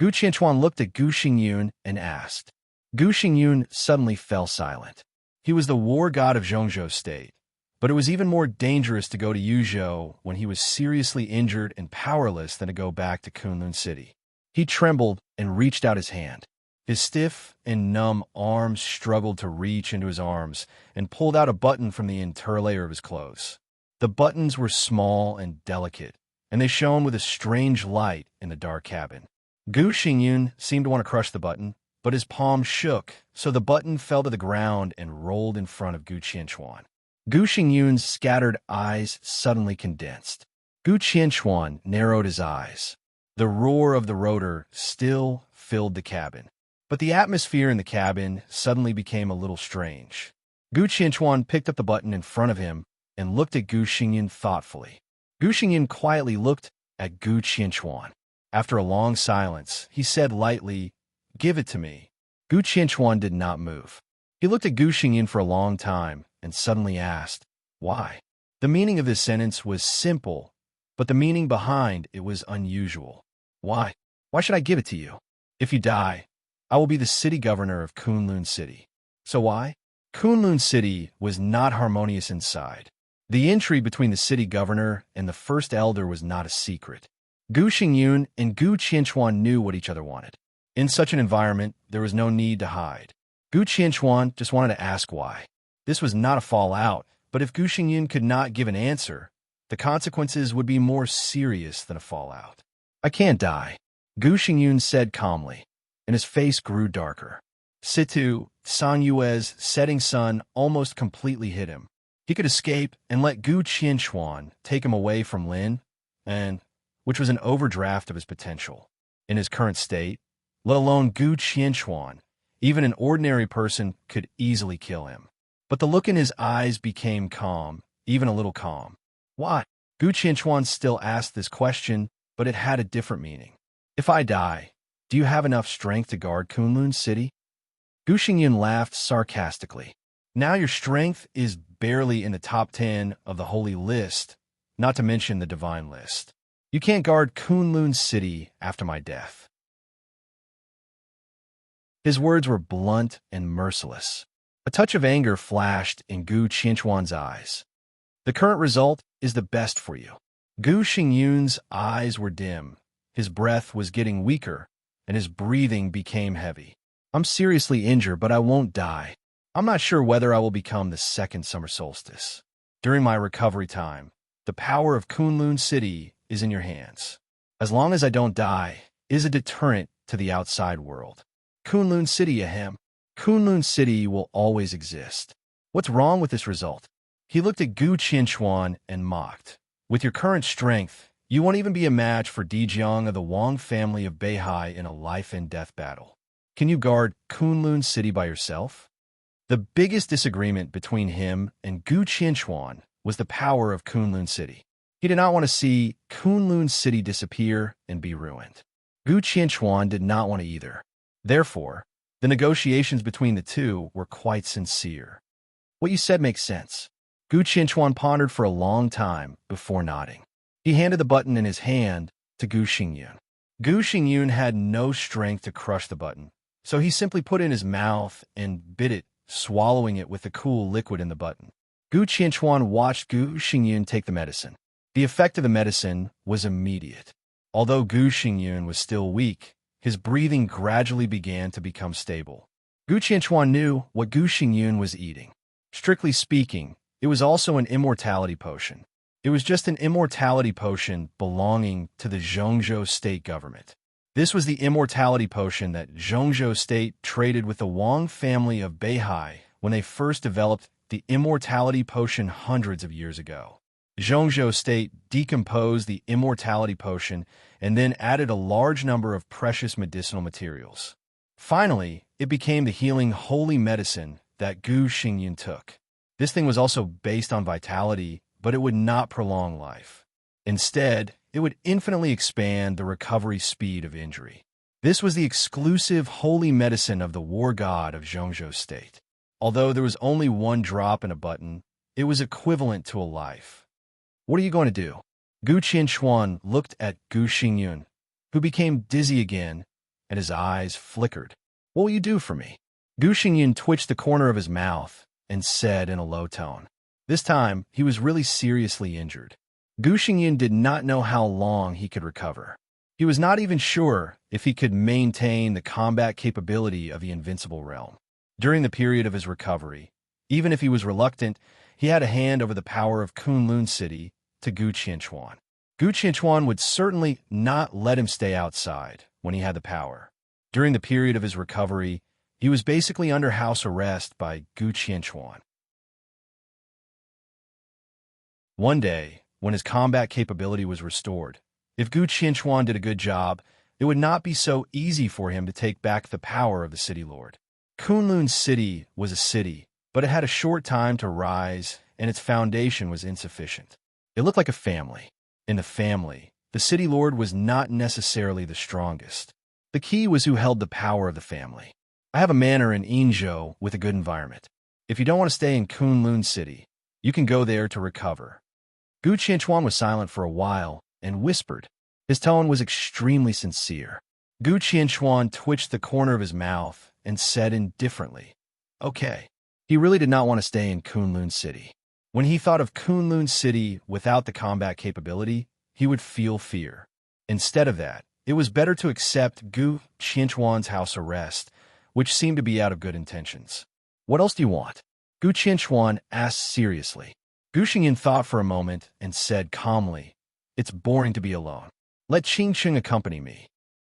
Gu Qianchuan looked at Gu Xingyun and asked. Gu Xingyun suddenly fell silent. He was the war god of Zhongzhou State, but it was even more dangerous to go to Yuzhou when he was seriously injured and powerless than to go back to Kunlun City. He trembled and reached out his hand. His stiff and numb arms struggled to reach into his arms and pulled out a button from the interlayer of his clothes. The buttons were small and delicate, and they shone with a strange light in the dark cabin. Gu Xingyun seemed to want to crush the button, but his palm shook, so the button fell to the ground and rolled in front of Gu Qianchuan. Gu Xingyun's scattered eyes suddenly condensed. Gu Qianchuan narrowed his eyes. The roar of the rotor still filled the cabin, but the atmosphere in the cabin suddenly became a little strange. Gu Qianchuan picked up the button in front of him and looked at Gu Xingyun thoughtfully. Gu Xingyun quietly looked at Gu Qianchuan. After a long silence, he said lightly, "Give it to me." Gu Qianchuan did not move. He looked at Gu Xingyun for a long time and suddenly asked, "Why?" The meaning of this sentence was simple, but the meaning behind it was unusual. "Why? Why should I give it to you? If you die, I will be the city governor of Kunlun City." So why? Kunlun City was not harmonious inside. The intrigue between the city governor and the first elder was not a secret. Gu Xingyun and Gu Qianchuan knew what each other wanted. In such an environment, there was no need to hide. Gu Qianchuan just wanted to ask why. This was not a fallout, but if Gu Xingyun could not give an answer, the consequences would be more serious than a fallout. "I can't die," Gu Xingyun said calmly, and his face grew darker. Situ, San Yue's setting sun almost completely hid him. He could escape and let Gu Qianchuan take him away from Lin, which was an overdraft of his potential. In his current state, let alone Gu Qianchuan, even an ordinary person could easily kill him. But the look in his eyes became calm, even a little calm. Why? Gu Qianchuan still asked this question, but it had a different meaning. "If I die, do you have enough strength to guard Kunlun City?" Gu Xingyun laughed sarcastically. "Now your strength is barely in the top 10 of the holy list, not to mention the divine list. You can't guard Kunlun City after my death." His words were blunt and merciless. A touch of anger flashed in Gu Qianchuan's eyes. "The current result is the best for you." Gu Xingyun's eyes were dim, his breath was getting weaker, and his breathing became heavy. "I'm seriously injured, but I won't die. I'm not sure whether I will become the second summer solstice." During my recovery time, the power of Kunlun City is in your hands. As long as I don't die, is a deterrent to the outside world. Kunlun City, ahem. Kunlun City will always exist. What's wrong with this result? He looked at Gu Qianchuan and mocked. With your current strength, you won't even be a match for Di Jiang of the Wang family of Beihai in a life-and-death battle. Can you guard Kunlun City by yourself? The biggest disagreement between him and Gu Qianchuan was the power of Kunlun City. He did not want to see Kunlun City disappear and be ruined. Gu Qianchuan did not want to either. Therefore, the negotiations between the two were quite sincere. What you said makes sense. Gu Qianchuan pondered for a long time before nodding. He handed the button in his hand to Gu Xingyun. Gu Xingyun had no strength to crush the button, so he simply put it in his mouth and bit it, swallowing it with the cool liquid in the button. Gu Qianchuan watched Gu Xingyun take the medicine. The effect of the medicine was immediate. Although Gu Xingyun was still weak, his breathing gradually began to become stable. Gu Qianchuan knew what Gu Xingyun was eating. Strictly speaking, it was also an immortality potion. It was just an immortality potion belonging to the Zhongzhou state government. This was the immortality potion that Zhongzhou state traded with the Wang family of Beihai when they first developed the immortality potion hundreds of years ago. Zhongzhou state decomposed the immortality potion and then added a large number of precious medicinal materials. Finally, it became the healing holy medicine that Gu Xingyun took. This thing was also based on vitality, but it would not prolong life. Instead, it would infinitely expand the recovery speed of injury. This was the exclusive holy medicine of the war god of Zhongzhou state. Although there was only one drop in a button, it was equivalent to a life. What are you going to do? Gu Qianchuan looked at Gu Xingyun, who became dizzy again, and his eyes flickered. What will you do for me? Gu Xingyun twitched the corner of his mouth and said in a low tone. This time, he was really seriously injured. Gu Xingyun did not know how long he could recover. He was not even sure if he could maintain the combat capability of the invincible realm. During the period of his recovery, even if he was reluctant, he had a hand over the power of Kunlun City to Gu Qianchuan. Gu Qianchuan would certainly not let him stay outside when he had the power. During the period of his recovery, he was basically under house arrest by Gu Qianchuan. One day, when his combat capability was restored, if Gu Qianchuan did a good job, it would not be so easy for him to take back the power of the city lord. Kunlun City was a city, but it had a short time to rise, and its foundation was insufficient. It looked like a family. In the family, the city lord was not necessarily the strongest. The key was who held the power of the family. I have a manor in Yinzhou with a good environment. If you don't want to stay in Kunlun City, you can go there to recover. Gu Qianchuan was silent for a while and whispered. His tone was extremely sincere. Gu Qianchuan twitched the corner of his mouth and said indifferently, "Okay." He really did not want to stay in Kunlun City. When he thought of Kunlun City without the combat capability, he would feel fear. Instead of that, it was better to accept Gu Qianchuan's house arrest, which seemed to be out of good intentions. What else do you want? Gu Qianchuan asked seriously. Gu Xingyun thought for a moment and said calmly, "It's boring to be alone. Let Qingsheng accompany me."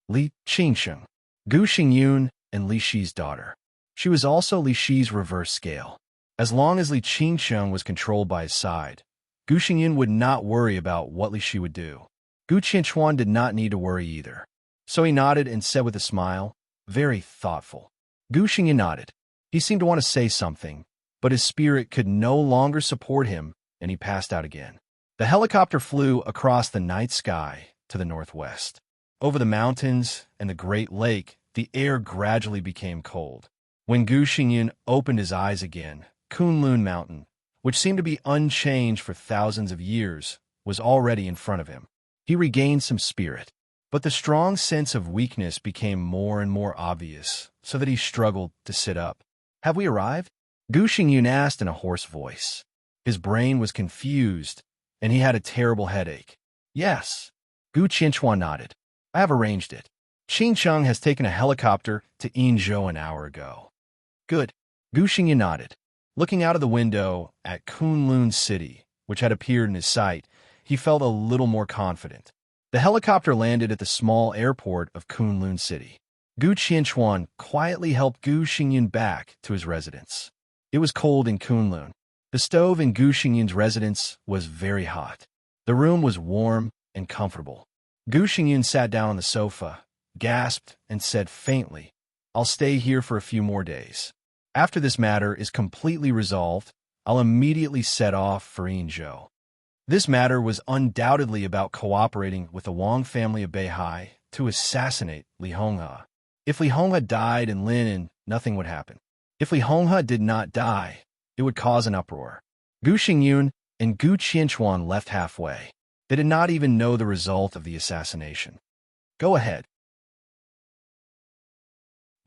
Li Qingsheng, Gu Xingyun and Li Shi's daughter. She was also Li Shi's reverse scale. As long as Li Qingsheng was controlled by his side, Gu Xingyun would not worry about what Li Shi would do. Gu Qianchuan did not need to worry either. So he nodded and said with a smile, "Very thoughtful." Gu Xingyun nodded. He seemed to want to say something, but his spirit could no longer support him, and he passed out again. The helicopter flew across the night sky to the northwest. Over the mountains and the Great Lake, the air gradually became cold. When Gu Xingyun opened his eyes again, Kunlun Mountain, which seemed to be unchanged for thousands of years, was already in front of him. He regained some spirit, but the strong sense of weakness became more and more obvious, so that he struggled to sit up. "Have we arrived?" Gu Xingyun asked in a hoarse voice. His brain was confused, and he had a terrible headache. "Yes." Gu Qianchuan nodded. "I have arranged it. Qingsheng has taken a helicopter to Yinzhou an hour ago." "Good." Gu Xingyun nodded. Looking out of the window at Kunlun City, which had appeared in his sight, he felt a little more confident. The helicopter landed at the small airport of Kunlun City. Gu Qianchuan quietly helped Gu Xingyun back to his residence. It was cold in Kunlun. The stove in Gu Xingyun's residence was very hot. The room was warm and comfortable. Gu Xingyun sat down on the sofa, gasped, and said faintly, "I'll stay here for a few more days. After this matter is completely resolved, I'll immediately set off for Yinzhou." This matter was undoubtedly about cooperating with the Wang family of Beihai to assassinate Li Honghe. If Li Honghe died in Linen, nothing would happen. If Li Honghe did not die, it would cause an uproar. Gu Xingyun and Gu Qianchuan left halfway. They did not even know the result of the assassination. "Go ahead."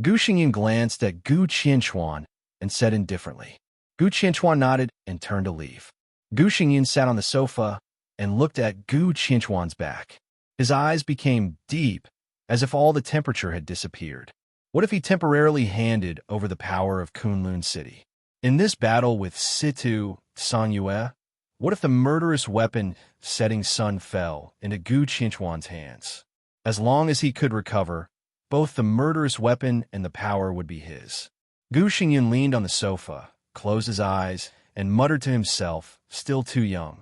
Gu Xingyun glanced at Gu Qianchuan and said indifferently. Gu Qianchuan nodded and turned to leave. Gu Xingyun sat on the sofa and looked at Gu Qianchuan's back. His eyes became deep, as if all the temperature had disappeared. What if he temporarily handed over the power of Kunlun City? In this battle with Situ Sanyue, what if the murderous weapon Setting Sun fell into Gu Qianchuan's hands? As long as he could recover, both the murderous weapon and the power would be his. Gu Xingyun leaned on the sofa, closed his eyes, and muttered to himself, still too young.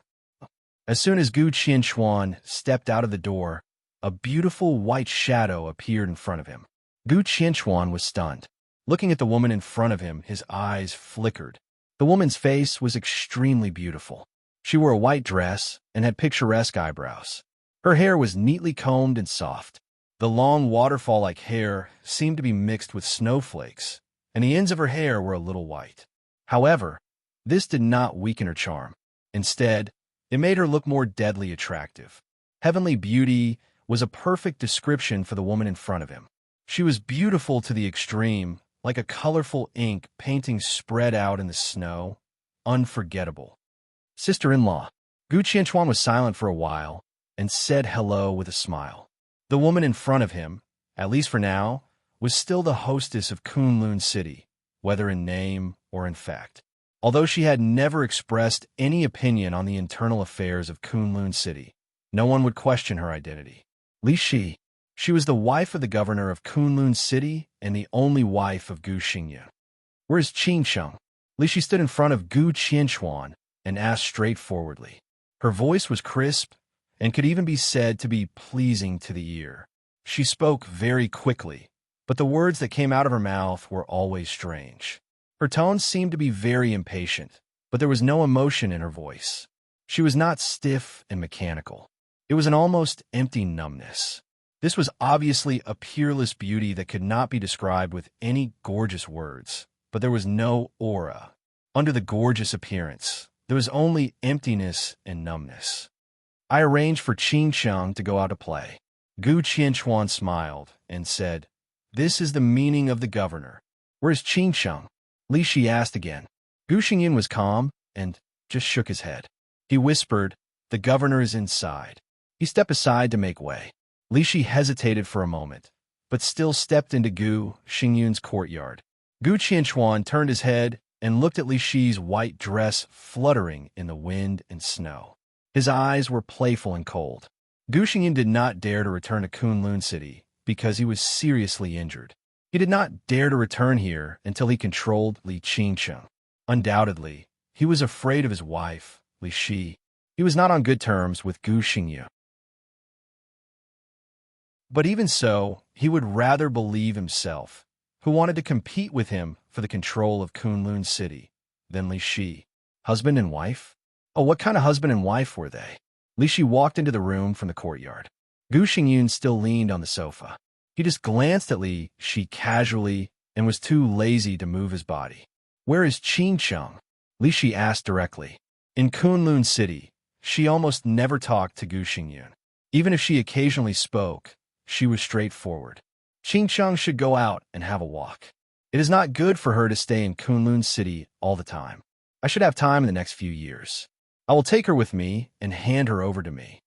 As soon as Gu Qianchuan stepped out of the door, a beautiful white shadow appeared in front of him. Gu Qianchuan was stunned. Looking at the woman in front of him, his eyes flickered. The woman's face was extremely beautiful. She wore a white dress and had picturesque eyebrows. Her hair was neatly combed and soft. The long waterfall-like hair seemed to be mixed with snowflakes, and the ends of her hair were a little white. However, this did not weaken her charm. Instead, it made her look more deadly attractive. Heavenly beauty was a perfect description for the woman in front of him. She was beautiful to the extreme, like a colorful ink painting spread out in the snow. Unforgettable. "Sister-in-law." Gu Qianchuan was silent for a while and said hello with a smile. The woman in front of him, at least for now, was still the hostess of Kunlun City, whether in name or in fact. Although she had never expressed any opinion on the internal affairs of Kunlun City, no one would question her identity. Li Shi. She was the wife of the governor of Kunlun City and the only wife of Gu Xingyun. "Where is Qin Sheng?" Li Shi stood in front of Gu Qianchuan and asked straightforwardly. Her voice was crisp and could even be said to be pleasing to the ear. She spoke very quickly, but the words that came out of her mouth were always strange. Her tone seemed to be very impatient, but there was no emotion in her voice. She was not stiff and mechanical. It was an almost empty numbness. This was obviously a peerless beauty that could not be described with any gorgeous words, but there was no aura. Under the gorgeous appearance, there was only emptiness and numbness. "I arranged for Qin Sheng to go out to play." Gu Qianchuan smiled and said, "This is the meaning of the governor. Where is Qin Sheng?" Li Shi asked again. Gu Xingyun was calm and just shook his head. He whispered, "The governor is inside." He stepped aside to make way. Li Shi hesitated for a moment, but still stepped into Gu Xingyun's courtyard. Gu Qianchuan turned his head and looked at Li Shi's white dress fluttering in the wind and snow. His eyes were playful and cold. Gu Xingyun did not dare to return to Kunlun City because he was seriously injured. He did not dare to return here until he controlled Li Qinsheng. Undoubtedly, he was afraid of his wife, Li Shi. He was not on good terms with Gu Xingyun. But even so, he would rather believe himself, who wanted to compete with him for the control of Kunlun City, than Li Shi. Husband and wife? Oh, what kind of husband and wife were they? Li Shi walked into the room from the courtyard. Gu Xingyun still leaned on the sofa. He just glanced at Li Shi casually and was too lazy to move his body. "Where is Qin Sheng?" Li Shi asked directly. In Kunlun City, she almost never talked to Gu Xingyun. Even if she occasionally spoke, she was straightforward. Qin Sheng should go out and have a walk. It is not good for her to stay in Kunlun City all the time. I should have time in the next few years. I will take her with me and hand her over to me.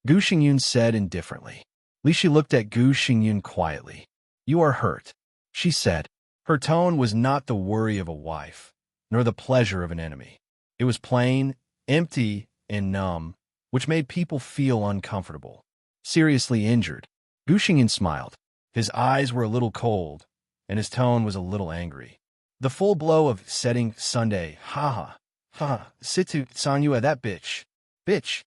Gu Xingyun said indifferently. Li Shi looked at Gu Xingyun quietly. "You are hurt," she said. Her tone was not the worry of a wife, nor the pleasure of an enemy. It was plain, empty, and numb, which made people feel uncomfortable. Seriously injured, Gu Xingyan smiled. His eyes were a little cold, and his tone was a little angry. The full blow of setting Sunday, situ Sanyue, that bitch. Bitch.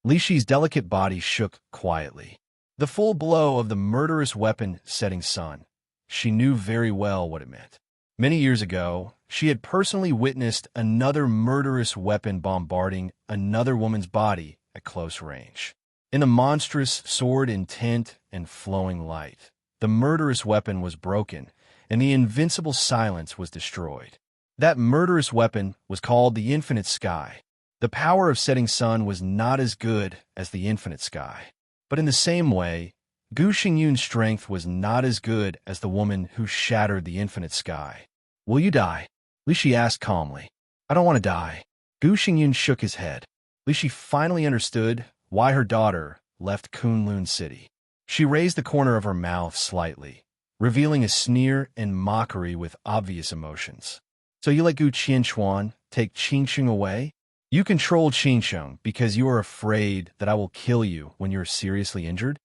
Li Shi's delicate body shook quietly. The full blow of the murderous weapon setting sun. She knew very well what it meant. Many years ago, she had personally witnessed another murderous weapon bombarding another woman's body at close range. In the monstrous sword intent and flowing light, the murderous weapon was broken, and the invincible silence was destroyed. That murderous weapon was called the Infinite Sky. The power of setting sun was not as good as the Infinite Sky. But in the same way, Gu Xingyun's strength was not as good as the woman who shattered the Infinite Sky. Will you die? Li Shi asked calmly. I don't want to die. Gu Xingyun shook his head. Li Shi finally understood why her daughter left Kunlun City. She raised the corner of her mouth slightly, revealing a sneer and mockery with obvious emotions. So you let Gu Qianquan take Qingsheng away? You control Qingsheng because you are afraid that I will kill you when you are seriously injured?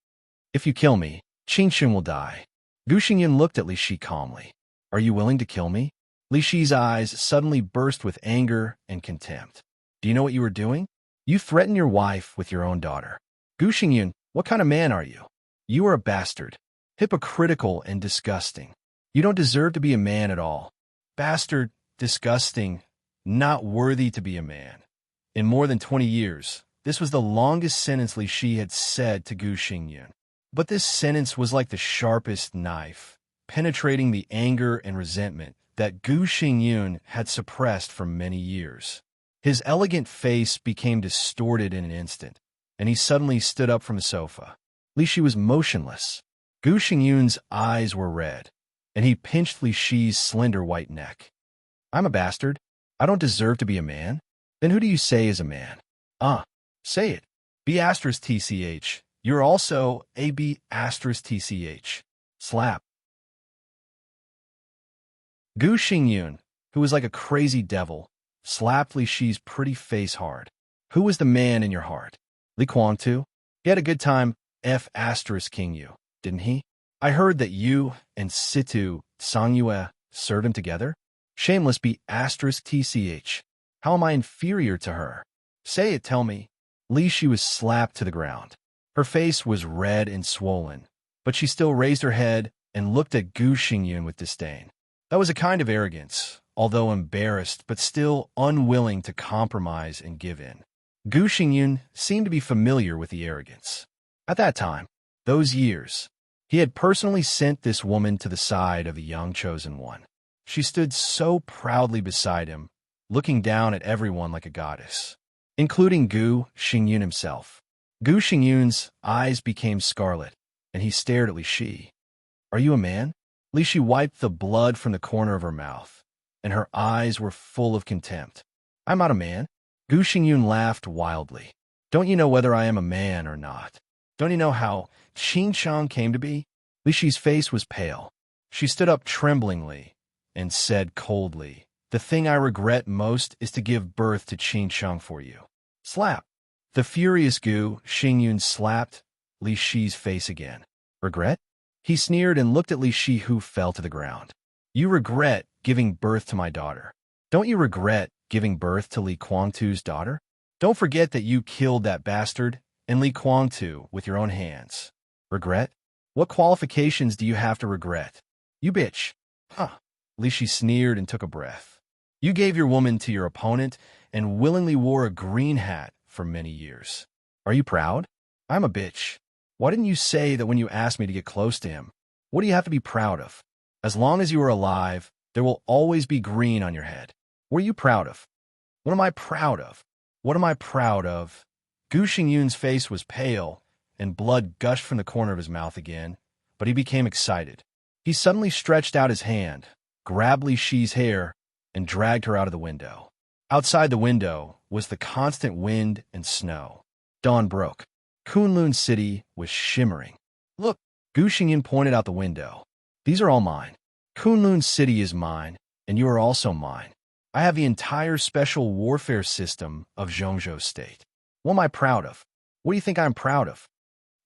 If you kill me, Qingsheng will die. Gu Xingyan looked at Li Shi calmly. Are you willing to kill me? Li Shi's eyes suddenly burst with anger and contempt. Do you know what you are doing? You threaten your wife with your own daughter. Gu Xingyan, what kind of man are you? You are a bastard, hypocritical and disgusting. You don't deserve to be a man at all. Bastard, disgusting, not worthy to be a man. In more than 20 years, this was the longest sentence Li Shi had said to Gu Xingyan. But this sentence was like the sharpest knife, penetrating the anger and resentment that Gu Xingyun had suppressed for many years. His elegant face became distorted in an instant, and he suddenly stood up from the sofa. Li Shi was motionless. Gu Xingyun's eyes were red, and he pinched Li Shi's slender white neck. I'm a bastard. I don't deserve to be a man. Then who do you say is a man? Say it. B asterisk TCH. You're also a B asterisk TCH. Slap. Gu Xingyun, who was like a crazy devil, slapped Li Shi's pretty face hard. Who was the man in your heart? Li Kuangtu? He had a good time F asterisk king you, didn't he? I heard that you and Situ Sangyue served him together? Shameless B asterisk TCH. How am I inferior to her? Say it, tell me. Li Shi was slapped to the ground. Her face was red and swollen, but she still raised her head and looked at Gu Xingyun with disdain. That was a kind of arrogance, although embarrassed but still unwilling to compromise and give in. Gu Xingyun seemed to be familiar with the arrogance. At that time, those years, he had personally sent this woman to the side of the young chosen one. She stood so proudly beside him, looking down at everyone like a goddess, including Gu Xingyun himself. Gu Xingyun's eyes became scarlet, and he stared at Li Shi. Are you a man? Li Shi wiped the blood from the corner of her mouth, and her eyes were full of contempt. I'm not a man. Gu Xingyun laughed wildly. Don't you know whether I am a man or not? Don't you know how Qingsheng came to be? Li Shi's face was pale. She stood up tremblingly and said coldly, the thing I regret most is to give birth to Qingsheng for you. Slap. The furious Gu Xingyun slapped Li Shi's face again. Regret? He sneered and looked at Li Shi, who fell to the ground. You regret giving birth to my daughter. Don't you regret giving birth to Li Kuangtu's daughter? Don't forget that you killed that bastard and Li Kuangtu with your own hands. Regret? What qualifications do you have to regret? You bitch. Li Shi sneered and took a breath. You gave your woman to your opponent and willingly wore a green hat for many years. Are you proud? I'm a bitch. Why didn't you say that when you asked me to get close to him? What do you have to be proud of? As long as you are alive, there will always be green on your head. What are you proud of? What am I proud of? What am I proud of? Gu Xingyun's face was pale, and blood gushed from the corner of his mouth again, but he became excited. He suddenly stretched out his hand, grabbed Li Shi's hair, and dragged her out of the window. Outside the window was the constant wind and snow. Dawn broke. Kunlun City was shimmering. Look, Gu Xingyun pointed out the window. These are all mine. Kunlun City is mine, and you are also mine. I have the entire special warfare system of Zhongzhou State. What am I proud of? What do you think I'm proud of?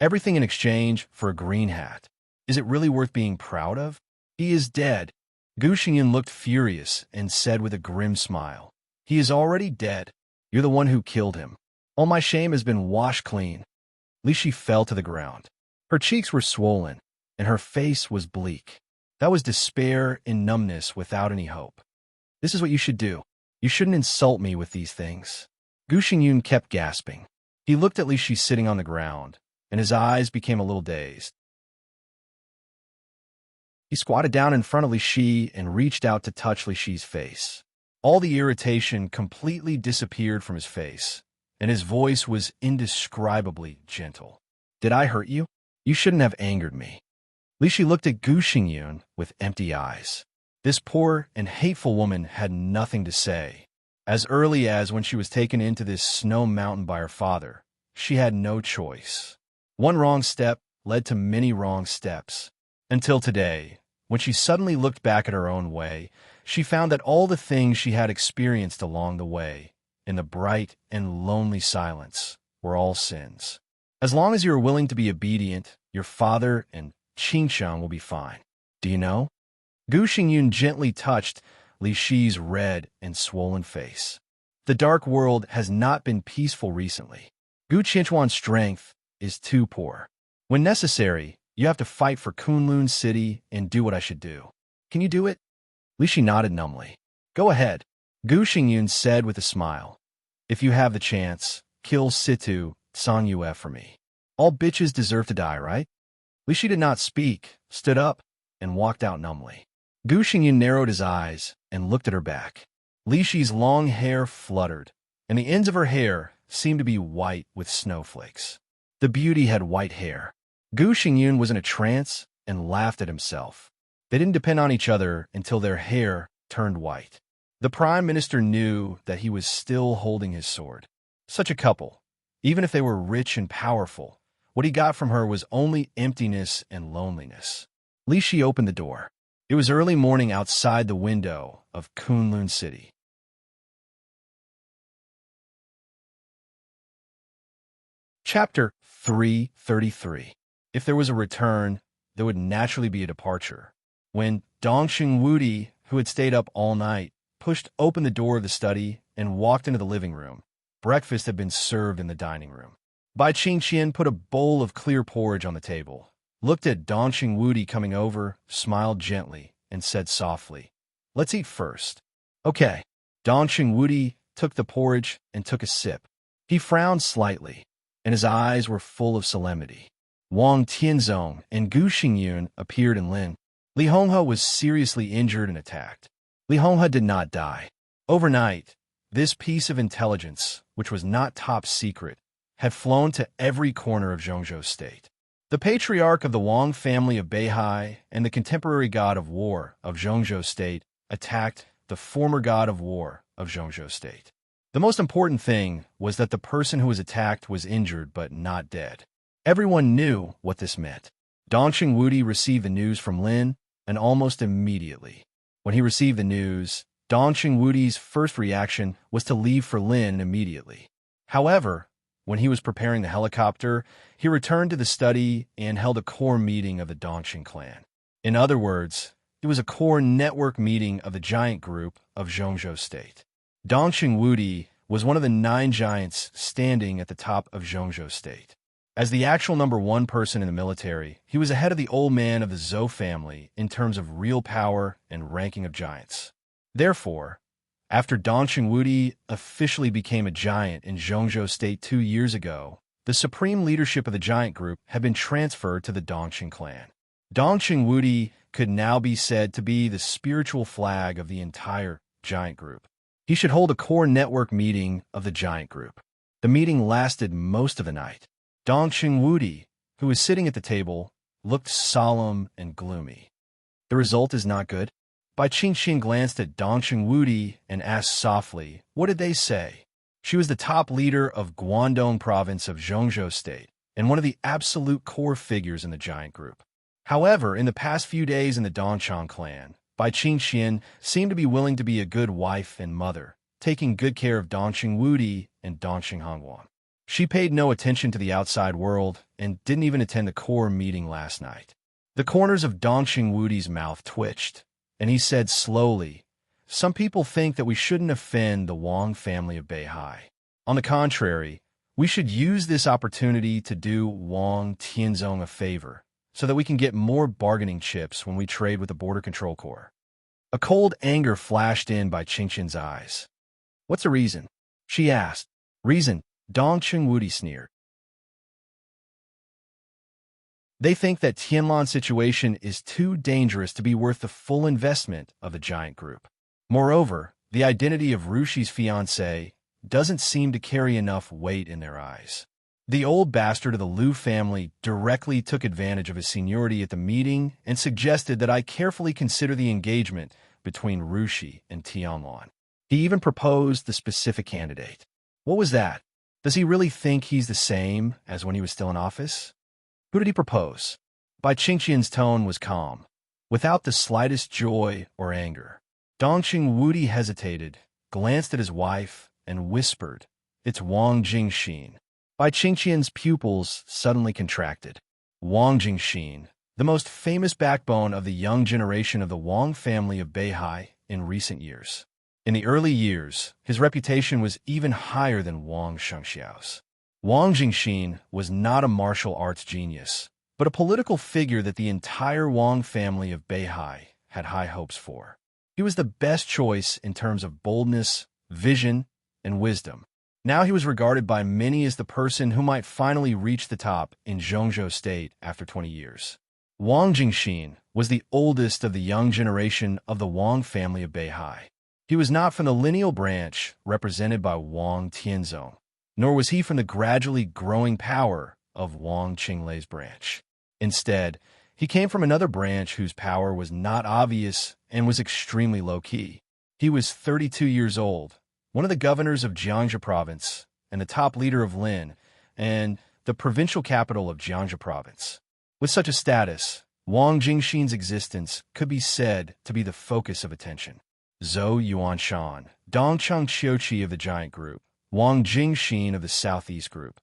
Everything in exchange for a green hat. Is it really worth being proud of? He is dead. Gu Xingyan looked furious and said with a grim smile, "He is already dead. You're the one who killed him. All my shame has been washed clean." Li Shi fell to the ground. Her cheeks were swollen, and her face was bleak. That was despair and numbness without any hope. "This is what you should do. You shouldn't insult me with these things." Gu Xingyun kept gasping. He looked at Li Shi sitting on the ground, and his eyes became a little dazed. He squatted down in front of Li Shi and reached out to touch Li Shi's face. All the irritation completely disappeared from his face, and his voice was indescribably gentle. "Did I hurt you? You shouldn't have angered me." Li Shi looked at Gu Xingyun with empty eyes. This poor and hateful woman had nothing to say. As early as when she was taken into this snow mountain by her father, she had no choice. One wrong step led to many wrong steps. Until today, when she suddenly looked back at her own way, she found that all the things she had experienced along the way, in the bright and lonely silence, were all sins. As long as you are willing to be obedient, your father and Qingxiang will be fine. Do you know? Gu Xingyun gently touched Li Shi's red and swollen face. The dark world has not been peaceful recently. Gu Qianchuan's strength is too poor. When necessary, you have to fight for Kunlun City and do what I should do. Can you do it? Li Shi nodded numbly. Go ahead, Gu Xingyun said with a smile. If you have the chance, kill Situ Song Yue for me. All bitches deserve to die, right? Li Shi did not speak, stood up, and walked out numbly. Gu Xingyun narrowed his eyes and looked at her back. Li Shi's long hair fluttered, and the ends of her hair seemed to be white with snowflakes. The beauty had white hair. Gu Xingyun was in a trance and laughed at himself. They didn't depend on each other until their hair turned white. The Prime Minister knew that he was still holding his sword. Such a couple, even if they were rich and powerful, what he got from her was only emptiness and loneliness. Li Shi opened the door. It was early morning outside the window of Kunlun City. Chapter 333. If there was a return, there would naturally be a departure. When Dongxing Wudi, who had stayed up all night, pushed open the door of the study and walked into the living room, breakfast had been served in the dining room. Bai Qingqian put a bowl of clear porridge on the table, looked at Dongxing Wudi coming over, smiled gently, and said softly, "Let's eat first." Okay. Dongxing Wudi took the porridge and took a sip. He frowned slightly, and his eyes were full of solemnity. Wang Tianzong and Gu Xingyun appeared in Lin. Li Honghe was seriously injured and attacked. Li Honghe did not die. Overnight, this piece of intelligence, which was not top secret, had flown to every corner of Zhongzhou State. The patriarch of the Wang family of Beihai and the contemporary god of war of Zhongzhou State attacked the former god of war of Zhongzhou State. The most important thing was that the person who was attacked was injured but not dead. Everyone knew what this meant. Dongxing Wudi received the news from Lin, and almost immediately. When he received the news, Dongxing Wudi's first reaction was to leave for Lin immediately. However, when he was preparing the helicopter, he returned to the study and held a core meeting of the Dongxing clan. In other words, it was a core network meeting of the giant group of Zhongzhou State. Dongxing Wudi was one of the 9 giants standing at the top of Zhongzhou State. As the actual number 1 person in the military, he was ahead of the old man of the Zhou family in terms of real power and ranking of giants. Therefore, after Dongxing Wudi officially became a giant in Zhongzhou State 2 years ago, the supreme leadership of the giant group had been transferred to the Dongxing clan. Dongxing Wudi could now be said to be the spiritual flag of the entire giant group. He should hold a core network meeting of the giant group. The meeting lasted most of the night. Dongxing Wudi, who was sitting at the table, looked solemn and gloomy. The result is not good. Bai Qingqian glanced at Dongxing Wudi and asked softly, "What did they say?" She was the top leader of Guangdong province of Zhongzhou State and one of the absolute core figures in the giant group. However, in the past few days in the Dongchang clan, Bai Qingxian seemed to be willing to be a good wife and mother, taking good care of Dongqing Wudi and Dongqing Hongguang. She paid no attention to the outside world and didn't even attend the core meeting last night. The corners of Dongqing Wudi's mouth twitched, and he said slowly, "Some people think that we shouldn't offend the Wang family of Beihai. On the contrary, we should use this opportunity to do Wang Tianzong a favor, so that we can get more bargaining chips when we trade with the Border Control Corps." A cold anger flashed in by Qingqian's eyes. "What's the reason?" she asked. "Reason?" Dongqing Wudi sneered. "They think that Tianlan's situation is too dangerous to be worth the full investment of the giant group. Moreover, the identity of Rushi's fiancé doesn't seem to carry enough weight in their eyes. The old bastard of the Liu family directly took advantage of his seniority at the meeting and suggested that I carefully consider the engagement between Rushi and Tianlan. He even proposed the specific candidate. What was that? Does he really think he's the same as when he was still in office? Who did he propose?" Bai Qingqian's tone was calm, without the slightest joy or anger. Dongqing Wudi hesitated, glanced at his wife, and whispered, "It's Wang Jingxin." Bai Qingqian's pupils suddenly contracted. Wang Jingxin, the most famous backbone of the young generation of the Wang family of Beihai in recent years. In the early years, his reputation was even higher than Wang Shengxiao's. Wang Jingxin was not a martial arts genius, but a political figure that the entire Wang family of Beihai had high hopes for. He was the best choice in terms of boldness, vision, and wisdom. Now he was regarded by many as the person who might finally reach the top in Zhongzhou State after 20 years. Wang Jingxin was the oldest of the young generation of the Wang family of Beihai. He was not from the lineal branch represented by Wang Tianzong, nor was he from the gradually growing power of Wang Qinglei's branch. Instead, he came from another branch whose power was not obvious and was extremely low-key. He was 32 years old, one of the governors of Jiangxia province, and the top leader of Lin, and the provincial capital of Jiangxia province. With such a status, Wang Jingxin's existence could be said to be the focus of attention. Zhou Yuanshan, Dongcheng Qiuqi of the giant group, Wang Jingxin of the southeast group.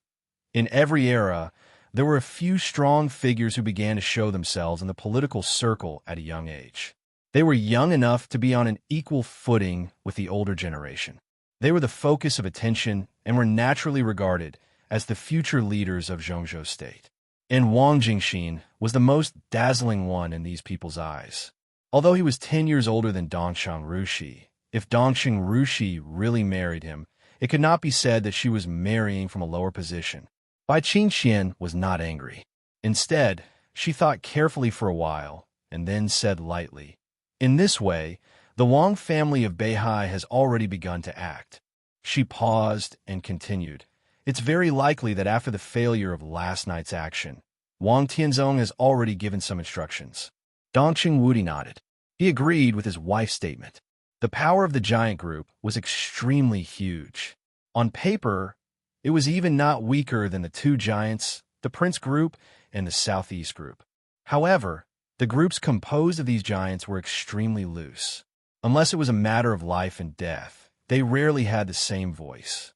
In every era, there were a few strong figures who began to show themselves in the political circle at a young age. They were young enough to be on an equal footing with the older generation. They were the focus of attention and were naturally regarded as the future leaders of Zhongzhou State. And Wang Jingxin was the most dazzling one in these people's eyes. Although he was 10 years older than Dongqing Rushi, if Dongqing Rushi really married him, it could not be said that she was marrying from a lower position. Bai Qingxian was not angry. Instead, she thought carefully for a while and then said lightly, "In this way, the Wang family of Beihai has already begun to act." She paused and continued, "It's very likely that after the failure of last night's action, Wang Tianzong has already given some instructions." Dongqing Wudi nodded. He agreed with his wife's statement. The power of the giant group was extremely huge. On paper, it was even not weaker than the two giants, the Prince Group and the Southeast Group. However, the groups composed of these giants were extremely loose. Unless it was a matter of life and death, they rarely had the same voice.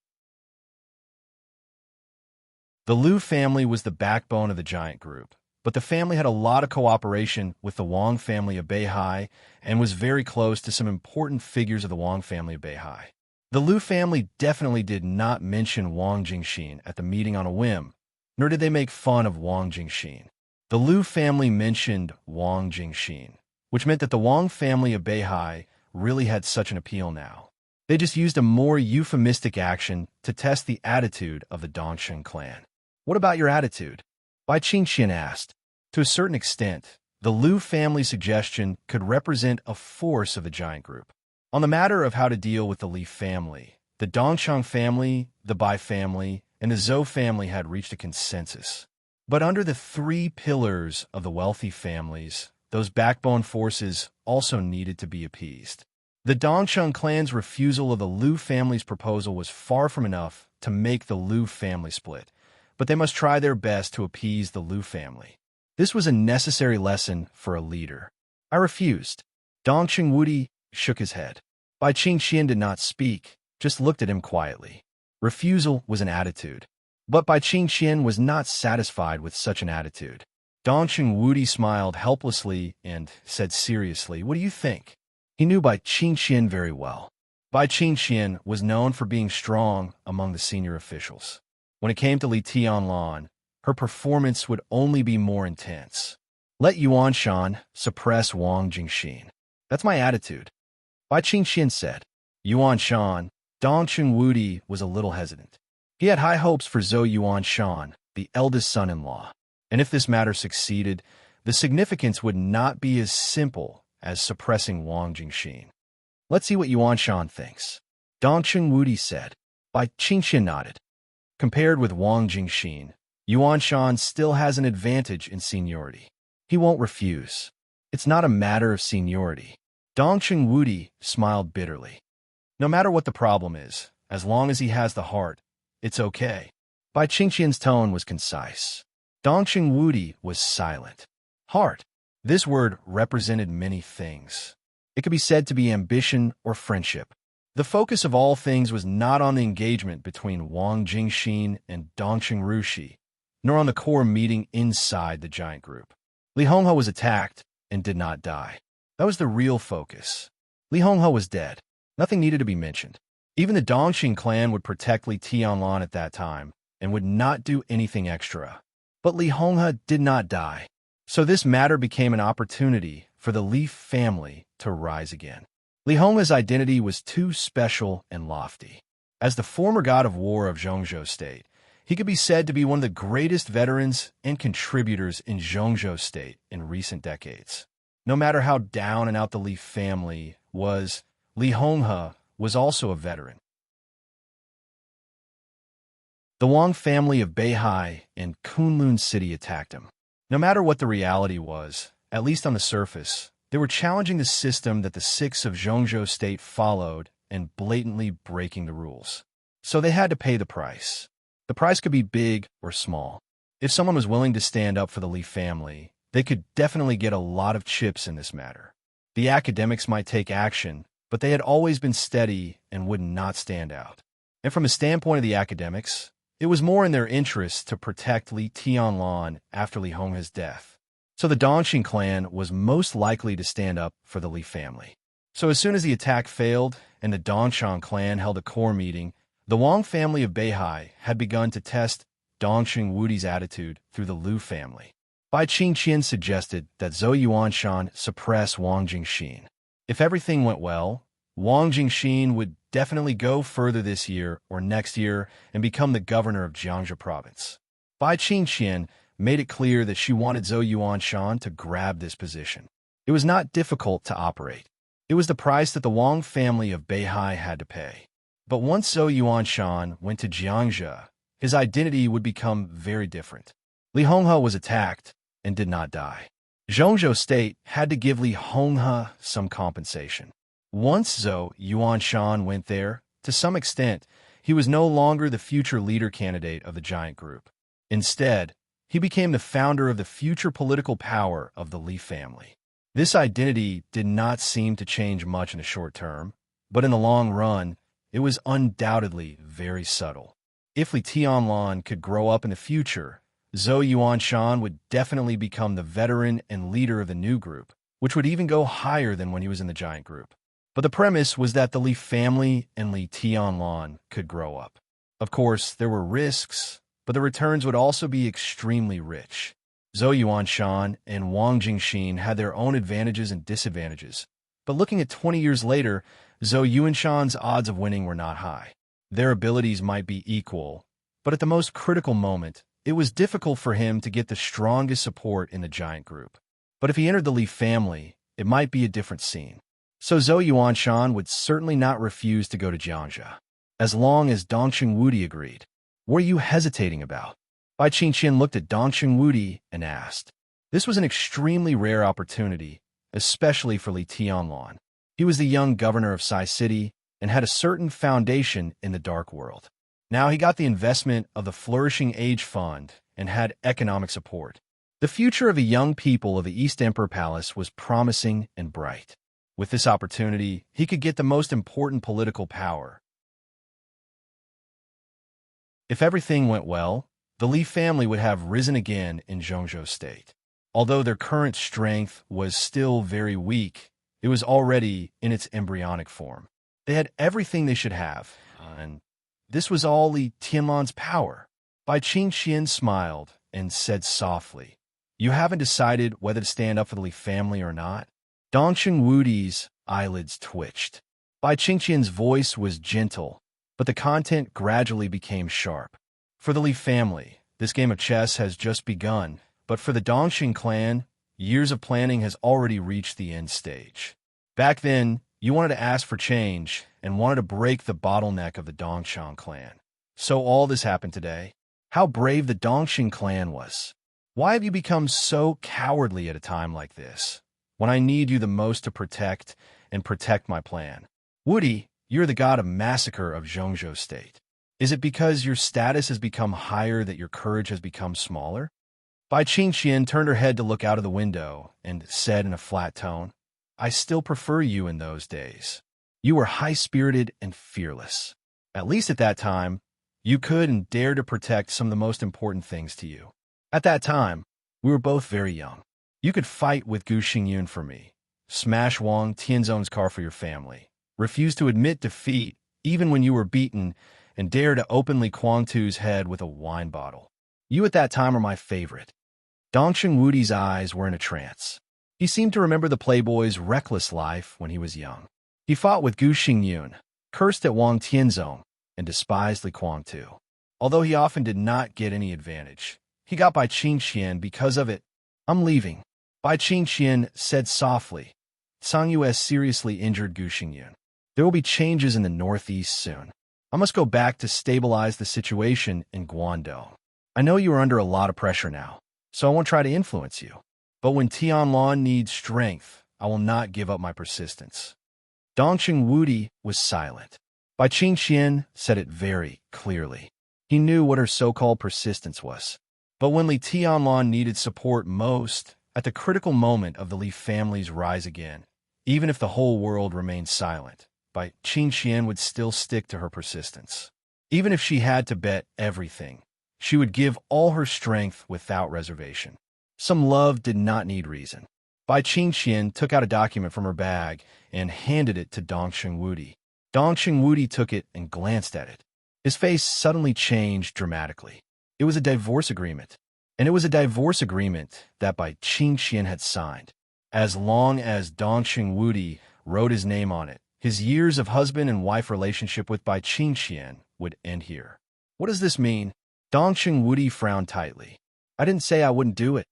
The Liu family was the backbone of the giant group, but the family had a lot of cooperation with the Wang family of Beihai and was very close to some important figures of the Wang family of Beihai. The Liu family definitely did not mention Wang Jingxin at the meeting on a whim, nor did they make fun of Wang Jingxin. The Liu family mentioned Wang Jingxin, which meant that the Wang family of Beihai really had such an appeal now. They just used a more euphemistic action to test the attitude of the Dongsheng clan. "What about your attitude?" Bai Qingxian asked. To a certain extent, the Liu family suggestion could represent a force of the giant group. On the matter of how to deal with the Li family, the Dongcheng family, the Bai family, and the Zhou family had reached a consensus. But under the three pillars of the wealthy families, those backbone forces also needed to be appeased. The Dongcheng clan's refusal of the Liu family's proposal was far from enough to make the Liu family split, but they must try their best to appease the Liu family. This was a necessary lesson for a leader. "I refused." Dongqing Wudi shook his head. Bai Qingqian did not speak, just looked at him quietly. Refusal was an attitude. But Bai Qingqian was not satisfied with such an attitude. Dongqing Wudi smiled helplessly and said seriously, "What do you think?" He knew Bai Qingqian very well. Bai Qingqian was known for being strong among the senior officials. When it came to Li Tianlan, her performance would only be more intense. Let Yuan Shan suppress Wang Jingxin. That's my attitude, Bai Qingqian said. Yuan Shan, Dongqing Wudi was a little hesitant. He had high hopes for Zhou Yuan Shan, the eldest son-in-law. And if this matter succeeded, the significance would not be as simple as suppressing Wang Jingxin. Let's see what Yuan Shan thinks, Dongqing Wudi said. Bai Qingqian nodded. Compared with Wang Jingxin, Yuan Shan still has an advantage in seniority. He won't refuse. It's not a matter of seniority. Dongqing Wudi smiled bitterly. No matter what the problem is, as long as he has the heart, it's okay. Bai Qingqian's tone was concise. Dongqing Wudi was silent. Heart. This word represented many things. It could be said to be ambition or friendship. The focus of all things was not on the engagement between Wang Jingxin and Dongqing Rushi, nor on the core meeting inside the giant group. Li Honghe was attacked and did not die. That was the real focus. Li Honghe was dead. Nothing needed to be mentioned. Even the Dongxing clan would protect Li Tianlan at that time and would not do anything extra. But Li Honghe did not die. So this matter became an opportunity for the Li family to rise again. Li Honghe's identity was too special and lofty. As the former god of war of Zhongzhou State, he could be said to be one of the greatest veterans and contributors in Zhongzhou State in recent decades. No matter how down and out the Li family was, Li Honghe was also a veteran. The Wang family of Beihai and Kunlun City attacked him. No matter what the reality was, at least on the surface, they were challenging the system that the six of Zhongzhou State followed and blatantly breaking the rules. So they had to pay the price. The price could be big or small. If someone was willing to stand up for the Li family, they could definitely get a lot of chips in this matter. The academics might take action, but they had always been steady and would not stand out. And from the standpoint of the academics, it was more in their interest to protect Li Tianlan after Li Honghe's death. So the Dongxing clan was most likely to stand up for the Li family. So as soon as the attack failed and the Dongxing clan held a core meeting, the Wang family of Beihai had begun to test Dongqing Wudi's attitude through the Liu family. Bai Qingqian suggested that Zhou Yuanshan suppress Wang Jingxin. If everything went well, Wang Jingxin would definitely go further this year or next year and become the governor of Jiangxi province. Bai Qingqian made it clear that she wanted Zhou Yuanshan to grab this position. It was not difficult to operate. It was the price that the Wang family of Beihai had to pay. But once Zhou Yuanshan went to Jiangxi, his identity would become very different. Li Honghe was attacked and did not die. Zhongzhou State had to give Li Honghe some compensation. Once Zhou Yuanshan went there, to some extent, he was no longer the future leader candidate of the giant group. Instead, he became the founder of the future political power of the Li family. This identity did not seem to change much in the short term, but in the long run, it was undoubtedly very subtle. If Li Tianlan could grow up in the future, Zhou Yuanshan would definitely become the veteran and leader of the new group, which would even go higher than when he was in the giant group. But the premise was that the Li family and Li Tianlan could grow up. Of course, there were risks, but the returns would also be extremely rich. Zhou Yuanshan and Wang Jingxin had their own advantages and disadvantages, but looking at 20 years later, Zhou Yuanshan's odds of winning were not high. Their abilities might be equal, but at the most critical moment, it was difficult for him to get the strongest support in the giant group. But if he entered the Li family, it might be a different scene. So Zhou Yuanshan would certainly not refuse to go to Jiangxi, as long as Dongqing Wudi agreed. What are you hesitating about? Bai Qingqian looked at Dongqing Wudi and asked. This was an extremely rare opportunity, especially for Li Tianlan. He was the young governor of Sai City and had a certain foundation in the dark world. Now he got the investment of the Flourishing Age Fund and had economic support. The future of the young people of the East Emperor Palace was promising and bright. With this opportunity, he could get the most important political power. If everything went well, the Li family would have risen again in Zhongzhou State. Although their current strength was still very weak, it was already in its embryonic form. They had everything they should have, and this was all Li Tianlan's power. Bai Qingxian smiled and said softly, "You haven't decided whether to stand up for the Li family or not?" Dongxing Wudi's eyelids twitched. Bai Qingxian's voice was gentle, but the content gradually became sharp. For the Li family, this game of chess has just begun, but for the Dongxing clan, years of planning has already reached the end stage. Back then, you wanted to ask for change and wanted to break the bottleneck of the Dongxiang clan. So all this happened today. How brave the Dongxing clan was. Why have you become so cowardly at a time like this, when I need you the most to protect my plan? Wudi, you're the god of massacre of Zhongzhou State. Is it because your status has become higher that your courage has become smaller? Bai Qingxian turned her head to look out of the window and said in a flat tone, "I still prefer you in those days. You were high-spirited and fearless. At least at that time, you could and dared to protect some of the most important things to you. At that time, we were both very young. You could fight with Gu Xingyun for me, smash Wang Tianzong's car for your family, refuse to admit defeat even when you were beaten, and dare to openly Quang Tu's head with a wine bottle. You at that time are my favorite." Dongxing Wudi's eyes were in a trance. He seemed to remember the playboy's reckless life when he was young. He fought with Gu Xingyun, cursed at Wang Tianzong, and despised Li Quangtu. Although he often did not get any advantage, he got Bai Qingxian because of it. "I'm leaving," Bai Qingxian said softly. "Sang Yu has seriously injured Gu Xingyun. There will be changes in the northeast soon. I must go back to stabilize the situation in Guangdong. I know you are under a lot of pressure now, so I won't try to influence you. But when Tianlan needs strength, I will not give up my persistence." Dongxing Wudi was silent. Bai Qingxian said it very clearly. He knew what her so-called persistence was. But when Li Tianlan needed support most, at the critical moment of the Li family's rise again, even if the whole world remained silent, Bai Qingxian would still stick to her persistence. Even if she had to bet everything, she would give all her strength without reservation. Some love did not need reason. Bai Qingxian took out a document from her bag and handed it to Dongxing Wudi. Dongxing Wudi took it and glanced at it. His face suddenly changed dramatically. It was a divorce agreement, and it was a divorce agreement that Bai Qingxian had signed. As long as Dongxing Wudi wrote his name on it, his years of husband and wife relationship with Bai Qingxian would end here. What does this mean? Dongxing Wudi frowned tightly. "I didn't say I wouldn't do it.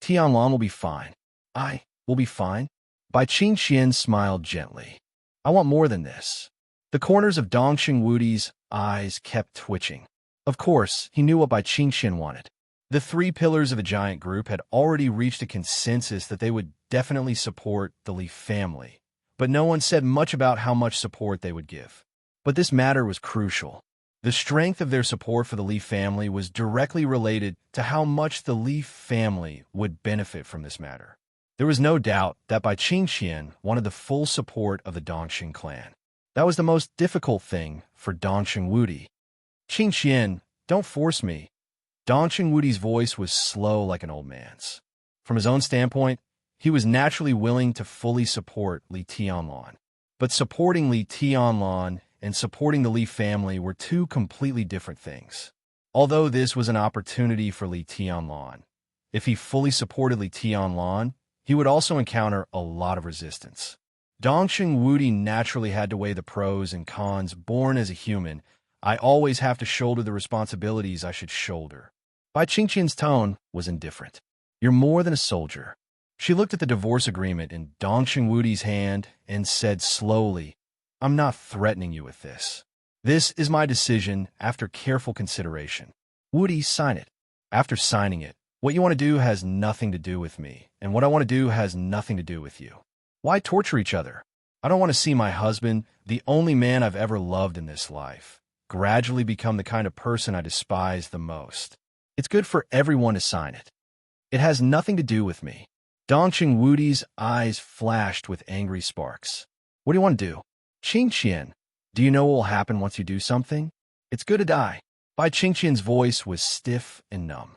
Tianlan will be fine. I will be fine." Bai Qingxian smiled gently. "I want more than this." The corners of Dongxing Wudi's eyes kept twitching. Of course, he knew what Bai Qingxian wanted. The three pillars of the giant group had already reached a consensus that they would definitely support the Li family, but no one said much about how much support they would give. But this matter was crucial. The strength of their support for the Li family was directly related to how much the Li family would benefit from this matter. There was no doubt that Bai Qingxian wanted the full support of the Dongxing clan. That was the most difficult thing for Dongxing Wudi. "Qingxian, don't force me." Dongxing Wudi's voice was slow like an old man's. From his own standpoint, he was naturally willing to fully support Li Tianlan. But supporting Li Tianlan and supporting the Li family were two completely different things. Although this was an opportunity for Li Tianlan, if he fully supported Li Tianlan, he would also encounter a lot of resistance. Dongxing Wudi naturally had to weigh the pros and cons. Born as a human, I always have to shoulder the responsibilities I should shoulder. Bai Qingxian's tone was indifferent. "You're more than a soldier." She looked at the divorce agreement in Dongxing Wudi's hand and said slowly, "I'm not threatening you with this. This is my decision after careful consideration. Wudi, sign it. After signing it, what you want to do has nothing to do with me, and what I want to do has nothing to do with you. Why torture each other? I don't want to see my husband, the only man I've ever loved in this life, gradually become the kind of person I despise the most. It's good for everyone to sign it. It has nothing to do with me." Dongqing Wudi's eyes flashed with angry sparks. What do you want to do? Qing Qian, do you know what will happen once you do something? It's good to die. Bai Qingqian's voice was stiff and numb.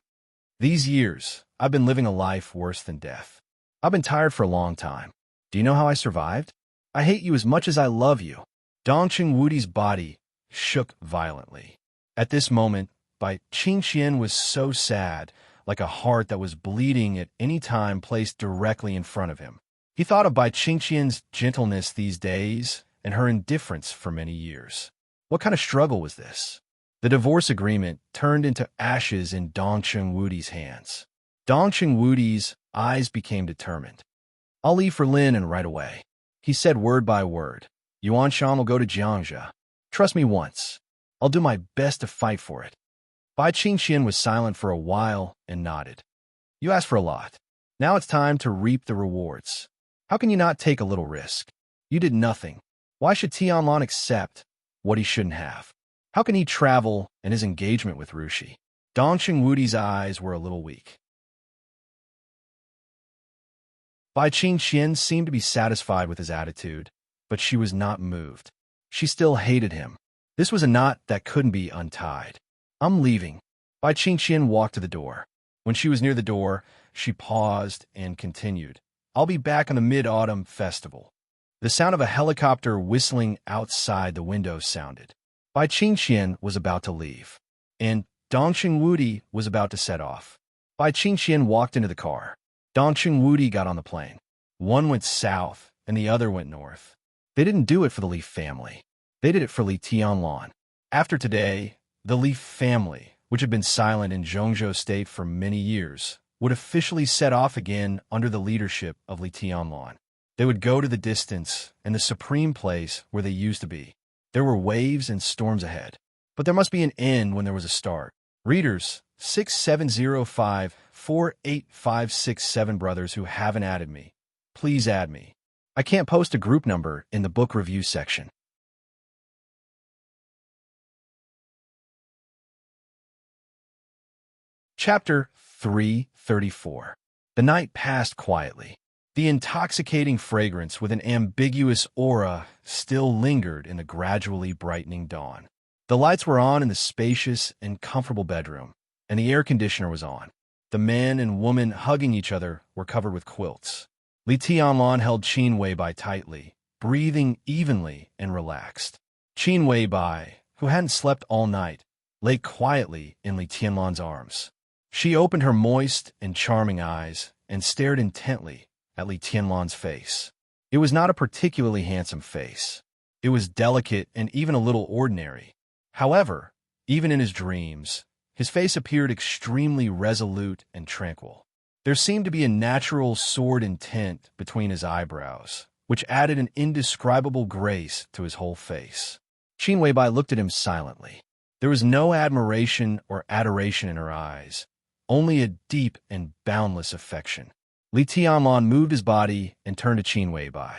These years, I've been living a life worse than death. I've been tired for a long time. Do you know how I survived? I hate you as much as I love you. Dongqing Wudi's body shook violently. At this moment, Bai Qingqian was so sad, like a heart that was bleeding at any time placed directly in front of him. He thought of Bai Qingqian's gentleness these days and her indifference for many years. What kind of struggle was this? The divorce agreement turned into ashes in Dongqing Wudi's hands. Dongqing Wudi's eyes became determined. I'll leave for Lin and right away. He said word by word. Yuan Shan will go to Jiangxia. Trust me once. I'll do my best to fight for it. Bai Qingqian was silent for a while and nodded. You asked for a lot. Now it's time to reap the rewards. How can you not take a little risk? You did nothing. Why should Tianlan accept what he shouldn't have? How can he travel and his engagement with Rushi? Dongqing Wudi's eyes were a little weak. Bai Qingqian seemed to be satisfied with his attitude, but she was not moved. She still hated him. This was a knot that couldn't be untied. I'm leaving. Bai Qingqian walked to the door. When she was near the door, she paused and continued. I'll be back on the Mid-Autumn Festival. The sound of a helicopter whistling outside the window sounded. Bai Qingqian was about to leave, and Dongqing Wudi was about to set off. Bai Qingqian walked into the car. Dongqing Wudi got on the plane. One went south, and the other went north. They didn't do it for the Li family. They did it for Li Tianlan. After today, the Li family, which had been silent in Zhongzhou State for many years, would officially set off again under the leadership of Li Tianlan. They would go to the distance and the supreme place where they used to be. There were waves and storms ahead, but there must be an end when there was a start. Readers, 6705-48567 brothers who haven't added me, please add me. I can't post a group number in the book review section. Chapter 334. The night passed quietly. The intoxicating fragrance with an ambiguous aura still lingered in the gradually brightening dawn. The lights were on in the spacious and comfortable bedroom, and the air conditioner was on. The man and woman hugging each other were covered with quilts. Li Tianlan held Qin Weibai tightly, breathing evenly and relaxed. Qin Weibai, who hadn't slept all night, lay quietly in Li Tianlan's arms. She opened her moist and charming eyes and stared intently at Li Tianlan's face. It was not a particularly handsome face. It was delicate and even a little ordinary. However, even in his dreams, his face appeared extremely resolute and tranquil. There seemed to be a natural sword intent between his eyebrows, which added an indescribable grace to his whole face. Qin Weibai looked at him silently. There was no admiration or adoration in her eyes, only a deep and boundless affection. Li Tianlan moved his body and turned to Qin Weibai.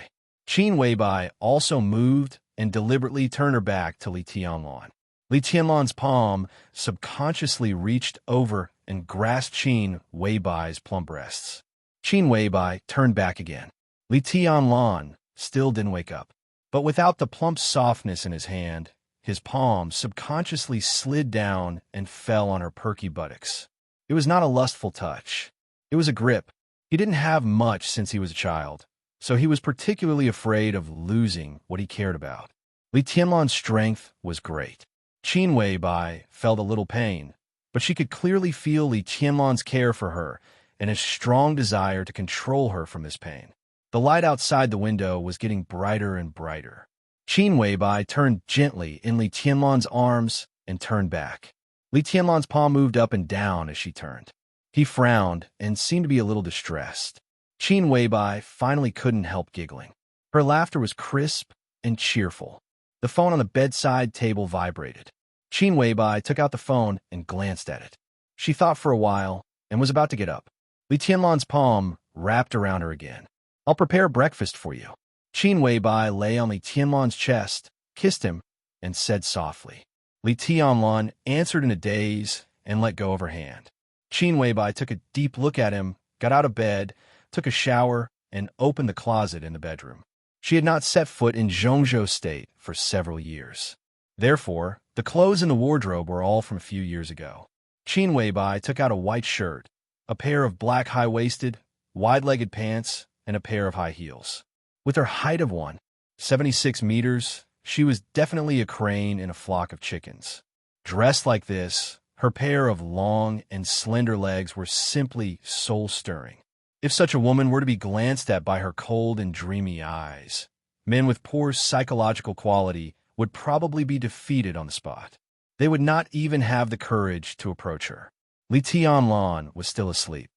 Qin Weibai also moved and deliberately turned her back to Li Tianlan. Li Tianlan's palm subconsciously reached over and grasped Qin Weibai's plump breasts. Qin Weibai turned back again. Li Tianlan still didn't wake up, but without the plump softness in his hand, his palm subconsciously slid down and fell on her perky buttocks. It was not a lustful touch. It was a grip. He didn't have much since he was a child, so he was particularly afraid of losing what he cared about. Li Tianlan's strength was great. Qin Weibai felt a little pain, but she could clearly feel Li Tianlan's care for her and his strong desire to control her from this pain. The light outside the window was getting brighter and brighter. Qin Weibai turned gently in Li Tianlan's arms and turned back. Li Tianlan's palm moved up and down as she turned. He frowned and seemed to be a little distressed. Qin Weibai finally couldn't help giggling. Her laughter was crisp and cheerful. The phone on the bedside table vibrated. Qin Weibai took out the phone and glanced at it. She thought for a while and was about to get up. Li Tianlan's palm wrapped around her again. I'll prepare breakfast for you. Qin Weibai lay on Li Tianlan's chest, kissed him, and said softly. Li Tianlan answered in a daze and let go of her hand. Qin Weibai took a deep look at him, got out of bed, took a shower, and opened the closet in the bedroom. She had not set foot in Zhongzhou State for several years. Therefore, the clothes in the wardrobe were all from a few years ago. Qin Weibai took out a white shirt, a pair of black high-waisted, wide-legged pants, and a pair of high heels. With her height of 176 meters, she was definitely a crane in a flock of chickens. Dressed like this, her pair of long and slender legs were simply soul-stirring. If such a woman were to be glanced at by her cold and dreamy eyes, men with poor psychological quality would probably be defeated on the spot. They would not even have the courage to approach her. Li Tianlan was still asleep.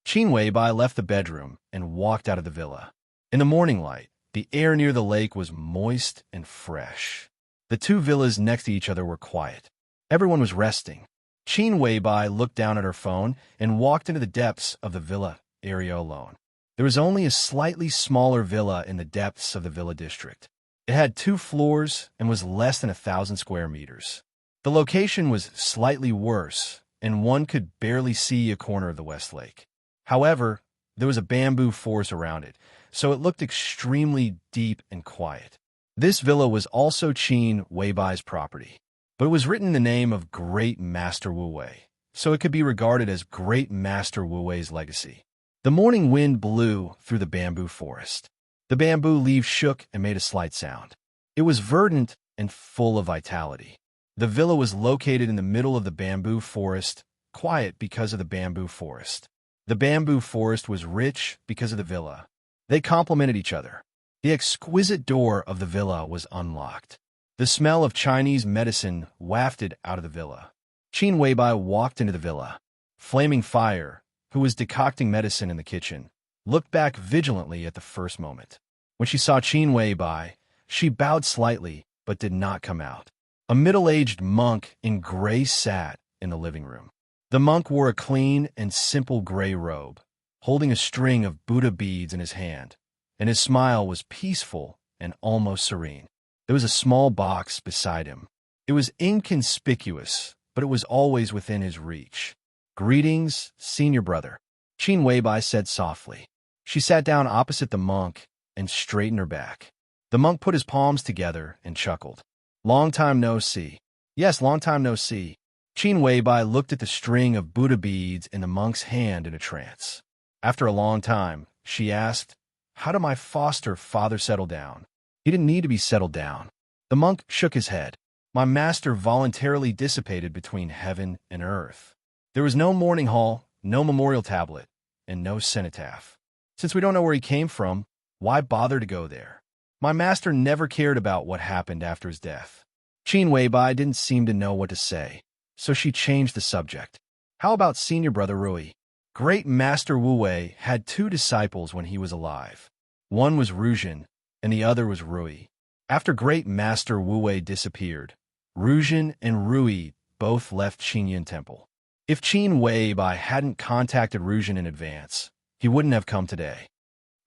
Qin Weibai left the bedroom and walked out of the villa. In the morning light, the air near the lake was moist and fresh. The two villas next to each other were quiet. Everyone was resting. Qin Weibai looked down at her phone and walked into the depths of the villa area alone. There was only a slightly smaller villa in the depths of the villa district. It had 2 floors and was less than 1,000 square meters. The location was slightly worse, and one could barely see a corner of the West Lake. However, there was a bamboo forest around it, so it looked extremely deep and quiet. This villa was also Qin Weibai's property, but it was written in the name of Great Master Wu Wei, so it could be regarded as Great Master Wu Wei's legacy. The morning wind blew through the bamboo forest. The bamboo leaves shook and made a slight sound. It was verdant and full of vitality. The villa was located in the middle of the bamboo forest, quiet because of the bamboo forest. The bamboo forest was rich because of the villa. They complemented each other. The exquisite door of the villa was unlocked. The smell of Chinese medicine wafted out of the villa. Qin Weibai walked into the villa. Flaming Fire, who was decocting medicine in the kitchen, looked back vigilantly at the first moment. When she saw Qin Weibai, she bowed slightly but did not come out. A middle-aged monk in gray sat in the living room. The monk wore a clean and simple gray robe, holding a string of Buddha beads in his hand, and his smile was peaceful and almost serene. There was a small box beside him. It was inconspicuous, but it was always within his reach. "Greetings, senior brother," Qin Weibai said softly. She sat down opposite the monk and straightened her back. The monk put his palms together and chuckled. "Long time no see." "Yes, long time no see." Qin Weibai looked at the string of Buddha beads in the monk's hand in a trance. After a long time, she asked, "How did my foster father settle down?" "He didn't need to be settled down." The monk shook his head. "My master voluntarily dissipated between heaven and earth. There was no mourning hall, no memorial tablet, and no cenotaph. Since we don't know where he came from, why bother to go there? My master never cared about what happened after his death." Qin Weibai didn't seem to know what to say, so she changed the subject. "How about senior brother Rui?" Great Master Wu Wei had 2 disciples when he was alive. One was Ruzhen, and the other was Rui. After Great Master Wu Wei disappeared, Ruzhen and Rui both left Qinyan Temple. If Qin Weibai hadn't contacted Ruzhen in advance, he wouldn't have come today.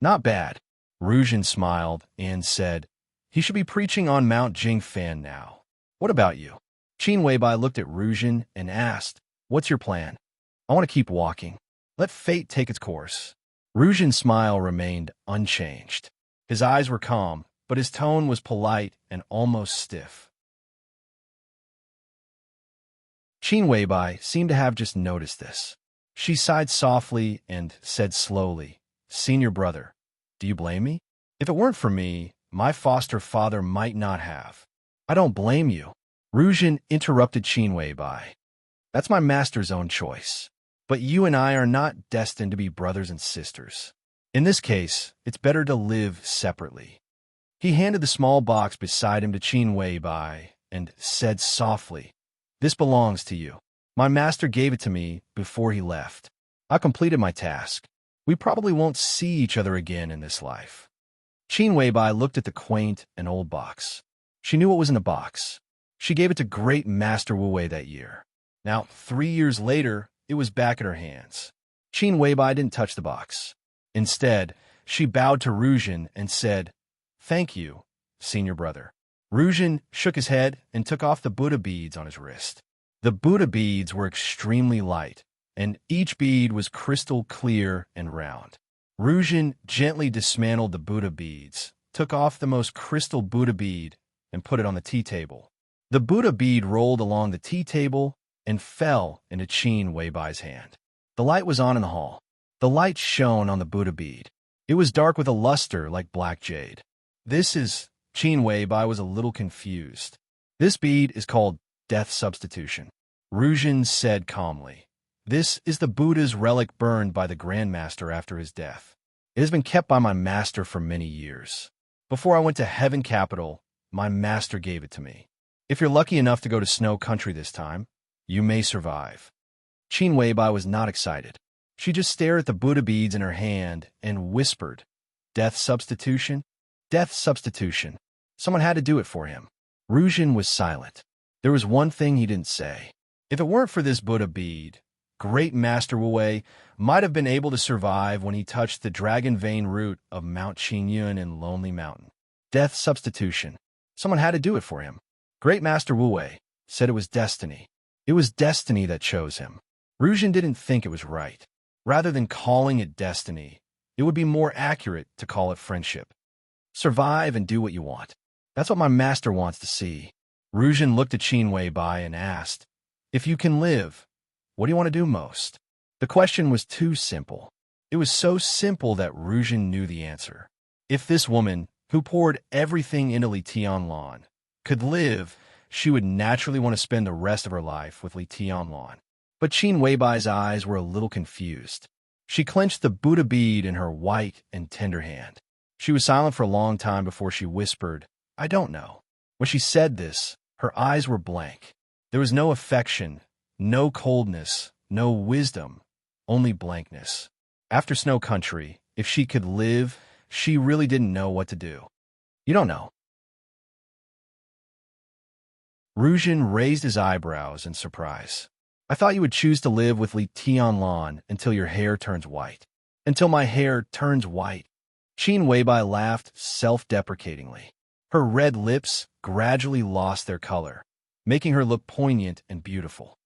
"Not bad." Ruzhen smiled and said, "He should be preaching on Mount Jingfan now. What about you?" Qin Weibai looked at Ruzhen and asked, "What's your plan?" "I want to keep walking. Let fate take its course." Ruzhen's smile remained unchanged. His eyes were calm, but his tone was polite and almost stiff. Qin Weibai seemed to have just noticed this. She sighed softly and said slowly, "Senior brother, do you blame me? If it weren't for me, my foster father might not have." "I don't blame you." Ruzhen interrupted Qin Weibai. "That's my master's own choice. But you and I are not destined to be brothers and sisters. In this case, it's better to live separately." He handed the small box beside him to Qin Weibai and said softly, "This belongs to you. My master gave it to me before he left. I completed my task. We probably won't see each other again in this life." Qin Weibai looked at the quaint and old box. She knew what was in the box. She gave it to Great Master Wu Wei that year. Now, 3 years later, it was back in her hands. Qin Weibai didn't touch the box. Instead, she bowed to Ruzhen and said, "Thank you, senior brother." Ruzhen shook his head and took off the Buddha beads on his wrist. The Buddha beads were extremely light, and each bead was crystal clear and round. Rujin gently dismantled the Buddha beads, took off the most crystal Buddha bead, and put it on the tea table. The Buddha bead rolled along the tea table and fell into Qin Weibai's hand. The light was on in the hall. The light shone on the Buddha bead. It was dark with a luster like black jade. This is... Qin Weibai was a little confused. This bead is called death substitution. Rujin said calmly. This is the Buddha's relic burned by the Grand Master after his death. It has been kept by my master for many years. Before I went to Heaven Capital, my master gave it to me. If you're lucky enough to go to Snow Country this time, you may survive. Qin Weibai was not excited. She just stared at the Buddha beads in her hand and whispered, "Death substitution? Death substitution. Someone had to do it for him." Rujin was silent. There was one thing he didn't say. If it weren't for this Buddha bead, Great Master Wu Wei might have been able to survive when he touched the dragon vein root of Mount Qingyun in Lonely Mountain. Death substitution. Someone had to do it for him. Great Master Wu Wei said it was destiny. It was destiny that chose him. Rujin didn't think it was right. Rather than calling it destiny, it would be more accurate to call it friendship. Survive and do what you want. That's what my master wants to see. Rujin looked at Qin Weibai and asked, "If you can live, what do you want to do most?" The question was too simple. It was so simple that Rujin knew the answer. If this woman, who poured everything into Li Tianlan, could live, she would naturally want to spend the rest of her life with Li Tianlan. But Qin Weibai's eyes were a little confused. She clenched the Buddha bead in her white and tender hand. She was silent for a long time before she whispered, "I don't know." When she said this, her eyes were blank. There was no affection, no coldness, no wisdom, only blankness. After Snow Country, if she could live, she really didn't know what to do. "You don't know." Rujin raised his eyebrows in surprise. "I thought you would choose to live with Li Tianlan until your hair turns white." "Until my hair turns white." Qin Weibai laughed self-deprecatingly. Her red lips gradually lost their color, making her look poignant and beautiful.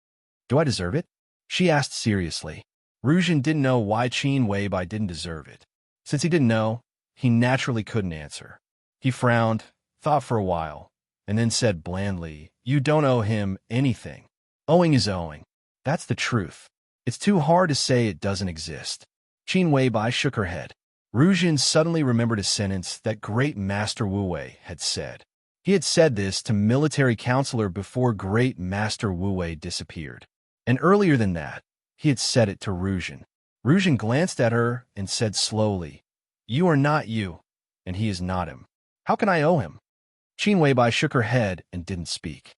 "Do I deserve it?" she asked seriously. Rujin didn't know why Qin Weibai didn't deserve it. Since he didn't know, he naturally couldn't answer. He frowned, thought for a while, and then said blandly, "You don't owe him anything. Owing is owing. That's the truth. It's too hard to say it doesn't exist." Qin Weibai shook her head. Rujin suddenly remembered a sentence that Great Master Wu Wei had said. He had said this to military counselor before Great Master Wu Wei disappeared. And earlier than that, he had said it to Rujin. Rujin glanced at her and said slowly, "You are not you, and he is not him. How can I owe him?" Qin Weibai shook her head and didn't speak.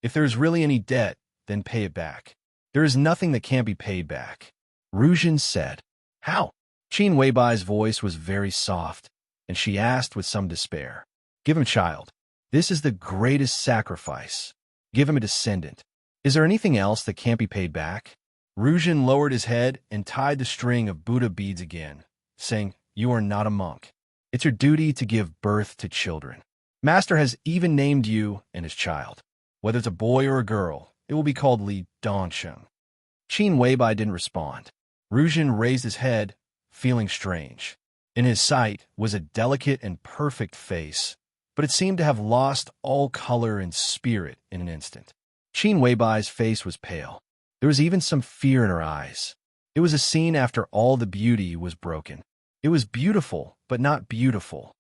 "If there is really any debt, then pay it back. There is nothing that can't be paid back." Rujin said. "How?" Qin Weibai's voice was very soft, and she asked with some despair. "Give him a child. This is the greatest sacrifice. Give him a descendant. Is there anything else that can't be paid back?" Rujin lowered his head and tied the string of Buddha beads again, saying, "You are not a monk. It's your duty to give birth to children. Master has even named you and his child. Whether it's a boy or a girl, it will be called Li Dongsheng." Qin Weibai didn't respond. Rujin raised his head, feeling strange. In his sight was a delicate and perfect face, but it seemed to have lost all color and spirit in an instant. Qin Weibai's face was pale. There was even some fear in her eyes. It was a scene after all the beauty was broken. It was beautiful, but not beautiful.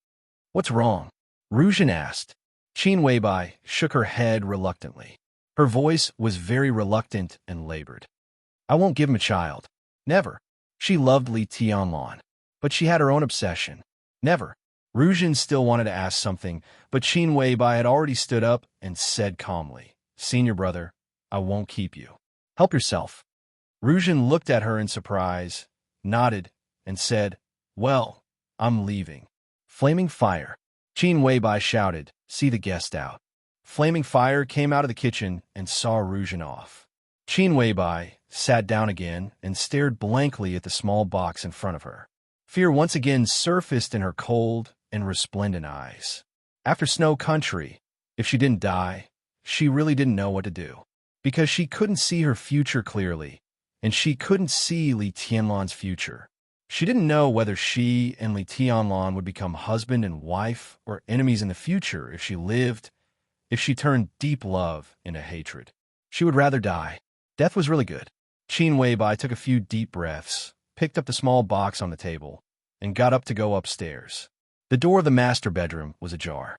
"What's wrong?" Rujin asked. Qin Weibai shook her head reluctantly. Her voice was very reluctant and labored. "I won't give him a child. Never." She loved Li Tianlan, but she had her own obsession. Never. Rujin still wanted to ask something, but Qin Weibai had already stood up and said calmly, "Senior brother, I won't keep you. Help yourself." Rujin looked at her in surprise, nodded, and said, "Well, I'm leaving." Flaming fire. Qin Weibai shouted, "See the guest out." Flaming fire came out of the kitchen and saw Rujin off. Qin Weibai sat down again and stared blankly at the small box in front of her. Fear once again surfaced in her cold and resplendent eyes. After Snow Country, if she didn't die, she really didn't know what to do. Because she couldn't see her future clearly, and she couldn't see Li Tianlan's future. She didn't know whether she and Li Tianlan would become husband and wife or enemies in the future if she turned deep love into hatred. She would rather die. Death was really good. Qin Weibai took a few deep breaths, picked up the small box on the table, and got up to go upstairs. The door of the master bedroom was ajar.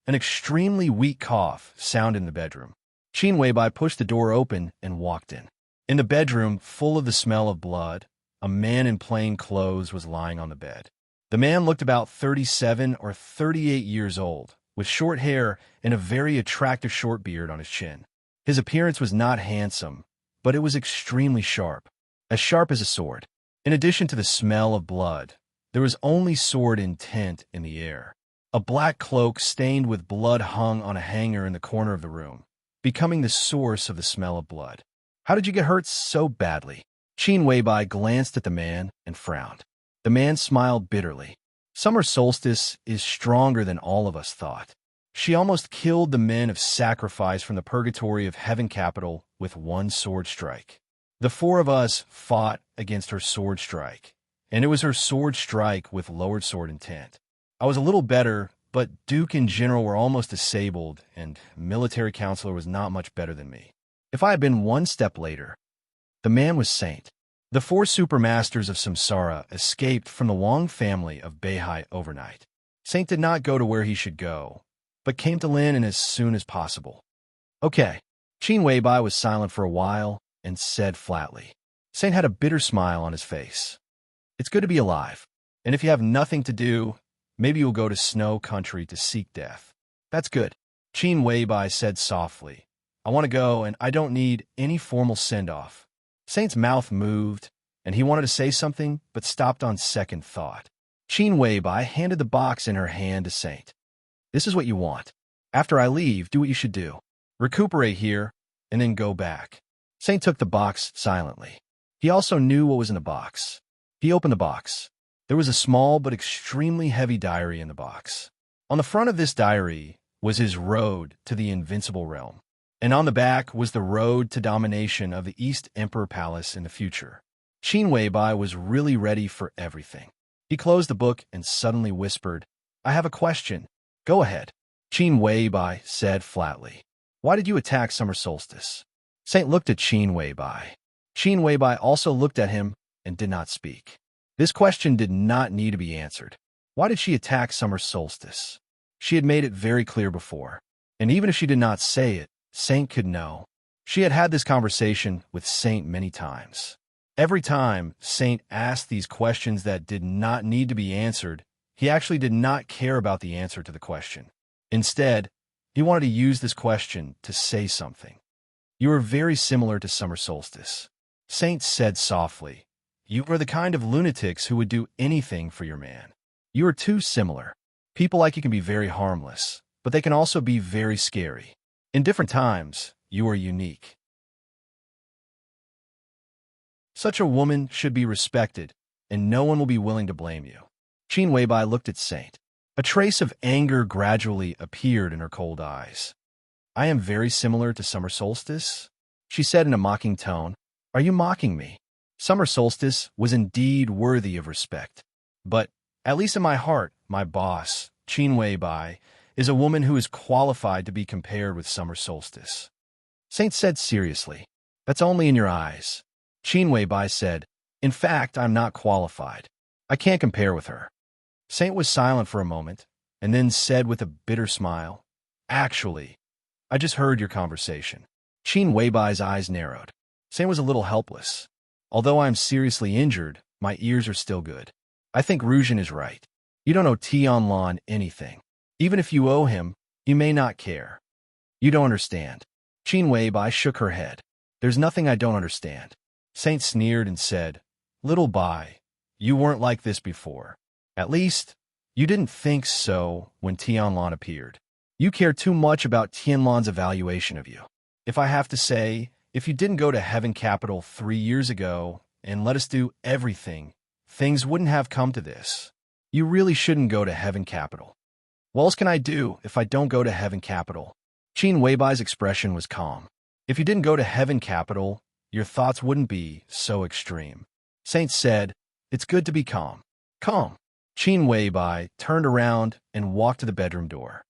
An extremely weak cough sounded in the bedroom. Qin Weibai pushed the door open and walked in. In the bedroom, full of the smell of blood, a man in plain clothes was lying on the bed. The man looked about 37 or 38 years old, with short hair and a very attractive short beard on his chin. His appearance was not handsome, but it was extremely sharp as a sword. In addition to the smell of blood, there was only sword intent in the air. A black cloak stained with blood hung on a hanger in the corner of the room, becoming the source of the smell of blood. How did you get hurt so badly? Qin Weibai glanced at the man and frowned. The man smiled bitterly. Summer solstice is stronger than all of us thought. She almost killed the men of sacrifice from the purgatory of Heaven Capital with one sword strike. The four of us fought against her sword strike, and it was her sword strike with lowered sword intent. I was a little better, but Duke and General were almost disabled, and Military Counselor was not much better than me. If I had been one step later, the man was Saint. The four supermasters of Samsara escaped from the Wang family of Beihai overnight. Saint did not go to where he should go, but came to Lin as soon as possible. Okay. Qin Weibai was silent for a while and said flatly. Saint had a bitter smile on his face. It's good to be alive, and if you have nothing to do, maybe you'll go to Snow Country to seek death. That's good. Qin Weibai said softly. I want to go, and I don't need any formal send-off. Saint's mouth moved, and he wanted to say something, but stopped on second thought. Qin Weibai handed the box in her hand to Saint. This is what you want. After I leave, do what you should do. Recuperate here, and then go back. Saint took the box silently. He also knew what was in the box. He opened the box. There was a small but extremely heavy diary in the box. On the front of this diary was his road to the Invincible Realm, and on the back was the road to domination of the East Emperor Palace in the future. Qin Weibai was really ready for everything. He closed the book and suddenly whispered, I have a question. Go ahead. Qin Weibai said flatly. Why did you attack Summer Solstice? Saint looked at Qin Weibai. Qin Weibai also looked at him and did not speak. This question did not need to be answered. Why did she attack Summer Solstice? She had made it very clear before, and even if she did not say it, Saint could know. She had had this conversation with Saint many times. Every time Saint asked these questions that did not need to be answered, he actually did not care about the answer to the question. Instead, he wanted to use this question to say something. You are very similar to Summer Solstice. Saint said softly. You are the kind of lunatics who would do anything for your man. You are too similar. People like you can be very harmless, but they can also be very scary. In different times, you are unique. Such a woman should be respected, and no one will be willing to blame you. Qin Weibai looked at Saint. A trace of anger gradually appeared in her cold eyes. I am very similar to Summer Solstice, she said in a mocking tone. Are you mocking me? Summer Solstice was indeed worthy of respect. But, at least in my heart, my boss, Qin Weibai, is a woman who is qualified to be compared with Summer Solstice. Saint said seriously. That's only in your eyes. Qin Weibai said, in fact, I'm not qualified. I can't compare with her. Saint was silent for a moment, and then said with a bitter smile, Actually, I just heard your conversation. Qin Weibai's eyes narrowed. Saint was a little helpless. Although I am seriously injured, my ears are still good. I think Ruzhen is right. You don't owe Tianlan anything. Even if you owe him, you may not care. You don't understand. Qin Weibai shook her head. There's nothing I don't understand. Saint sneered and said, Little Bai, you weren't like this before. At least, you didn't think so when Tianlan appeared. You care too much about Tianlan's evaluation of you. If I have to say, if you didn't go to Heaven Capital 3 years ago and let us do everything, things wouldn't have come to this. You really shouldn't go to Heaven Capital. What else can I do if I don't go to Heaven Capital? Qin Weibai's expression was calm. If you didn't go to heaven capital, your thoughts wouldn't be so extreme. Saint said, "It's good to be calm." Calm. Qin Weibai turned around and walked to the bedroom door.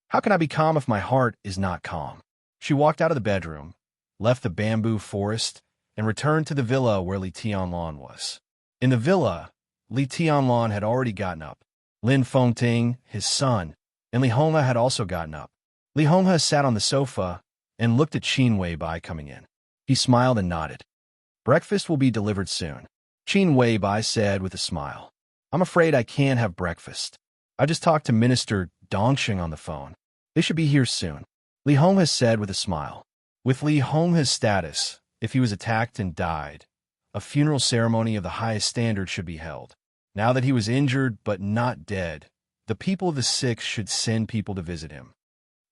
How can I be calm if my heart is not calm? She walked out of the bedroom, left the bamboo forest, and returned to the villa where Li Tianlan was. In the villa, Li Tianlan had already gotten up. Lin Fengting, his son, and Li Honghe had also gotten up. Li Honghe sat on the sofa and looked at Qin Weibai coming in. He smiled and nodded. "Breakfast will be delivered soon," Qin Weibai said with a smile. "I'm afraid I can't have breakfast. I just talked to Minister Dongxing on the phone. They should be here soon," Li Honghe said with a smile. With Li Honghe's status, if he was attacked and died, a funeral ceremony of the highest standard should be held. Now that he was injured but not dead, the people of the Six should send people to visit him.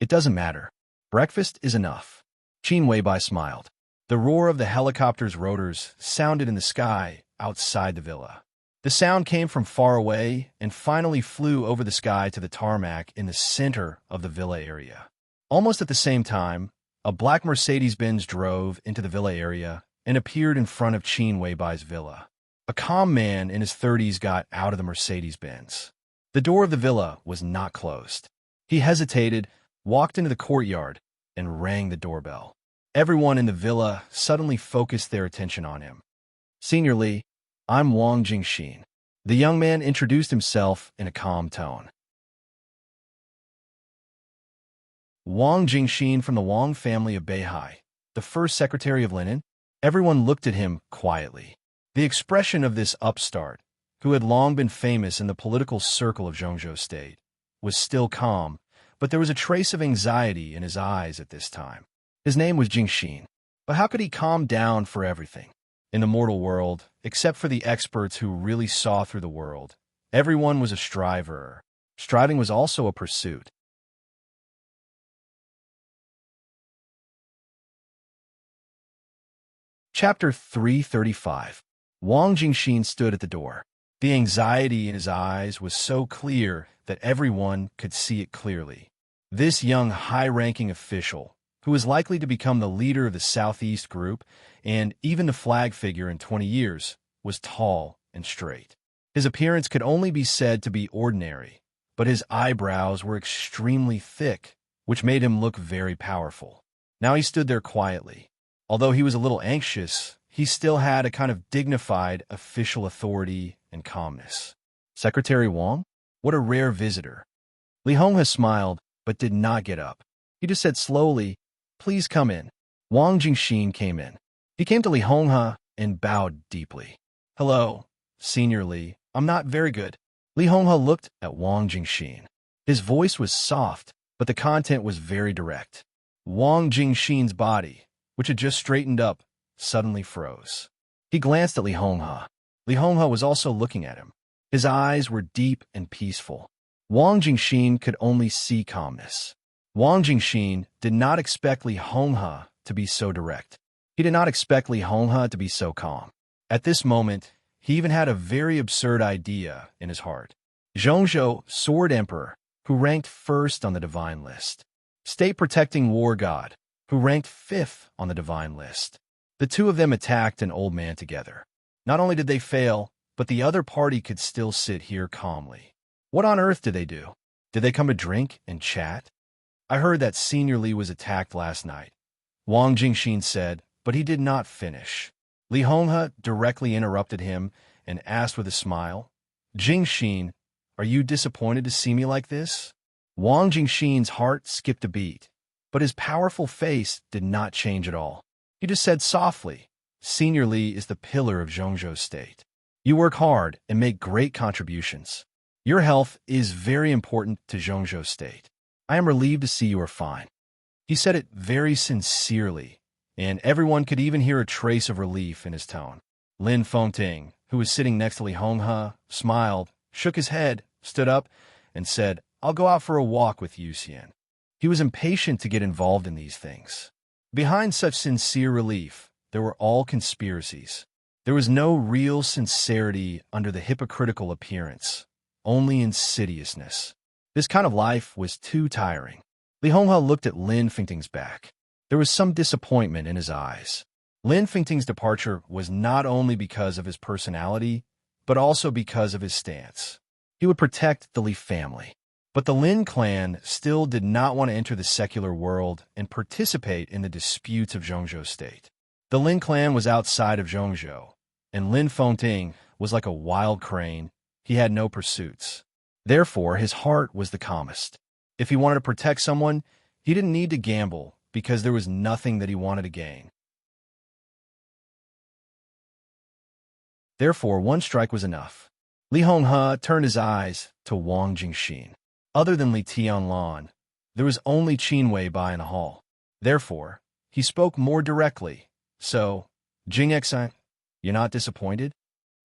It doesn't matter. Breakfast is enough. Qin Weibai smiled. The roar of the helicopter's rotors sounded in the sky outside the villa. The sound came from far away and finally flew over the sky to the tarmac in the center of the villa area. Almost at the same time, a black Mercedes-Benz drove into the villa area and appeared in front of Qin Weibai's villa. A calm man in his 30s got out of the Mercedes-Benz. The door of the villa was not closed. He hesitated, walked into the courtyard, and rang the doorbell. Everyone in the villa suddenly focused their attention on him. "Senior Li, I'm Wang Jingxin." The young man introduced himself in a calm tone. Wang Jingxin from the Wang family of Beihai, the first secretary of Linen. Everyone looked at him quietly. The expression of this upstart, who had long been famous in the political circle of Zhongzhou State, was still calm, but there was a trace of anxiety in his eyes at this time. His name was Jingxin, but how could he calm down for everything? In the mortal world, except for the experts who really saw through the world, everyone was a striver. Striving was also a pursuit. Chapter 335. Wang Jingxin stood at the door. The anxiety in his eyes was so clear that everyone could see it clearly. This young, high-ranking official, who was likely to become the leader of the Southeast Group and even the flag figure in 20 years, was tall and straight. His appearance could only be said to be ordinary, but his eyebrows were extremely thick, which made him look very powerful. Now he stood there quietly. Although he was a little anxious, he still had a kind of dignified official authority and calmness. "Secretary Wang? What a rare visitor." Li Honghe smiled, but did not get up. He just said slowly, "Please come in." Wang Jingxin came in. He came to Li Honghe and bowed deeply. "Hello, Senior Li. I'm not very good." Li Honghe looked at Wang Jingxin. His voice was soft, but the content was very direct. Wang Jingxin's body, which had just straightened up, suddenly froze. He glanced at Li Honghe. Li Honghe was also looking at him. His eyes were deep and peaceful. Wang Jingxin could only see calmness. Wang Jingxin did not expect Li Honghe to be so direct. He did not expect Li Honghe to be so calm. At this moment, he even had a very absurd idea in his heart. Zhongzhou Sword Emperor, who ranked first on the divine list. State Protecting War God, who ranked 5th on the divine list. The two of them attacked an old man together. Not only did they fail, but the other party could still sit here calmly. What on earth did they do? Did they come to drink and chat? "I heard that Senior Li was attacked last night," Wang Jingxin said, but he did not finish. Li Honghe directly interrupted him and asked with a smile, "Jingxin, are you disappointed to see me like this?" Wang Jingxin's heart skipped a beat, but his powerful face did not change at all. He just said softly, "Senior Li is the pillar of Zhongzhou State. You work hard and make great contributions. Your health is very important to Zhongzhou State. I am relieved to see you are fine." He said it very sincerely, and everyone could even hear a trace of relief in his tone. Lin Fengting, who was sitting next to Li Honghe, smiled, shook his head, stood up, and said, "I'll go out for a walk with Yu Xian." He was impatient to get involved in these things. Behind such sincere relief, there were all conspiracies. There was no real sincerity under the hypocritical appearance, only insidiousness. This kind of life was too tiring. Li Honghe looked at Lin Fengting's back. There was some disappointment in his eyes. Lin Fengting's departure was not only because of his personality, but also because of his stance. He would protect the Li family. But the Lin clan still did not want to enter the secular world and participate in the disputes of Zhongzhou state. The Lin clan was outside of Zhongzhou, and Lin Fengting was like a wild crane. He had no pursuits. Therefore, his heart was the calmest. If he wanted to protect someone, he didn't need to gamble because there was nothing that he wanted to gain. Therefore, one strike was enough. Li Honghe turned his eyes to Wang Jingxin. Other than Li Tianlan, there was only Qin Weibai in the hall. Therefore, he spoke more directly. So, Jingexan, you're not disappointed?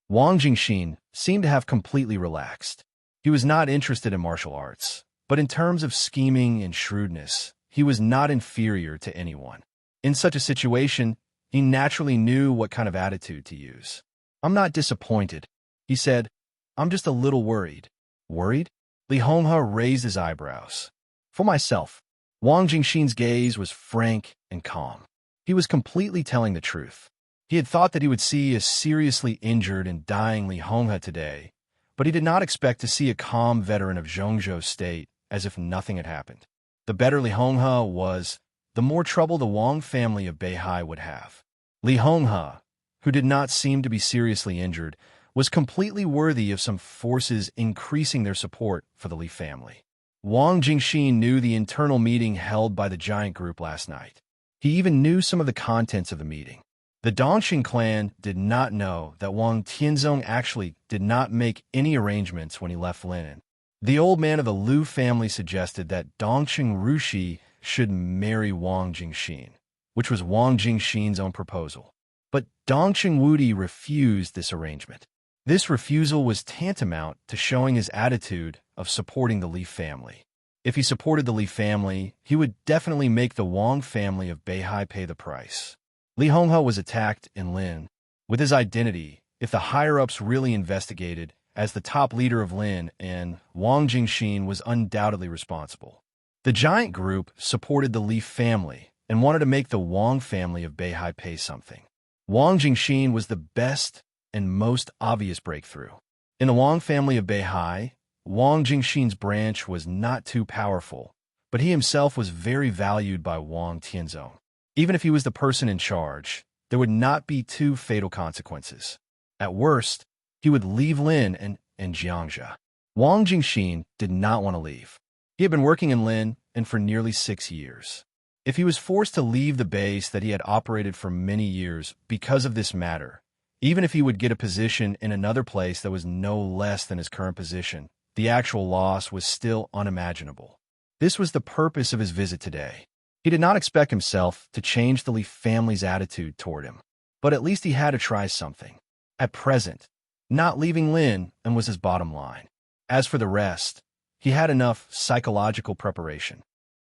Wang Jingxin seemed to have completely relaxed. He was not interested in martial arts, but in terms of scheming and shrewdness, he was not inferior to anyone. In such a situation, he naturally knew what kind of attitude to use. I'm not disappointed, he said. I'm just a little worried. Worried? Li Honghe raised his eyebrows. For myself, Wang Jingxin's gaze was frank and calm. He was completely telling the truth. He had thought that he would see a seriously injured and dying Li Honghe today, but he did not expect to see a calm veteran of Zhongzhou state as if nothing had happened. The better Li Honghe was, the more trouble the Wang family of Beihai would have. Li Honghe, who did not seem to be seriously injured, was completely worthy of some forces increasing their support for the Li family. Wang Jingxin knew the internal meeting held by the giant group last night. He even knew some of the contents of the meeting. The Dongqing clan did not know that Wang Tianzong actually did not make any arrangements when he left Lin. The old man of the Liu family suggested that Dongqing Rushi should marry Wang Jingxin, which was Wang Jingxin's own proposal. But Dongqing Wudi refused this arrangement. This refusal was tantamount to showing his attitude of supporting the Li family. If he supported the Li family, he would definitely make the Wang family of Beihai pay the price. Li Honghe was attacked in Lin. With his identity, if the higher-ups really investigated, as the top leader of Lin, and Wang Jingxin was undoubtedly responsible. The giant group supported the Li family and wanted to make the Wang family of Beihai pay something. Wang Jingxin was the best and most obvious breakthrough. In the Wang family of Beihai, Wang Jingxin's branch was not too powerful, but he himself was very valued by Wang Tianzong. Even if he was the person in charge, there would not be two fatal consequences. At worst, he would leave Lin and Jiangxia. Wang Jingxin did not want to leave. He had been working in Lin and for nearly 6 years. If he was forced to leave the base that he had operated for many years because of this matter, even if he would get a position in another place that was no less than his current position, the actual loss was still unimaginable. This was the purpose of his visit today. He did not expect himself to change the Li family's attitude toward him, but at least he had to try something. At present, not leaving Lin was his bottom line. As for the rest, he had enough psychological preparation.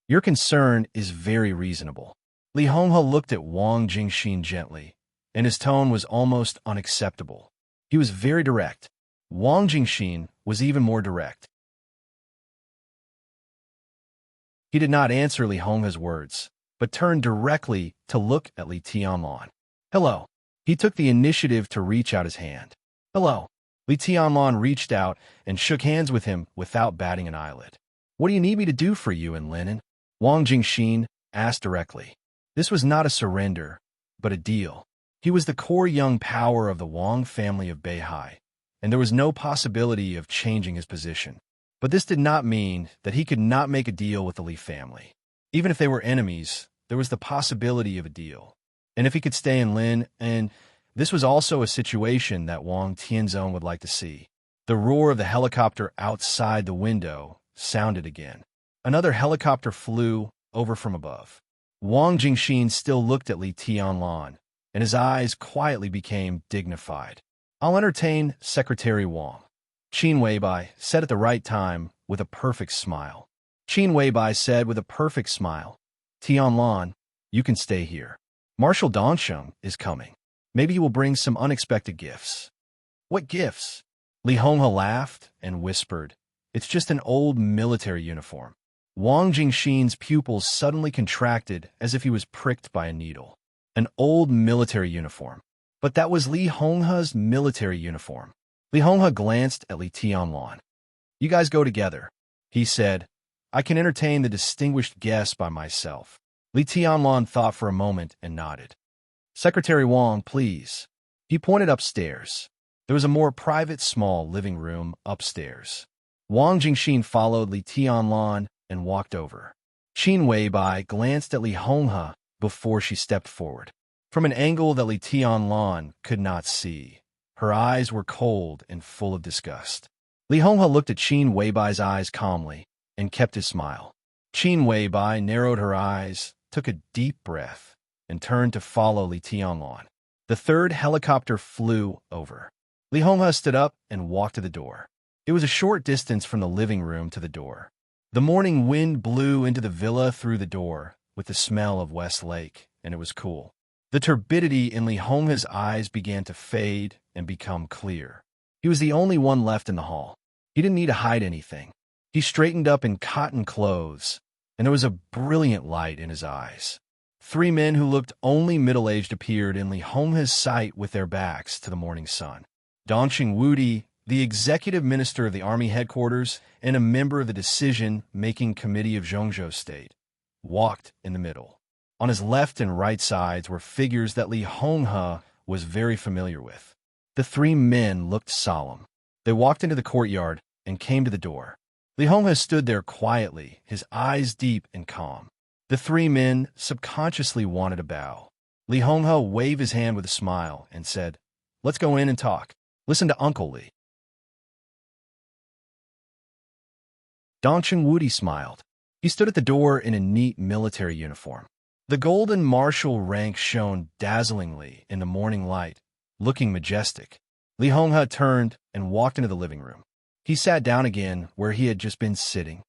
Your concern is very reasonable. Li Honghe looked at Wang Jingxin gently, and his tone was almost unacceptable. He was very direct. Wang Jingxin was even more direct. He did not answer Li Honghe's words, but turned directly to look at Li Tianlan. Hello. He took the initiative to reach out his hand. Hello. Li Tianlan reached out and shook hands with him without batting an eyelid. What do you need me to do for you in Linen? Wang Jingxin asked directly. This was not a surrender, but a deal. He was the core young power of the Wang family of Beihai, and there was no possibility of changing his position. But this did not mean that he could not make a deal with the Li family. Even if they were enemies, there was the possibility of a deal. And if he could stay in Lin, and this was also a situation that Wang Tianzong would like to see. The roar of the helicopter outside the window sounded again. Another helicopter flew over from above. Wang Jingxin still looked at Li Tianlan, and his eyes quietly became dignified. I'll entertain Secretary Wang. Qin Weibai said at the right time with a perfect smile. Qin Weibai said with a perfect smile, Tianlan, you can stay here. Marshal Dongsheng is coming. Maybe he will bring some unexpected gifts. What gifts? Li Honghe laughed and whispered, it's just an old military uniform. Wang Jingxin's pupils suddenly contracted as if he was pricked by a needle. An old military uniform. But that was Li Honghe's military uniform. Li Honghe glanced at Li Tianlan. "You guys go together," he said. "I can entertain the distinguished guests by myself." Li Tianlan thought for a moment and nodded. "Secretary Wang, please." He pointed upstairs. There was a more private, small living room upstairs. Wang Jingxin followed Li Tianlan and walked over. Qin Weibai glanced at Li Honghe before she stepped forward. From an angle that Li Tianlan could not see, her eyes were cold and full of disgust. Li Honghe looked at Qin Weibai's eyes calmly and kept his smile. Qin Weibai narrowed her eyes, took a deep breath, and turned to follow Li Tianlan. The third helicopter flew over. Li Honghe stood up and walked to the door. It was a short distance from the living room to the door. The morning wind blew into the villa through the door with the smell of West Lake, and it was cool. The turbidity in Li Honghe's eyes began to fade and become clear. He was the only one left in the hall. He didn't need to hide anything. He straightened up in cotton clothes, and there was a brilliant light in his eyes. Three men who looked only middle-aged appeared in Li Honghe's sight with their backs to the morning sun. Dongqing Wudi, the executive minister of the army headquarters and a member of the decision-making committee of Zhongzhou State, walked in the middle. On his left and right sides were figures that Li Honghe was very familiar with. The three men looked solemn. They walked into the courtyard and came to the door. Li Honghe stood there quietly, his eyes deep and calm. The three men subconsciously wanted to bow. Li Honghe waved his hand with a smile and said, "Let's go in and talk. Listen to Uncle Li." Dongqing Wudi smiled. He stood at the door in a neat military uniform. The golden marshal rank shone dazzlingly in the morning light, looking majestic. Li Honghe turned and walked into the living room. He sat down again where he had just been sitting.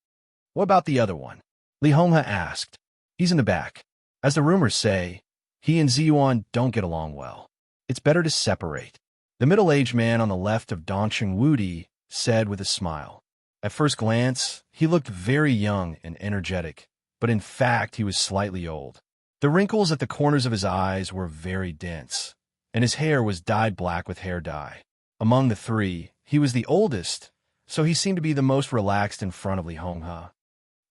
"What about the other one?" Li Honghe asked. "He's in the back. As the rumors say, he and Ziyuan don't get along well. It's better to separate." The middle-aged man on the left of Dongqing Wudi said with a smile. At first glance, he looked very young and energetic, but in fact he was slightly old. The wrinkles at the corners of his eyes were very dense, and his hair was dyed black with hair dye. Among the three, he was the oldest, so he seemed to be the most relaxed in front of Li Honghe.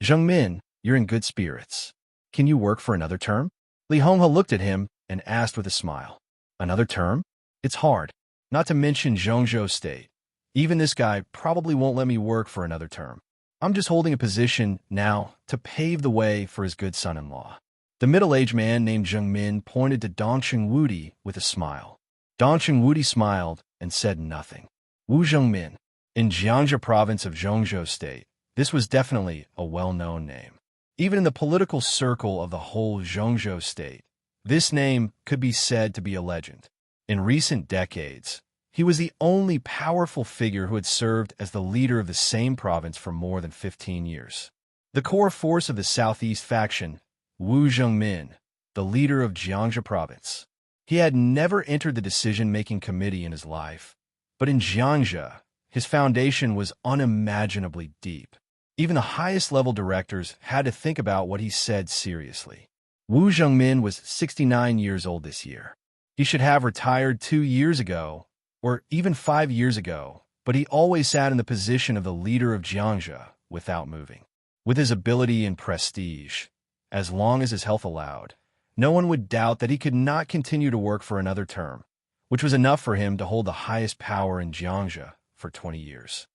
"Zheng Min, you're in good spirits. Can you work for another term?" Li Honghe looked at him and asked with a smile. "Another term? It's hard. Not to mention Zhongzhou State. Even this guy probably won't let me work for another term. I'm just holding a position now to pave the way for his good son-in-law." The middle-aged man named Zheng Min pointed to Dongqing Wudi with a smile. Dongqing Wudi smiled and said nothing. Wu Zhengmin. In Jiangxia province of Zhongzhou State, this was definitely a well-known name. Even in the political circle of the whole Zhongzhou State, this name could be said to be a legend. In recent decades, he was the only powerful figure who had served as the leader of the same province for more than 15 years. The core force of the Southeast faction, Wu Zhengmin, the leader of Jiangxia province. He had never entered the decision-making committee in his life, but in Jiangxia, his foundation was unimaginably deep. Even the highest-level directors had to think about what he said seriously. Wu Zhengmin was 69 years old this year. He should have retired 2 years ago, or even 5 years ago, but he always sat in the position of the leader of Jiangxia without moving. With his ability and prestige, as long as his health allowed, no one would doubt that he could not continue to work for another term, which was enough for him to hold the highest power in Jiangxia for 20 years.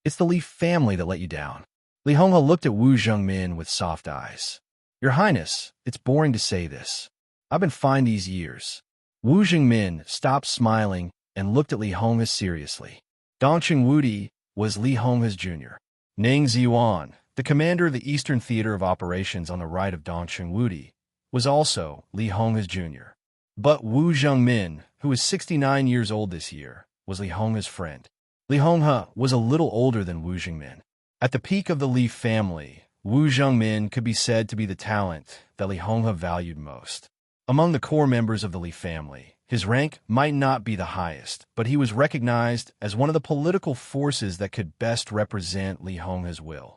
"It's the Li family that let you down." Li Honghe looked at Wu Zhengmin with soft eyes. "Your Highness, it's boring to say this. I've been fine these years." Wu Zhengmin stopped smiling and looked at Li Honghe seriously. Dongqing Wudi was Li Honghe's junior. Ning Ziyuan, the commander of the Eastern Theater of Operations on the right of Dongqing Wudi, was also Li Honghe's junior. But Wu Zhengmin, who was 69 years old this year, was Li Honghe's friend. Li Honghe was a little older than Wu Zhengmin. At the peak of the Li family, Wu Zhengmin could be said to be the talent that Li Honghe valued most. Among the core members of the Li family, his rank might not be the highest, but he was recognized as one of the political forces that could best represent Li Honghe's will.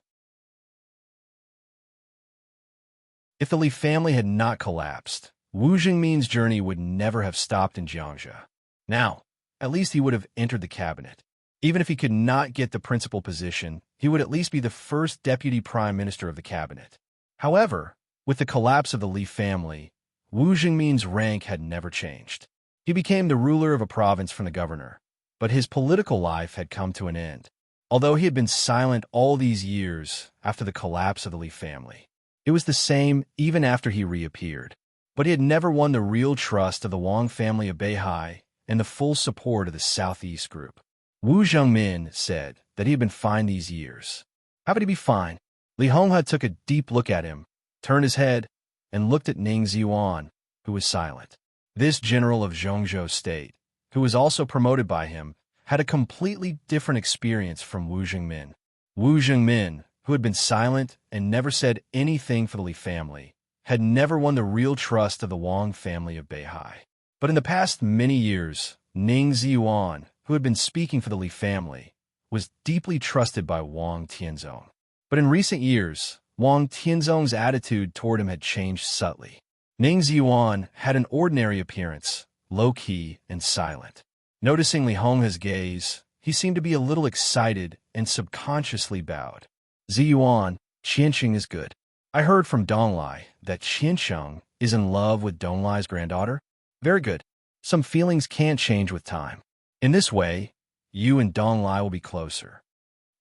If the Li family had not collapsed, Wu Jingmin's journey would never have stopped in Jiangxia. Now, at least he would have entered the cabinet. Even if he could not get the principal position, he would at least be the first deputy prime minister of the cabinet. However, with the collapse of the Li family, Wu Jingmin's rank had never changed. He became the ruler of a province from the governor, but his political life had come to an end. Although he had been silent all these years after the collapse of the Li family, it was the same even after he reappeared. But he had never won the real trust of the Wang family of Beihai and the full support of the Southeast group. Wu Zhengmin said that he had been fine these years. How could he be fine? Li Honghe took a deep look at him, turned his head, and looked at Ning Ziyuan, who was silent. This general of Zhongzhou State, who was also promoted by him, had a completely different experience from Wu Jingmin. Wu Jingmin, who had been silent and never said anything for the Li family, had never won the real trust of the Wang family of Beihai. But in the past many years, Ning Ziyuan, who had been speaking for the Li family, was deeply trusted by Wang Tianzong. But in recent years, Wang Tianzong's attitude toward him had changed subtly. Ning Ziyuan had an ordinary appearance, low-key and silent. Noticing Li Honghe's gaze, he seemed to be a little excited and subconsciously bowed. Ziyuan, Qiansheng is good. I heard from Donglai that Qiansheng is in love with Donglai's granddaughter. Very good. Some feelings can't change with time. In this way, you and Donglai will be closer.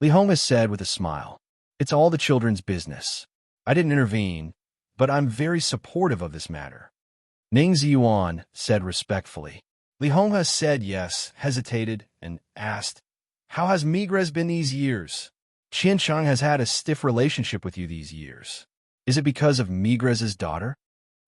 Li Honghe said with a smile. It's all the children's business. I didn't intervene, but I'm very supportive of this matter. Ning Ziyuan said respectfully. Li Honghe said yes, hesitated, and asked, how has Migres been these years? Qiansheng has had a stiff relationship with you these years. Is it because of Migres's daughter?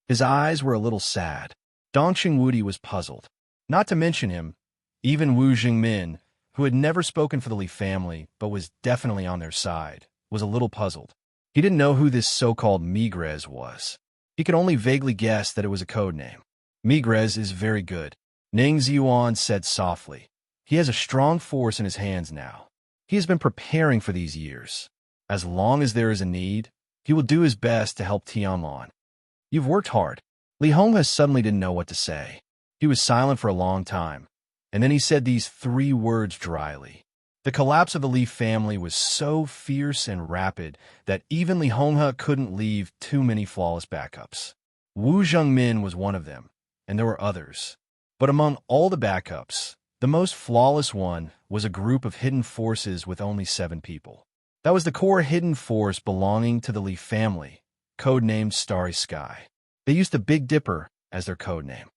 His eyes were a little sad. Dongqing Wudi was puzzled. Not to mention him, even Wu Jingmin, who had never spoken for the Li family but was definitely on their side, was a little puzzled. He didn't know who this so-called Migres was. He could only vaguely guess that it was a code name. Migres is very good, Ning Ziyuan said softly. He has a strong force in his hands now. He has been preparing for these years. As long as there is a need, he will do his best to help Tianlan. You've worked hard. Li Honghe suddenly didn't know what to say. He was silent for a long time, and then he said these 3 words dryly. The collapse of the Li family was so fierce and rapid that even Li Honghe couldn't leave too many flawless backups. Wu Zhengmin was one of them, and there were others. But among all the backups, the most flawless one was a group of hidden forces with only 7 people. That was the core hidden force belonging to the Li family, codenamed Starry Sky. They used the Big Dipper as their codename.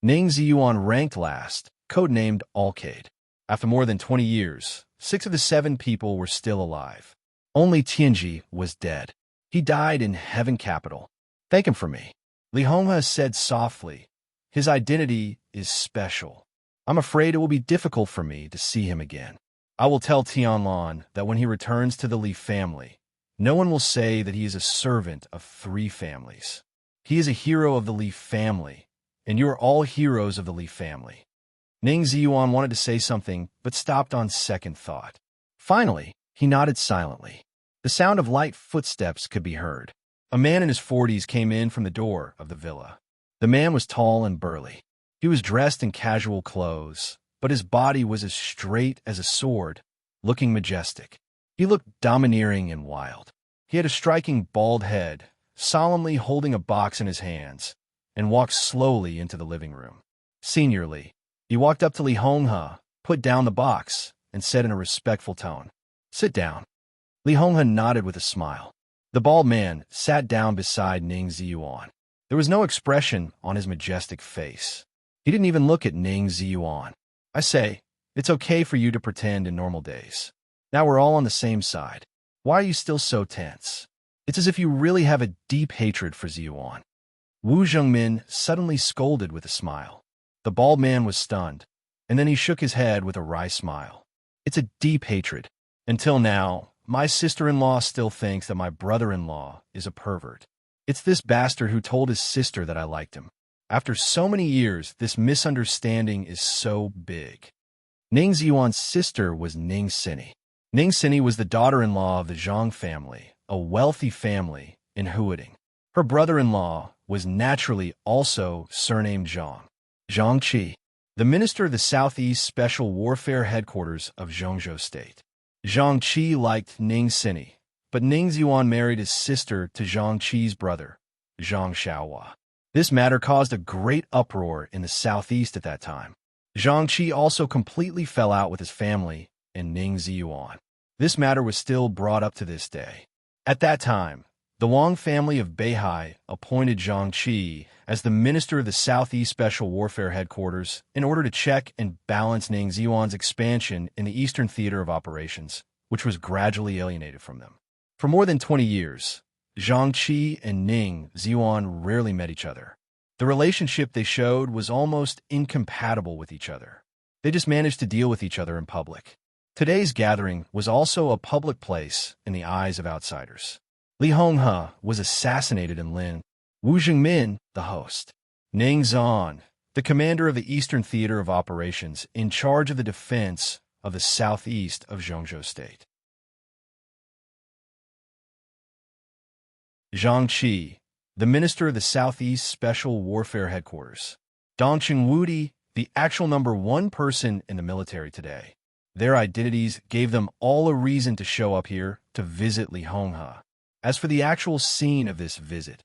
Ning Ziyuan ranked last, codenamed Alcade. After more than 20 years, 6 of the 7 people were still alive. Only Tianji was dead. He died in Heaven Capital. Thank him for me. Li Honghe said softly. His identity is special. I'm afraid it will be difficult for me to see him again. I will tell Tianlan that when he returns to the Li family, no one will say that he is a servant of 3 families. He is a hero of the Li family, and you are all heroes of the Li family. Ning Ziyuan wanted to say something, but stopped on second thought. Finally, he nodded silently. The sound of light footsteps could be heard. A man in his 40s came in from the door of the villa. The man was tall and burly. He was dressed in casual clothes, but his body was as straight as a sword, looking majestic. He looked domineering and wild. He had a striking bald head, solemnly holding a box in his hands, and walked slowly into the living room. Seniorly, he walked up to Li Honghe, put down the box, and said in a respectful tone, "Sit down." Li Honghe nodded with a smile. The bald man sat down beside Ning Ziyuan. There was no expression on his majestic face. He didn't even look at Ning Ziyuan. I say, it's okay for you to pretend in normal days. Now we're all on the same side. Why are you still so tense? It's as if you really have a deep hatred for Ziyuan. Wu Zhengmin suddenly scolded with a smile. The bald man was stunned, and then he shook his head with a wry smile. It's a deep hatred. Until now, my sister-in-law still thinks that my brother-in-law is a pervert. It's this bastard who told his sister that I liked him. After so many years, this misunderstanding is so big. Ning Ziyuan's sister was Ning Sini. Ning Sini was the daughter-in-law of the Zhang family, a wealthy family in Huading. Her brother-in-law was naturally also surnamed Zhang. Zhang Qi, the minister of the Southeast Special Warfare Headquarters of Zhengzhou State. Zhang Qi liked Ning Sini, but Ning Ziyuan married his sister to Zhang Qi's brother, Zhang Xiaohua. This matter caused a great uproar in the southeast at that time. Zhang Qi also completely fell out with his family and Ning Ziyuan. This matter was still brought up to this day. At that time, the Wang family of Beihai appointed Zhang Qi as the minister of the Southeast Special Warfare Headquarters in order to check and balance Ning Ziyuan's expansion in the Eastern Theater of Operations, which was gradually alienated from them. For more than 20 years, Zhang Qi and Ning Ziyuan rarely met each other. The relationship they showed was almost incompatible with each other. They just managed to deal with each other in public. Today's gathering was also a public place in the eyes of outsiders. Li Honghe was assassinated in Lin. Wu Jingmin, the host. Ning Zan, the commander of the Eastern Theater of Operations in charge of the defense of the southeast of Zhengzhou State. Zhang Qi, the minister of the Southeast Special Warfare Headquarters. Dongqing Wudi, the actual #1 person in the military today. Their identities gave them all a reason to show up here to visit Li Honghe. As for the actual scene of this visit,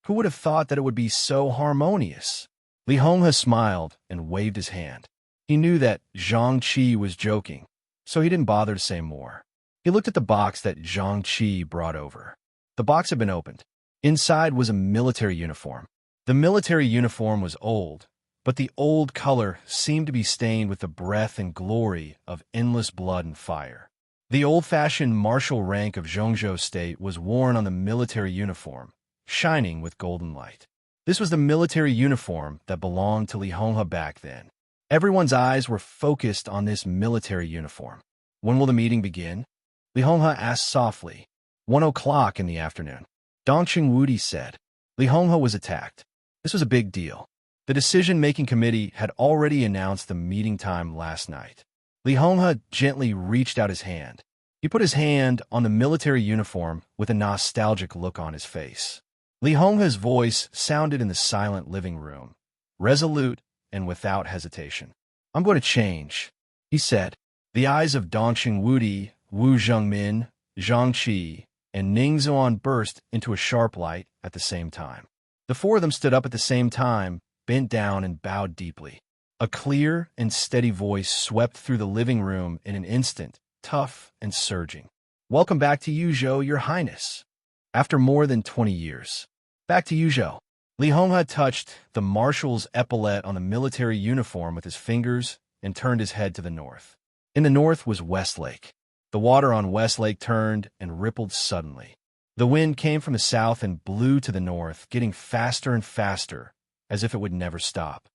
who would have thought that it would be so harmonious? Li Honghe smiled and waved his hand. He knew that Zhang Qi was joking, so he didn't bother to say more. He looked at the box that Zhang Qi brought over. The box had been opened. Inside was a military uniform. The military uniform was old, but the old color seemed to be stained with the breath and glory of endless blood and fire. The old-fashioned martial rank of Zhengzhou State was worn on the military uniform, shining with golden light. This was the military uniform that belonged to Li Honghe back then. Everyone's eyes were focused on this military uniform. When will the meeting begin? Li Honghe asked softly. 1:00 in the afternoon. Dongqing Wudi said. Li Honghe was attacked. This was a big deal. The decision-making committee had already announced the meeting time last night. Li Honghe gently reached out his hand. He put his hand on the military uniform with a nostalgic look on his face. Li Honghe's voice sounded in the silent living room, resolute and without hesitation. "I'm going to change," he said. The eyes of Dongqing Wudi, Wu Zhengmin, Zhang Qi, and Ning Ziyuan burst into a sharp light at the same time. The four of them stood up at the same time, bent down and bowed deeply. A clear and steady voice swept through the living room in an instant, tough and surging. "Welcome back to Yuzhou, Your Highness. After more than 20 years. Back to Yuzhou." Li Honghe touched the marshal's epaulette on the military uniform with his fingers and turned his head to the north. In the north was Westlake. The water on Westlake turned and rippled suddenly. The wind came from the south and blew to the north, getting faster and faster, as if it would never stop.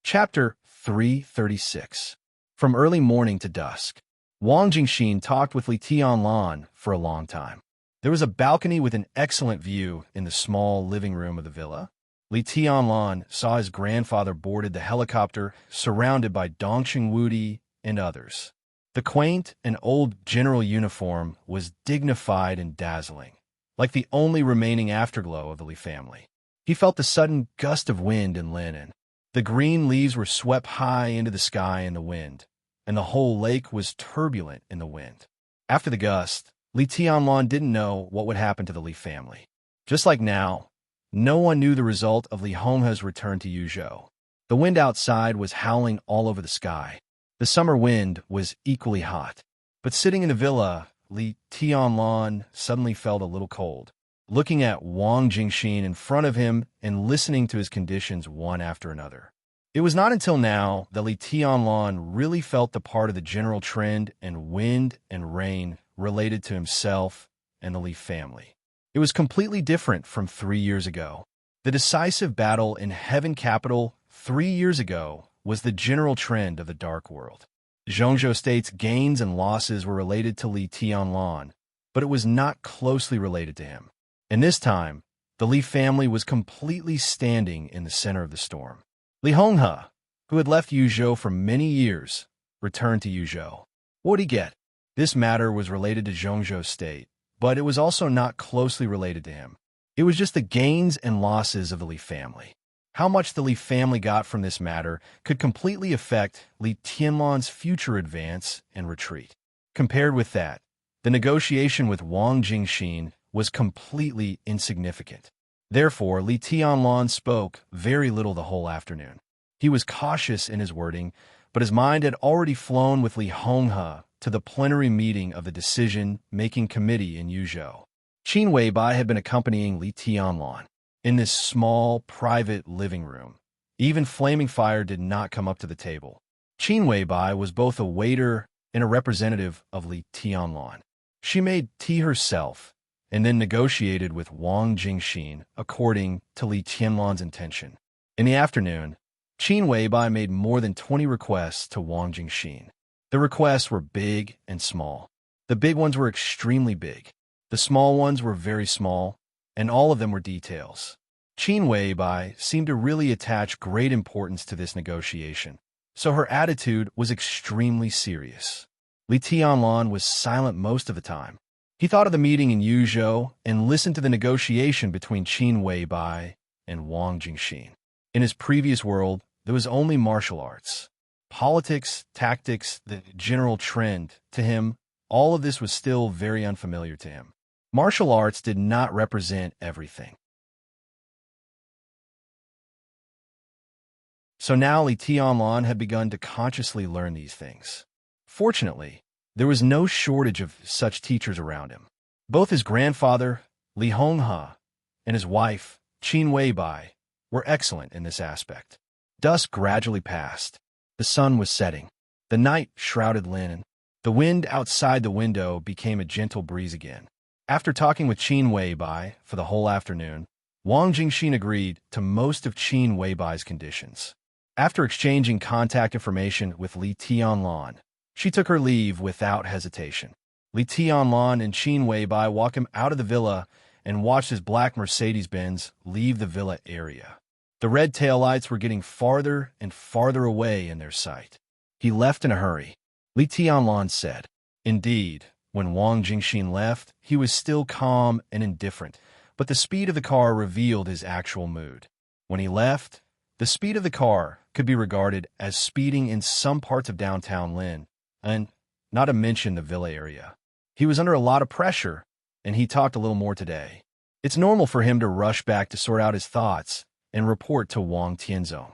Chapter 336. From early morning to dusk. Wang Jingxin talked with Li Tianlan for a long time. There was a balcony with an excellent view in the small living room of the villa. Li Tianlan saw his grandfather boarded the helicopter, surrounded by Dongqing Wudi and others. The quaint and old general uniform was dignified and dazzling, like the only remaining afterglow of the Li family. He felt the sudden gust of wind in linen. The green leaves were swept high into the sky in the wind, and the whole lake was turbulent in the wind. After the gust, Li Tianlan didn't know what would happen to the Li family. Just like now, no one knew the result of Li Honghe's return to Yuzhou. The wind outside was howling all over the sky. The summer wind was equally hot. But sitting in the villa, Li Tianlan suddenly felt a little cold, looking at Wang Jingxin in front of him and listening to his conditions one after another. It was not until now that Li Tianlan really felt the part of the general trend and wind and rain related to himself and the Li family. It was completely different from 3 years ago. The decisive battle in Heaven Capital 3 years ago was the general trend of the Dark World. Zhengzhou State's gains and losses were related to Li Tianlan, but it was not closely related to him. And this time, the Li family was completely standing in the center of the storm. Li Honghe, who had left Yuzhou for many years, returned to Yuzhou. What would he get? This matter was related to Zhongzhou's state, but it was also not closely related to him. It was just the gains and losses of the Li family. How much the Li family got from this matter could completely affect Li Tianlan's future advance and retreat. Compared with that, the negotiation with Wang Jingxin was completely insignificant. Therefore, Li Tianlan spoke very little the whole afternoon. He was cautious in his wording, but his mind had already flown with Li Honghe to the plenary meeting of the decision-making committee in Yuzhou. Qin Weibai had been accompanying Li Tianlan in this small, private living room. Even Flaming Fire did not come up to the table. Qin Weibai was both a waiter and a representative of Li Tianlan. She made tea herself and then negotiated with Wang Jingxin according to Li Tianlan's intention. In the afternoon, Qin Weibai made more than 20 requests to Wang Jingxin. The requests were big and small. The big ones were extremely big. The small ones were very small, and all of them were details. Qin Weibai seemed to really attach great importance to this negotiation, so her attitude was extremely serious. Li Tianlan was silent most of the time. He thought of the meeting in Yuzhou and listened to the negotiation between Qin Weibai and Wang Jingxin. In his previous world, there was only martial arts. Politics, tactics, the general trend, to him, all of this was still very unfamiliar to him. Martial arts did not represent everything. So now Li Tianlan had begun to consciously learn these things. Fortunately, there was no shortage of such teachers around him. Both his grandfather, Li Honghe, and his wife, Qin Weibai, were excellent in this aspect. Dusk gradually passed. The sun was setting. The night shrouded linen. The wind outside the window became a gentle breeze again. After talking with Qin Weibai for the whole afternoon, Wang Jingxin agreed to most of Qin Weibai's conditions. After exchanging contact information with Li Tianlan, she took her leave without hesitation. Li Tianlan and Qin Weibai walked him out of the villa and watched his black Mercedes-Benz leave the villa area. The red taillights were getting farther and farther away in their sight. He left in a hurry. Li Tianlan said. Indeed, when Wang Jingxin left, he was still calm and indifferent, but the speed of the car revealed his actual mood. When he left, the speed of the car could be regarded as speeding in some parts of downtown Lin, and not to mention the villa area. He was under a lot of pressure, and he talked a little more today. It's normal for him to rush back to sort out his thoughts and report to Wang Tianzong.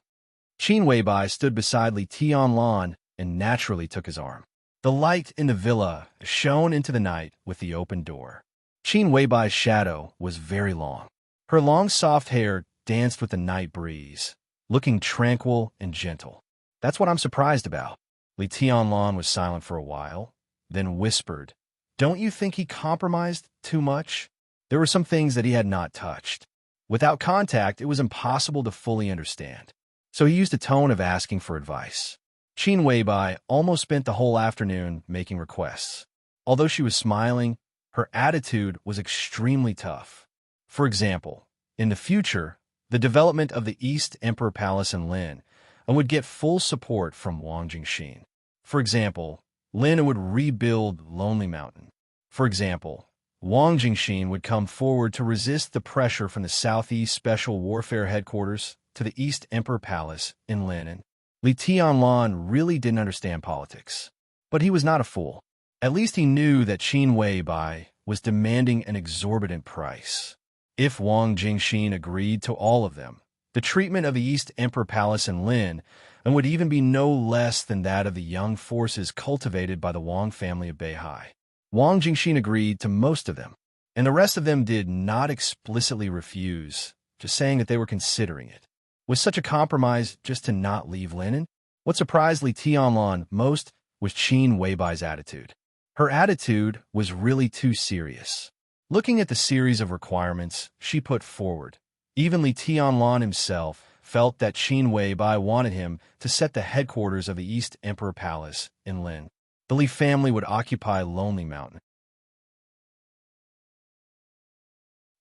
Qin Weibai stood beside Li Tianlan and naturally took his arm. The light in the villa shone into the night with the open door. Qin Weibai's shadow was very long. Her long soft hair danced with the night breeze, looking tranquil and gentle. That's what I'm surprised about. Li Tianlan was silent for a while, then whispered, "Don't you think he compromised too much?" There were some things that he had not touched. Without contact, it was impossible to fully understand. So he used a tone of asking for advice. Qin Weibai almost spent the whole afternoon making requests. Although she was smiling, her attitude was extremely tough. For example, in the future, the development of the East Emperor Palace in Lin would get full support from Wang Jingxin. For example, Lin would rebuild Lonely Mountain. For example, Wang Jingxin would come forward to resist the pressure from the Southeast Special Warfare Headquarters to the East Emperor Palace in Lin. Li Tianlan really didn't understand politics. But he was not a fool. At least he knew that Qin Weibai was demanding an exorbitant price. If Wang Jingxin agreed to all of them, the treatment of the East Emperor Palace in Lin would even be no less than that of the young forces cultivated by the Wang family of Beihai. Wang Jingxin agreed to most of them, and the rest of them did not explicitly refuse, just saying that they were considering it. Was such a compromise just to not leave Lin? What surprised Li Tianlan most was Qin Weibai's attitude. Her attitude was really too serious. Looking at the series of requirements she put forward, even Li Tianlan himself felt that Qin Weibai wanted him to set the headquarters of the East Emperor Palace in Lin. The Li family would occupy Lonely Mountain.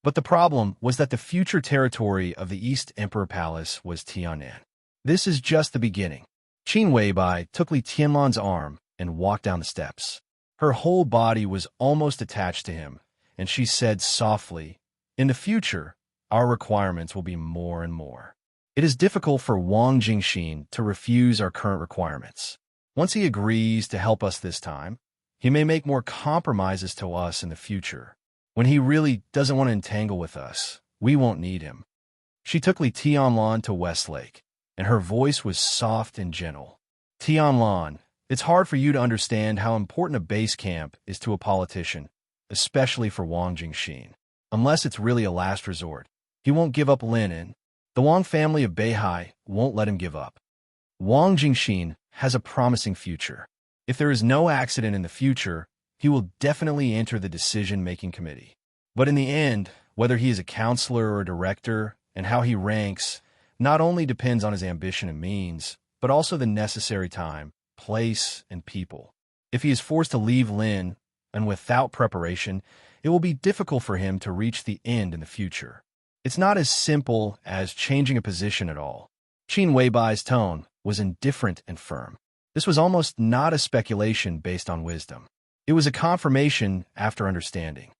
But the problem was that the future territory of the East Emperor Palace was Tianan. This is just the beginning. Qin Weibai took Li Tianlan's arm and walked down the steps. Her whole body was almost attached to him, and she said softly, "In the future, our requirements will be more and more. It is difficult for Wang Jingxin to refuse our current requirements. Once he agrees to help us this time, he may make more compromises to us in the future. When he really doesn't want to entangle with us, we won't need him." She took Li Tianlan to Westlake, and her voice was soft and gentle. "Tianlan, it's hard for you to understand how important a base camp is to a politician, especially for Wang Jingxin. Unless it's really a last resort, he won't give up Lin, and the Wang family of Beihai won't let him give up. Wang Jingxin has a promising future. If there is no accident in the future, he will definitely enter the decision-making committee. But in the end, whether he is a counselor or a director, and how he ranks, not only depends on his ambition and means, but also the necessary time, place, and people. If he is forced to leave Lin, and without preparation, it will be difficult for him to reach the end in the future. It's not as simple as changing a position at all." Qin Weibai's tone was indifferent and firm. This was almost not a speculation based on wisdom. It was a confirmation after understanding.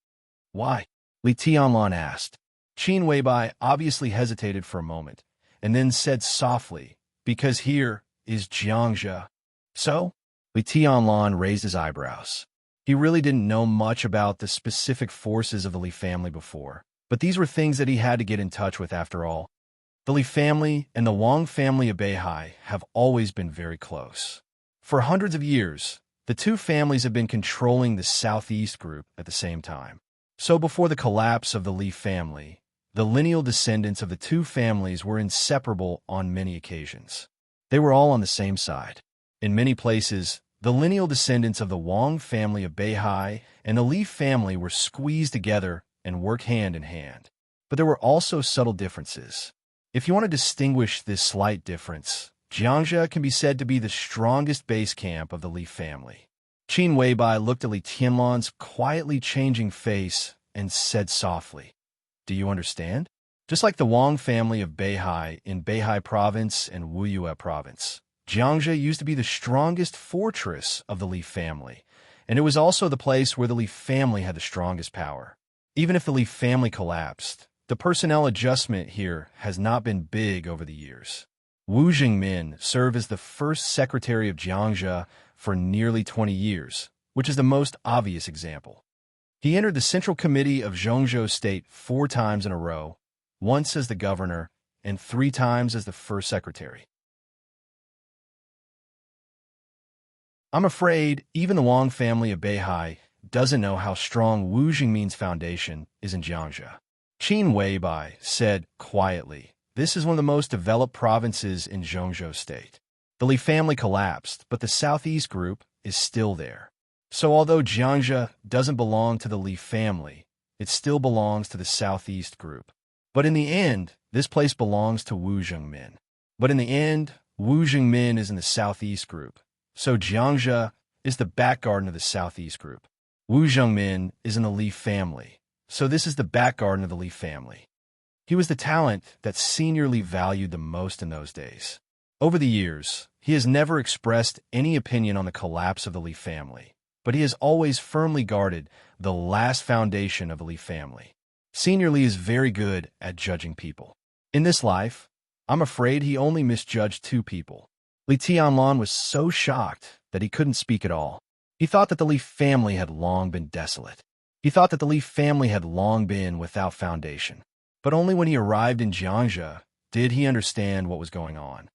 "Why?" Li Tianlan asked. Qin Weibai obviously hesitated for a moment, and then said softly, "Because here is Jiangzhe." "So?" Li Tianlan raised his eyebrows. He really didn't know much about the specific forces of the Li family before, but these were things that he had to get in touch with after all. The Li family and the Wang family of Beihai have always been very close. For hundreds of years, the two families have been controlling the Southeast group at the same time. So before the collapse of the Li family, the lineal descendants of the two families were inseparable on many occasions. They were all on the same side. In many places, the lineal descendants of the Wang family of Beihai and the Li family were squeezed together and worked hand in hand. But there were also subtle differences. If you want to distinguish this slight difference, Jiangzhe can be said to be the strongest base camp of the Li family. Qin Weibai looked at Li Tianlan's quietly changing face and said softly, "Do you understand? Just like the Wang family of Beihai in Beihai province and Wuyue province, Jiangzhe used to be the strongest fortress of the Li family, and it was also the place where the Li family had the strongest power. Even if the Li family collapsed, the personnel adjustment here has not been big over the years. Wu Jingmin served as the first secretary of Jiangzhe for nearly 20 years, which is the most obvious example. He entered the Central Committee of Zhongzhou State 4 times in a row, once as the governor and 3 times as the first secretary. I'm afraid even the Wang family of Beihai doesn't know how strong Wu Jingmin's foundation is in Jiangzhe." Qin Weibai said quietly, "This is one of the most developed provinces in Zhongzhou State. The Li family collapsed, but the Southeast group is still there. So although Jiangzhe doesn't belong to the Li family, it still belongs to the Southeast group. But in the end, this place belongs to Wu Jingmin. But in the end, Wu Jingmin is in the Southeast group. So Jiangzhe is the back garden of the Southeast group. Wu Jingmin is in the Li family. So this is the back garden of the Li family." He was the talent that Senior Li valued the most in those days. Over the years, he has never expressed any opinion on the collapse of the Li family, but he has always firmly guarded the last foundation of the Li family. Senior Li is very good at judging people. In this life, I'm afraid he only misjudged 2 people. Li Tianlan was so shocked that he couldn't speak at all. He thought that the Li family had long been desolate. He thought that the Li family had long been without foundation. But only when he arrived in Jiangzhe did he understand what was going on.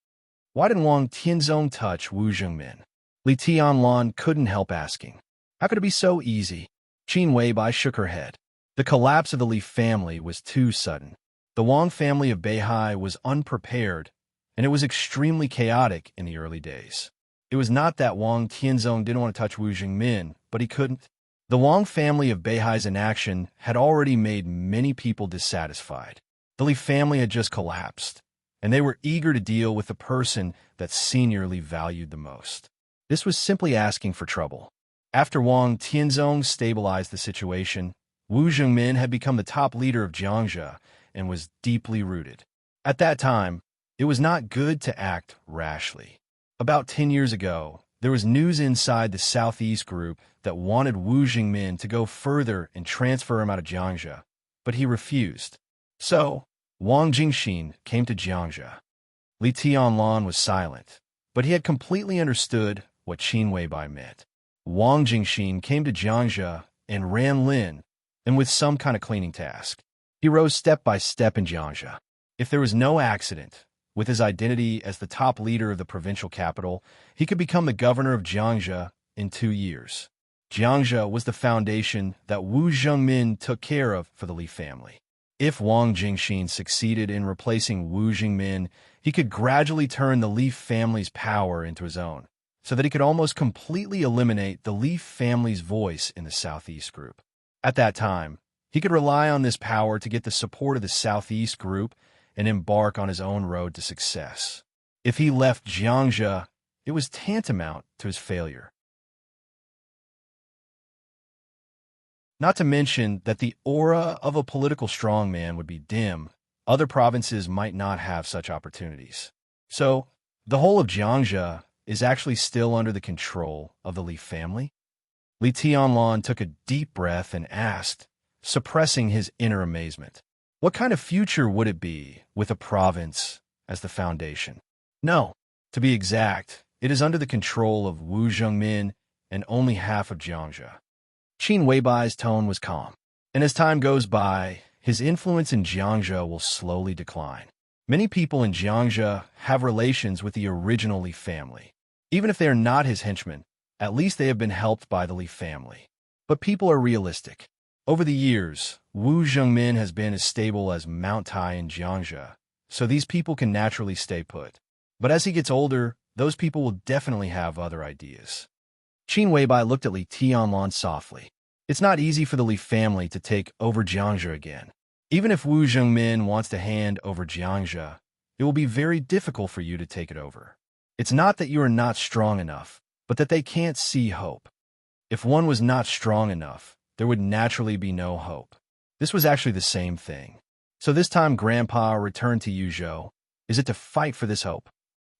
Why did Wang Tianzong touch Wu Jingmin? Li Tianlan couldn't help asking. How could it be so easy? Qin Weibai shook her head. The collapse of the Li family was too sudden. The Wang family of Beihai was unprepared, and it was extremely chaotic in the early days. It was not that Wang Tianzong didn't want to touch Wu Jingmin, but he couldn't. The Wang family of Beihai's inaction had already made many people dissatisfied. The Li family had just collapsed, and they were eager to deal with the person that Senior Li valued the most. This was simply asking for trouble. After Wang Tianzong stabilized the situation, Wu Jingmin had become the top leader of Jiangzhe and was deeply rooted. At that time, it was not good to act rashly. About 10 years ago, there was news inside the Southeast group that wanted Wu Jingmin to go further and transfer him out of Jiangxia, but he refused. So, Wang Jingxin came to Jiangxia. Li Tianlan was silent, but he had completely understood what Qin Weibai meant. Wang Jingxin came to Jiangxia and ran Lin, and with some kind of cleaning task. He rose step by step in Jiangxia. If there was no accident, with his identity as the top leader of the provincial capital, he could become the governor of Jiangxia in 2 years. Jiangxia was the foundation that Wu Zhengmin took care of for the Li family. If Wang Jingxin succeeded in replacing Wu Jingmin, he could gradually turn the Li family's power into his own, so that he could almost completely eliminate the Li family's voice in the Southeast group. At that time, he could rely on this power to get the support of the Southeast group and embark on his own road to success. If he left Jiangxia, it was tantamount to his failure. Not to mention that the aura of a political strongman would be dim. Other provinces might not have such opportunities. So, the whole of Jiangxia is actually still under the control of the Li family? Li Tianlan took a deep breath and asked, suppressing his inner amazement, what kind of future would it be with a province as the foundation? No, to be exact, it is under the control of Wu Zhengmin and only half of Jiangxia. Qin Weibai's tone was calm, and as time goes by, his influence in Jiangxia will slowly decline. Many people in Jiangxia have relations with the original Li family. Even if they are not his henchmen, at least they have been helped by the Li family. But people are realistic. Over the years, Wu Zhengmin has been as stable as Mount Tai in Jiangxia, so these people can naturally stay put. But as he gets older, those people will definitely have other ideas. Qin Weibai looked at Li Tianlan softly. It's not easy for the Li family to take over Jiangxia again. Even if Wu Zhengmin wants to hand over Jiangxia, it will be very difficult for you to take it over. It's not that you are not strong enough, but that they can't see hope. If one was not strong enough, there would naturally be no hope. This was actually the same thing. So this time Grandpa returned to Yuzhou. Is it to fight for this hope?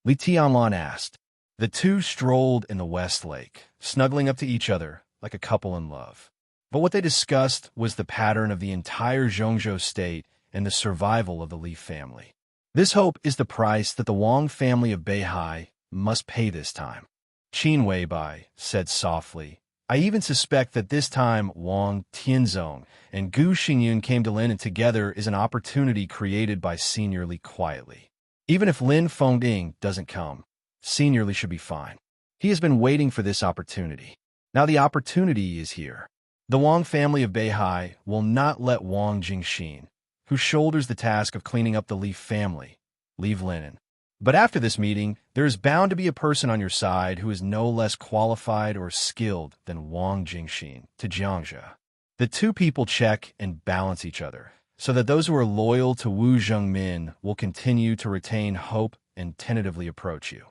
Li Tianlan asked. The two strolled in the West Lake, snuggling up to each other like a couple in love. But what they discussed was the pattern of the entire Zhongzhou state and the survival of the Li family. This hope is the price that the Wang family of Beihai must pay this time. Qin Weibai said softly, I even suspect that this time Wang Tianzong and Gu Xingyun came to Lin, and together is an opportunity created by Senior Li quietly. Even if Lin Fengding doesn't come, Senior Li should be fine. He has been waiting for this opportunity. Now the opportunity is here. The Wang family of Beihai will not let Wang Jingxin, who shoulders the task of cleaning up the Li family, leave Linen. But after this meeting, there is bound to be a person on your side who is no less qualified or skilled than Wang Jingxin to Jiangxia. The two people check and balance each other, so that those who are loyal to Wu Zhengmin will continue to retain hope and tentatively approach you.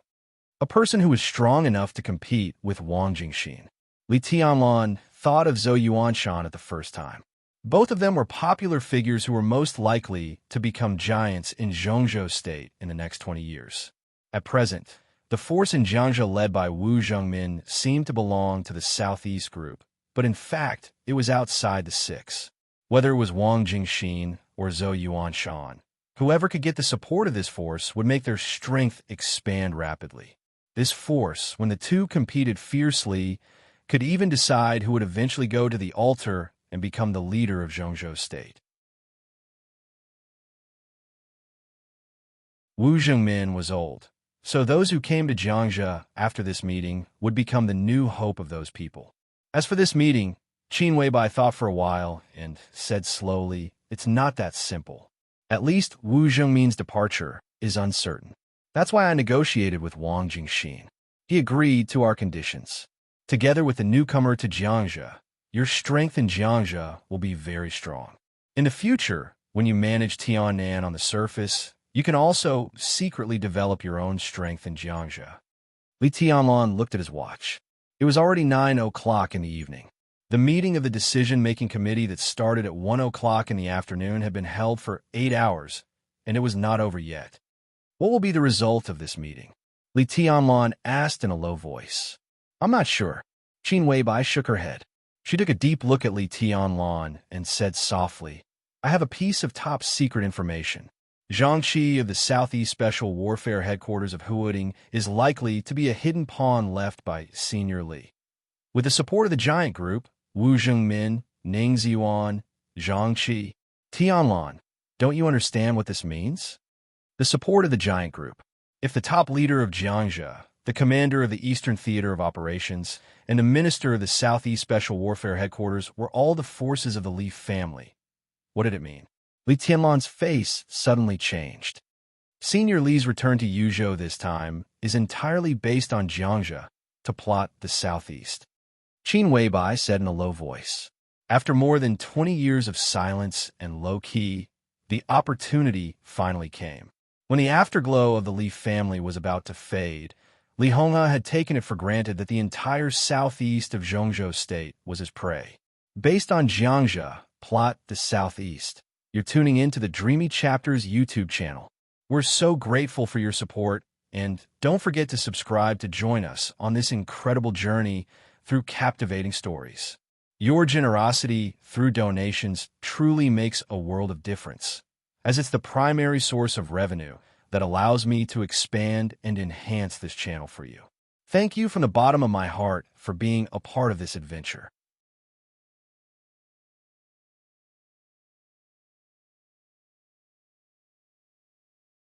A person who is strong enough to compete with Wang Jingxin. Li Tianlan thought of Zhou Yuanshan at the first time. Both of them were popular figures who were most likely to become giants in Zhongzhou state in the next 20 years. At present, the force in Jiangxia led by Wu Zhengmin seemed to belong to the Southeast group, but in fact, it was outside the six. Whether it was Wang Jingxin or Zhou Yuanshan, whoever could get the support of this force would make their strength expand rapidly. This force, when the two competed fiercely, could even decide who would eventually go to the altar and become the leader of Zhongzhou state. Wu Zhengmin was old, so those who came to Jiangxia after this meeting would become the new hope of those people. As for this meeting, Qin Weibai thought for a while and said slowly, it's not that simple. At least Wu Zhengmin's departure is uncertain. That's why I negotiated with Wang Jingxin. He agreed to our conditions. Together with the newcomer to Jiangxia, your strength in Jiangxia will be very strong. In the future, when you manage Tiannan on the surface, you can also secretly develop your own strength in Jiangxia. Li Tianlan looked at his watch. It was already 9 o'clock in the evening. The meeting of the decision-making committee that started at 1 o'clock in the afternoon had been held for 8 hours, and it was not over yet. What will be the result of this meeting? Li Tianlan asked in a low voice. I'm not sure. Qin Weibai shook her head. She took a deep look at Li Tianlan and said softly, I have a piece of top-secret information. Zhang Qi of the Southeast Special Warfare Headquarters of Huading is likely to be a hidden pawn left by Senior Li. With the support of the giant group, Wu Zhengmin, Ning Ziyuan, Zhang Qi, Tianlan, don't you understand what this means? The support of the giant group. If the top leader of Jiangxia, the commander of the Eastern Theater of Operations, and the minister of the Southeast Special Warfare Headquarters were all the forces of the Li family, what did it mean? Li Tianlan's face suddenly changed. Senior Li's return to Yuzhou this time is entirely based on Jiangxia to plot the Southeast. Qin Weibai said in a low voice. After more than 20 years of silence and low-key, the opportunity finally came. When the afterglow of the Li family was about to fade, Li Honghe had taken it for granted that the entire southeast of Zhongzhou State was his prey. Based on Jiangxia, plot the Southeast. You're tuning in to the Dreamy Chapters YouTube channel. We're so grateful for your support, and don't forget to subscribe to join us on this incredible journey through captivating stories. Your generosity through donations truly makes a world of difference, as it's the primary source of revenue that allows me to expand and enhance this channel for you. Thank you from the bottom of my heart for being a part of this adventure.